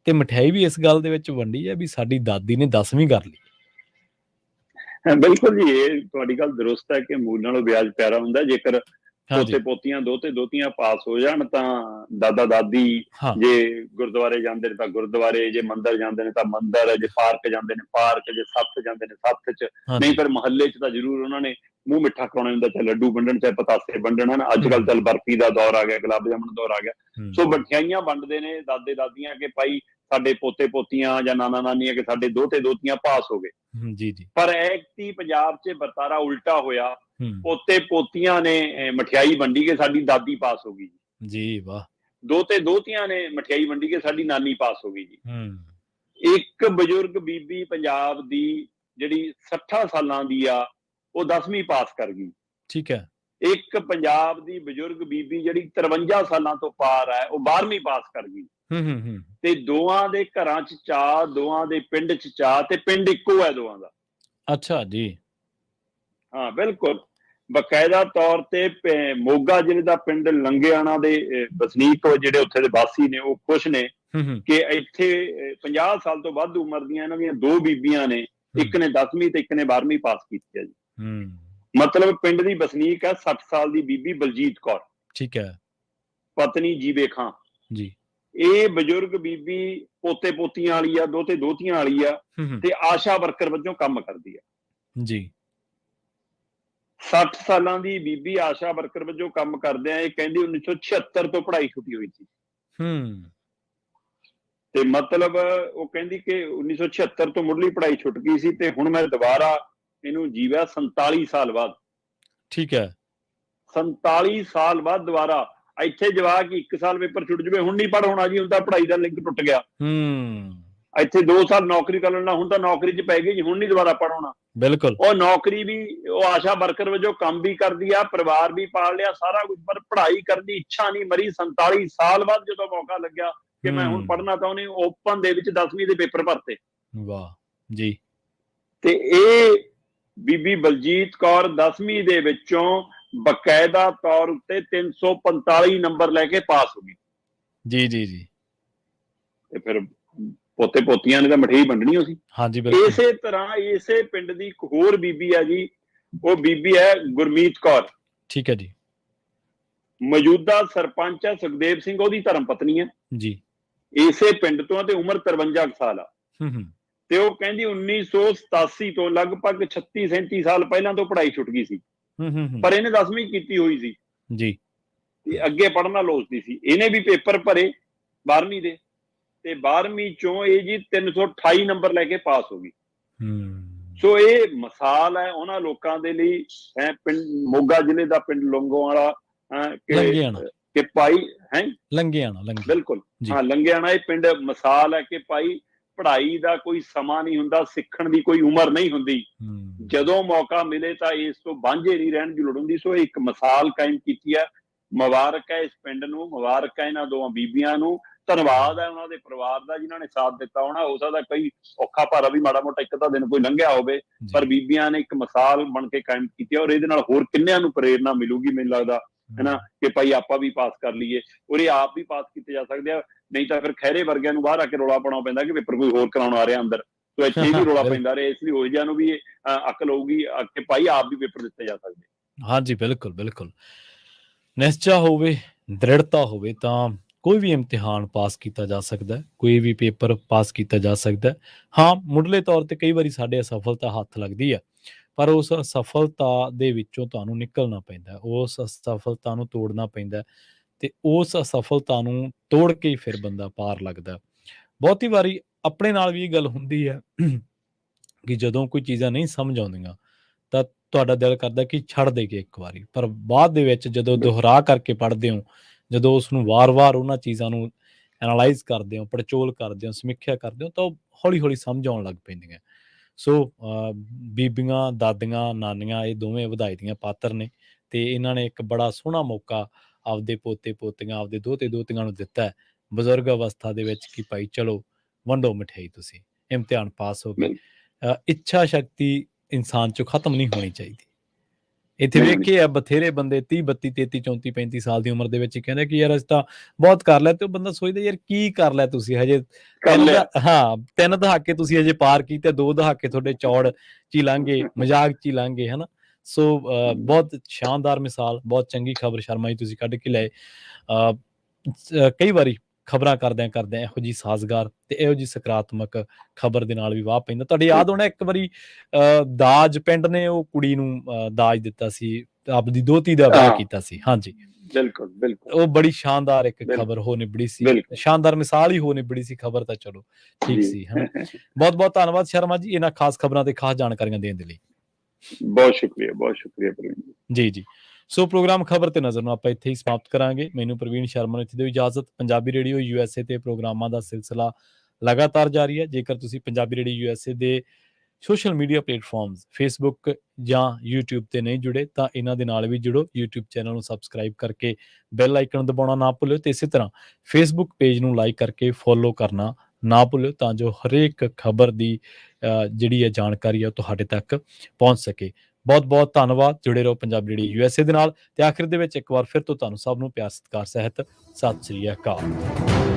ਤੇ ਮਠਿਆਈ ਵੀ ਇਸ ਗੱਲ ਦੇ ਵਿੱਚ ਵੰਡੀ ਹੈ ਵੀ ਸਾਡੀ ਦਾਦੀ ਨੇ 10ਵੀਂ ਕਰ ਲਈ। ਬਿਲਕੁਲ ਜੀ, ਇਹ ਤੁਹਾਡੀ ਗੱਲ ਦਰੁਸਤ ਹੈ ਕਿ ਮੂਲ ਨਾਲੋਂ ਵਿਆਜ ਪਿਆਰਾ ਹੁੰਦਾ। ਜੇਕਰ ਪੋਤੇ ਪੋਤੀਆਂ, ਦੋਤੇ ਦੋਤੀਆਂ ਪਾਸ ਹੋ ਜਾਣ ਤਾਂ ਦਾਦਾ ਦਾਦੀ ਜੇ ਗੁਰਦੁਆਰੇ ਜਾਂਦੇ ਨੇ ਤਾਂ ਗੁਰਦੁਆਰੇ, ਜੇ ਮੰਦਿਰ ਜਾਂਦੇ ਨੇ ਤਾਂ ਮੰਦਿਰ, ਜੇ ਪਾਰਕ ਜਾਂਦੇ ਨੇ ਪਾਰਕ, ਜੇ ਸੱਥ ਜਾਂਦੇ ਨੇ ਸੱਥ 'ਚ, ਨਹੀਂ ਪਰ ਮੁਹੱਲੇ 'ਚ ਤਾਂ ਜ਼ਰੂਰ ਉਹਨਾਂ ਨੇ ਮੂੰਹ ਮਿੱਠਾ ਕਰਾਉਣਾ ਹੁੰਦਾ, ਚਾਹੇ ਲੱਡੂ ਵੰਡਣ, ਚਾਹੇ ਪਤਾਸੇ ਵੰਡਣ। ਹਨ ਅੱਜ ਕੱਲ੍ਹ ਚੱਲ ਬਰਫੀ ਦਾ ਦੌਰ ਆ ਗਿਆ, ਗੁਲਾਬ ਜਾਮਣ ਦੌਰ ਆ ਗਿਆ। ਸੋ ਮਠਿਆਈਆਂ ਵੰਡਦੇ ਨੇ ਦਾਦੇ ਦਾਦੀਆਂ ਕਿ ਭਾਈ ਸਾਡੇ ਪੋਤੇ ਪੋਤੀਆਂ ਜਾਂ ਨਾਨਾ ਨਾਨੀਆਂ ਕਿ ਸਾਡੇ ਦੋਤੇ ਦੋਤੀਆਂ ਪਾਸ ਹੋ ਗਏ। ਪਰ ਐਤਕੀ ਪੰਜਾਬ 'ਚ ਵਰਤਾਰਾ ਉਲਟਾ ਹੋਇਆ। ਪੋਤੇ ਪੋਤੀਆਂ ਨੇ ਮਠਿਆਈ ਵੰਡੀ ਕਿ ਸਾਡੀ ਦਾਦੀ ਪਾਸ ਹੋ ਗਈ ਜੀ। ਵਾਹ। ਦੋਤੇ ਦੋਤੀਆਂ ਨੇ ਮਠਿਆਈ ਵੰਡੀ ਕਿ ਸਾਡੀ ਨਾਨੀ ਪਾਸ ਹੋ ਗਈ ਜੀ। ਇੱਕ ਬਜ਼ੁਰਗ ਬੀਬੀ ਪੰਜਾਬ ਦੀ ਜਿਹੜੀ 60 ਸਾਲਾਂ ਦੀ ਆ, ਉਹ 10ਵੀਂ ਪਾਸ ਕਰ ਗਈ। ਠੀਕ ਹੈ। ਇੱਕ ਪੰਜਾਬ ਦੀ ਬਜ਼ੁਰਗ ਬੀਬੀ ਜਿਹੜੀ 53 ਸਾਲਾਂ ਤੋਂ ਪਾਰ ਹੈ, ਉਹ 12ਵੀਂ ਪਾਸ ਕਰ ਗਈ। ਤੇ ਦੋਆਂ ਦੇ ਘਰਾਂ 'ਚ ਚਾਅ, ਦੋਆਂ ਦੇ ਪਿੰਡ 'ਚ ਚਾਅ, ਤੇ ਪਿੰਡ ਇੱਕੋ ਹੈ ਦੋਆਂ ਦਾ। ਅੱਛਾ ਜੀ। ਹਾਂ ਬਿਲਕੁਲ, ਬਕਾਇਦਾ ਤੌਰ ਤੇ ਮੋਗਾ ਜ਼ਿਲ੍ਹੇ ਦਾ ਪਿੰਡ ਲੰਗਿਆਣਾ ਦੇ ਵਸਨੀਕ ਜਿਹੜੇ ਉੱਥੇ ਦੇ ਵਾਸੀ ਨੇ, ਉਹ ਖੁਸ਼ ਨੇ ਕਿ ਇੱਥੇ 50 ਸਾਲ ਤੋਂ ਵੱਧ ਉਮਰ ਦੀਆਂ ਇਹਨਾਂ ਦੀਆਂ 2 ਬੀਬੀਆਂ ਨੇ, ਇੱਕ ਨੇ 10ਵੀਂ ਤੇ ਇੱਕ ਨੇ 12ਵੀਂ ਪਾਸ ਕੀਤੀ ਹੈ ਜੀ। ਮਤਲਬ ਪਿੰਡ ਦੀ ਵਸਨੀਕ ਹੈ 60 ਸਾਲ ਦੀ ਬੀਬੀ ਬਲਜੀਤ ਕੌਰ। ਠੀਕ ਹੈ। ਪਤਨੀ ਜੀਵੇ ਖਾਂ ਜੀ। ਇਹ ਬਜ਼ੁਰਗ ਬੀਬੀ ਪੋਤੇ ਪੋਤੀਆਂ ਵਾਲੀ ਆ, ਦੋਤੇ ਦੋਤੀਆਂ ਵਾਲੀ ਆ ਤੇ ਆਸ਼ਾ ਵਰਕਰ ਵਜੋਂ ਕੰਮ ਕਰਦੀ ਆ ਜੀ। 60 ਸਾਲਾਂ ਦੀ ਬੀਬੀ ਆਸ਼ਾ ਵਰਕਰ ਵਜੋਂ ਕੰਮ ਕਰਦੇ ਆ। ਇਹ ਕਹਿੰਦੀ 1976 ਤੋਂ ਪੜ੍ਹਾਈ ਛੁੱਟੀ ਹੋਈ ਸੀ। ਤੇ ਮਤਲਬ ਉਹ ਕਹਿੰਦੀ ਕਿ 1976 ਤੋਂ ਮੁੱਢਲੀ ਪੜ੍ਹਾਈ ਛੁੱਟ ਗਈ ਸੀ ਤੇ ਹੁਣ ਮੈਂ ਦੁਬਾਰਾ ਇਹਨੂੰ ਜੀਵਿਆ 47 ਸਾਲ ਬਾਅਦ। ਠੀਕ ਹੈ। 47 ਸਾਲ ਬਾਅਦ ਦੁਬਾਰਾ ਇੱਥੇ ਜਵਾਕ 1 ਸਾਲ ਪੇਪਰ ਛੁੱਟ ਜਵੇ, ਹੁਣ ਨਹੀਂ ਪੜ੍ਹ ਹੋਣਾ ਜੀ, ਹੁਣ ਤਾਂ ਪੜ੍ਹਾਈ ਦਾ ਲਿੰਕ ਟੁੱਟ ਗਿਆ। ਇੱਥੇ 2 ਸਾਲ ਨੌਕਰੀ ਕਰ ਲੈਣਾ, ਹੁਣ ਤਾਂ ਨੌਕਰੀ 'ਚ ਪੈ ਗਈ ਜੀ, ਹੁਣ ਨਹੀਂ ਦੁਬਾਰਾ ਪੜ੍ਹਾਉਣਾ। ਬਿਲਕੁਲ। ਉਹ ਨੌਕਰੀ ਵੀ ਉਹ ਆਸ਼ਾ ਵਰਕਰ ਵਜੋਂ ਕੰਮ ਵੀ ਕਰਦੀ ਆ, ਪਰਿਵਾਰ ਵੀ ਪਾਲ ਲਿਆ, ਸਾਰਾ ਕੁਝ, ਪਰ ਪੜ੍ਹਾਈ ਕਰਨ ਦੀ ਇੱਛਾ ਨਹੀਂ ਮਰੀ। 47 ਸਾਲ ਬਾਅਦ ਜਦੋਂ ਮੌਕਾ ਲੱਗਿਆ ਕਿ ਮੈਂ ਹੁਣ ਪੜ੍ਹਨਾ, ਤਾਂ ਉਹਨੇ ਓਪਨ ਦੇ ਵਿੱਚ 10ਵੀਂ ਦੇ ਪੇਪਰ ਭਰਤੇ। ਵਾਹ ਜੀ। ਤੇ ਇਹ ਬੀਬੀ ਬਲਜੀਤ ਕੌਰ 10ਵੀਂ ਦੇ ਵਿੱਚੋਂ ਬਕਾਇਦਾ ਤੌਰ ਉੱਤੇ 345 ਨੰਬਰ ਲੈ ਕੇ ਪਾਸ ਹੋ ਗਈ। ਜੀ ਜੀ ਜੀ। ਤੇ ਫਿਰ ਪੋਤੇ ਪੋਤੀਆਂ ਨੇ ਤਾਂ ਮਠਿਆਈ ਵੰਡਣੀ ਹੋ ਸੀ। ਹਾਂਜੀ ਬਿਲਕੁਲ। ਇਸੇ ਤਰ੍ਹਾਂ ਇਸੇ ਪਿੰਡ ਦੀ ਇੱਕ ਹੋਰ ਬੀਬੀ ਆ ਜੀ, ਉਹ ਬੀਬੀ ਹੈ ਗੁਰਮੀਤ ਕੌਰ। ਠੀਕ ਹੈ ਜੀ। ਮੌਜੂਦਾ ਸਰਪੰਚ ਹੈ ਸੁਖਦੇਵ ਸਿੰਘ, ਉਹਦੀ ਧਰਮ ਪਤਨੀ ਹੈ ਜੀ। ਇਸੇ ਪਿੰਡ ਤੋਂ, ਤੇ ਉਮਰ 53 ਸਾਲ ਆ। ਤੇ ਉਹ ਕਹਿੰਦੀ 1987 ਤੋਂ ਲਗਭਗ 36-37 ਸਾਲ ਪਹਿਲਾਂ ਤੋਂ ਪੜ੍ਹਾਈ ਛੁੱਟ ਗਈ ਸੀ, ਪਰ ਇਹਨੇ 10ਵੀਂ ਕੀਤੀ ਹੋਈ ਸੀ ਜੀ, ਤੇ ਅੱਗੇ ਪੜ੍ਹਨਾ ਲੋਚਦੀ ਸੀ। ਇਹਨੇ ਵੀ ਪੇਪਰ ਭਰੇ 12ਵੀਂ ਦੇ, ਤੇ 12ਵੀਂ ਚੋਂ ਇਹ ਜੀ 328 ਨੰਬਰ ਲੈ ਕੇ ਪਾਸ ਹੋ ਗਈ। ਸੋ ਇਹ ਮਿਸਾਲ ਹੈ ਉਹਨਾਂ ਲੋਕਾਂ ਦੇ ਲਈ, ਪਿੰਡ ਮੋਗਾ ਜ਼ਿਲ੍ਹੇ ਦਾ ਪਿੰਡ ਲੰਗੋਵਾਲਾ ਕਿ ਭਾਈ ਹੈ ਲੰਗਿਆਣਾ, ਬਿਲਕੁਲ ਹਾਂ ਲੰਗਿਆਣਾ, ਇਹ ਪਿੰਡ ਮਿਸਾਲ ਹੈ ਕਿ ਭਾਈ ਪੜ੍ਹਾਈ ਦਾ ਕੋਈ ਸਮਾਂ ਨਹੀਂ ਹੁੰਦਾ, ਸਿੱਖਣ ਦੀ ਕੋਈ ਉਮਰ ਨਹੀਂ ਹੁੰਦੀ, ਜਦੋਂ ਮੌਕਾ ਮਿਲੇ ਤਾਂ ਇਸ ਤੋਂ ਵਾਂਝੇ ਨਹੀਂ ਰਹਿਣ ਦੀ ਲੋੜ ਹੁੰਦੀ। ਸੋ ਇੱਕ ਮਿਸਾਲ ਕਾਇਮ ਕੀਤੀ ਹੈ। ਮੁਬਾਰਕ ਹੈ ਇਸ ਪਿੰਡ ਨੂੰ, ਮੁਬਾਰਕ ਹੈ ਇਹਨਾਂ ਦੋਵਾਂ ਬੀਬੀਆਂ ਨੂੰ, ਧੰਨਵਾਦ ਹੈ ਉਹਨਾਂ ਦੇ ਪਰਿਵਾਰ ਦਾ ਜਿਨ੍ਹਾਂ ਨੇ ਸਾਥ ਦਿੱਤਾ ਹੋਣਾ। ਹੋ ਸਕਦਾ ਕਈ ਔਖਾ ਭਾਰਾ ਵੀ ਮਾੜਾ ਮੋਟਾ ਇੱਕ ਤਾਂ ਦਿਨ ਕੋਈ ਲੰਘਿਆ ਹੋਵੇ, ਪਰ ਬੀਬੀਆਂ ਨੇ ਇੱਕ ਮਿਸਾਲ ਬਣ ਕੇ ਕਾਇਮ ਕੀਤੀ, ਔਰ ਇਹਦੇ ਨਾਲ ਹੋਰ ਕਿੰਨਿਆਂ ਨੂੰ ਪ੍ਰੇਰਨਾ ਮਿਲੂਗੀ ਮੈਨੂੰ ਲੱਗਦਾ ਹੈ ਨਾ, ਕਿ ਭਾਈ ਆਪਾਂ ਵੀ ਪਾਸ ਕਰ ਲਈਏ, ਔਰ ਇਹ ਆਪ ਵੀ ਪਾਸ ਕੀਤੇ ਜਾ ਸਕਦੇ ਆ। ਨਹੀਂ ਤਾਂ ਫਿਰ ਖਹਿਰੇ ਵਰਗਿਆਂ ਨੂੰ ਬਾਹਰ ਆ ਕੇ ਰੌਲਾ ਪਾਉਣਾ ਪੈਂਦਾ ਕਿ ਪੇਪਰ ਕੋਈ ਹੋਰ ਕਰਾਉਣ ਆ ਰਿਹਾ ਅੰਦਰ, ਤੋ ਇੱਥੇ ਵੀ ਰੌਲਾ ਪੈਂਦਾ ਰਿਹਾ। ਇਸ ਲਈ ਉਹ ਜਿਹਾ ਨੂੰ ਵੀ ਅਕਲ ਹੋਊਗੀ ਕਿ ਭਾਈ ਆਪ ਵੀ ਪੇਪਰ ਦਿੱਤੇ ਜਾ ਸਕਦੇ। ਹਾਂਜੀ ਬਿਲਕੁਲ ਬਿਲਕੁਲ। ਨਿਸ਼ਚਾ ਹੋਵੇ, ਦ੍ਰਿੜਤਾ ਹੋਵੇ ਤਾਂ ਕੋਈ ਵੀ ਇਮਤਿਹਾਨ ਪਾਸ ਕੀਤਾ ਜਾ ਸਕਦਾ, ਕੋਈ ਵੀ ਪੇਪਰ ਪਾਸ ਕੀਤਾ ਜਾ ਸਕਦਾ। ਹਾਂ, ਮੁੱਢਲੇ ਤੌਰ ਤੇ ਕਈ ਵਾਰੀ ਸਾਡੇ ਅਸਫਲਤਾ ਹੱਥ ਲੱਗਦੀ ਆ, ਪਰ ਉਸ ਅਸਫਲਤਾ ਦੇ ਵਿੱਚੋਂ ਤੁਹਾਨੂੰ ਨਿਕਲਣਾ ਪੈਂਦਾ, ਉਸ ਅਸਫਲਤਾ ਨੂੰ ਤੋੜਨਾ ਪੈਂਦਾ, ਤੇ ਉਸ ਅਸਫਲਤਾ ਨੂੰ ਤੋੜ ਕੇ ਹੀ ਫਿਰ ਬੰਦਾ ਪਾਰ ਲੱਗਦਾ। ਬਹੁਤੀ ਵਾਰੀ ਆਪਣੇ ਨਾਲ ਵੀ ਇਹ ਗੱਲ ਹੁੰਦੀ ਹੈ ਕਿ ਜਦੋਂ ਕੋਈ ਚੀਜ਼ਾਂ ਨਹੀਂ ਸਮਝ ਆਉਂਦੀਆਂ ਤਾਂ ਤੁਹਾਡਾ ਦਿਲ ਕਰਦਾ ਕਿ ਛੱਡ ਦੇਈਏ ਇੱਕ ਵਾਰੀ, ਪਰ ਬਾਅਦ ਦੇ ਵਿੱਚ ਜਦੋਂ ਦੁਹਰਾ ਕਰਕੇ ਪੜ੍ਹਦੇ ਹੋ, ਜਦੋਂ ਉਸ ਨੂੰ ਵਾਰ-ਵਾਰ ਉਹਨਾਂ ਚੀਜ਼ਾਂ ਨੂੰ ਐਨਾਲਾਈਜ਼ ਕਰਦੇ ਹੋ, ਪੜਚੋਲ ਕਰਦੇ ਹੋ, ਸਮੀਖਿਆ ਕਰਦੇ ਹੋ, ਤਾਂ ਉਹ ਹੌਲੀ-ਹੌਲੀ ਸਮਝ ਆਉਣ ਲੱਗ ਪੈਂਦੀਆਂ। ਸੋ ਬੀਬੀਆਂ, ਦਾਦੀਆਂ, ਨਾਨੀਆਂ ਇਹ ਦੋਵੇਂ ਵਧਾਈ ਦੀਆਂ ਪਾਤਰ ਨੇ, ਤੇ ਇਹਨਾਂ ਨੇ ਇੱਕ ਬੜਾ ਸੋਹਣਾ ਮੌਕਾ ਆਪਦੇ ਪੋਤੇ ਪੋਤੀਆਂ, ਆਪਦੇ ਦੋਤੇ ਦੋਤੀਆਂ ਨੂੰ ਦਿੱਤਾ ਬਜ਼ੁਰਗ ਅਵਸਥਾ ਦੇ ਵਿੱਚ ਕਿ ਭਾਈ ਚਲੋ ਵੰਡੋ ਮਠਿਆਈ, ਤੁਸੀਂ ਇਮਤਿਹਾਨ ਪਾਸ ਹੋ ਗਏ। ਇੱਛਾ ਸ਼ਕਤੀ ਇਨਸਾਨ 'ਚੋਂ ਖਤਮ ਨਹੀਂ ਹੋਣੀ ਚਾਹੀਦੀ। ਇੱਥੇ ਵੇਖੇ ਆ ਬਥੇਰੇ ਬੰਦੇ 30 32 33 34 35 ਸਾਲ ਦੀ ਉਮਰ ਦੇ ਵਿੱਚ ਕਹਿੰਦੇ ਕਿ ਯਾਰ ਅਸੀਂ ਤਾਂ ਬਹੁਤ ਕਰ ਲਿਆ, ਤੇ ਉਹ ਬੰਦਾ ਸੋਚਦਾ ਯਾਰ ਕੀ ਕਰ ਲਿਆ ਤੁਸੀਂ, ਹਜੇ 3 ਦਹਾਕੇ ਤੁਸੀਂ ਹਜੇ ਪਾਰ ਕੀਤੇ, 2 ਦਹਾਕੇ ਤੁਹਾਡੇ ਚੌੜ 'ਚ ਹੀ ਲੰਘੇ, ਮਜ਼ਾਕ 'ਚ ਹੀ ਲੰਘੇ, ਹਨਾ। ਸੋ ਬਹੁਤ ਸ਼ਾਨਦਾਰ ਮਿਸਾਲ, ਬਹੁਤ ਚੰਗੀ ਖਬਰ ਸ਼ਰਮਾ ਜੀ ਤੁਸੀਂ ਕੱਢ ਕੇ ਲਏ। ਕਈ ਵਾਰੀ ਖਬਰਾਂ ਕਰਦਿਆਂ ਇਹੋ ਜਿਹੀ ਸਾਜ਼ਗਾਰ ਤੇ ਇਹੋ ਜਿਹੀ ਸਕਾਰਾਤਮਕ ਖਬਰ ਦੇ ਨਾਲ ਵੀ ਵਾਹ ਪੈਂਦਾ। ਤੁਹਾਡੀ ਯਾਦ ਹੋਣਾ ਇੱਕ ਵਾਰੀ ਦਾਜ ਪਿੰਡ ਨੇ ਉਹ ਕੁੜੀ ਨੂੰ ਦਾਜ ਦਿੱਤਾ ਸੀ, ਆਪਦੀ ਦੋਤੀ ਦਾ ਵਿਆਹ ਕੀਤਾ ਸੀ। ਹਾਂਜੀ ਬਿਲਕੁਲ ਬਿਲਕੁਲ, ਉਹ ਬੜੀ ਸ਼ਾਨਦਾਰ ਇੱਕ ਖਬਰ ਹੋ ਨਿਬੜੀ ਸੀ, ਸ਼ਾਨਦਾਰ ਮਿਸਾਲ ਹੀ ਹੋ ਨਿਬੜੀ ਸੀ ਖਬਰ ਤਾਂ, ਚਲੋ ਠੀਕ ਸੀ, ਹਨਾ। ਬਹੁਤ ਬਹੁਤ ਧੰਨਵਾਦ ਸ਼ਰਮਾ ਜੀ ਇਹਨਾਂ ਖਾਸ ਖਬਰਾਂ ਤੇ ਖਾਸ ਜਾਣਕਾਰੀਆਂ ਦੇਣ ਦੇ ਲਈ। ਬਹੁਤ ਸ਼ੁਕਰੀਆ, ਬਹੁਤ ਸ਼ੁਕਰੀਆ ਜੀ ਜੀ। ਸੋ ਪ੍ਰੋਗਰਾਮ ਖਬਰ ਤੇ ਨਜ਼ਰ ਨੂੰ ਆਪਾਂ ਇੱਥੇ ਹੀ ਸਮਾਪਤ ਕਰਾਂਗੇ। ਮੈਨੂੰ ਪ੍ਰਵੀਨ ਸ਼ਰਮਾ ਨੂੰ ਇੱਥੇ ਦਿਓ ਇਜਾਜ਼ਤ। ਪੰਜਾਬੀ ਰੇਡੀਓ USA ਤੇ ਪ੍ਰੋਗਰਾਮਾਂ ਦਾ ਸਿਲਸਿਲਾ ਲਗਾਤਾਰ ਜਾਰੀ ਹੈ। ਜੇਕਰ ਤੁਸੀਂ ਪੰਜਾਬੀ ਰੇਡੀਓ USA ਦੇ ਸੋਸ਼ਲ ਮੀਡੀਆ ਪਲੇਟਫਾਰਮਸ Facebook ਜਾਂ YouTube ਤੇ ਨਹੀਂ ਜੁੜੇ ਤਾਂ ਇਹਨਾਂ ਦੇ ਨਾਲ ਵੀ ਜੁੜੋ। YouTube ਚੈਨਲ ਨੂੰ ਸਬਸਕ੍ਰਾਈਬ ਕਰਕੇ ਬੈਲ ਆਈਕਨ ਦਬਾਉਣਾ ਨਾ ਭੁੱਲਿਓ, ਤੇ ਇਸੇ ਤਰ੍ਹਾਂ Facebook ਪੇਜ ਨੂੰ ਲਾਈਕ ਕਰਕੇ ਫੋਲੋ ਕਰਨਾ ਨਾ ਭੁੱਲਿਓ, ਤਾਂ ਜੋ ਹਰੇਕ ਖਬਰ ਦੀ ਜਿਹੜੀ ਹੈ ਜਾਣਕਾਰੀ ਹੈ ਉਹ ਤੁਹਾਡੇ ਤੱਕ ਪਹੁੰਚ ਸਕੇ। ਬਹੁਤ ਬਹੁਤ ਧੰਨਵਾਦ। ਜੁੜੇ ਰਹੋ ਪੰਜਾਬੀ ਰੇਡੀਓ USA ਦੇ ਨਾਲ। ਤੇ ਆਖਿਰ ਦੇ ਵਿੱਚ ਇੱਕ ਵਾਰ ਫਿਰ ਤੋਂ ਤੁਹਾਨੂੰ ਸਭ ਨੂੰ ਪਿਆਰ ਸਤਿਕਾਰ ਸਹਿਤ ਸਤਿ ਸ੍ਰੀ ਅਕਾਲ।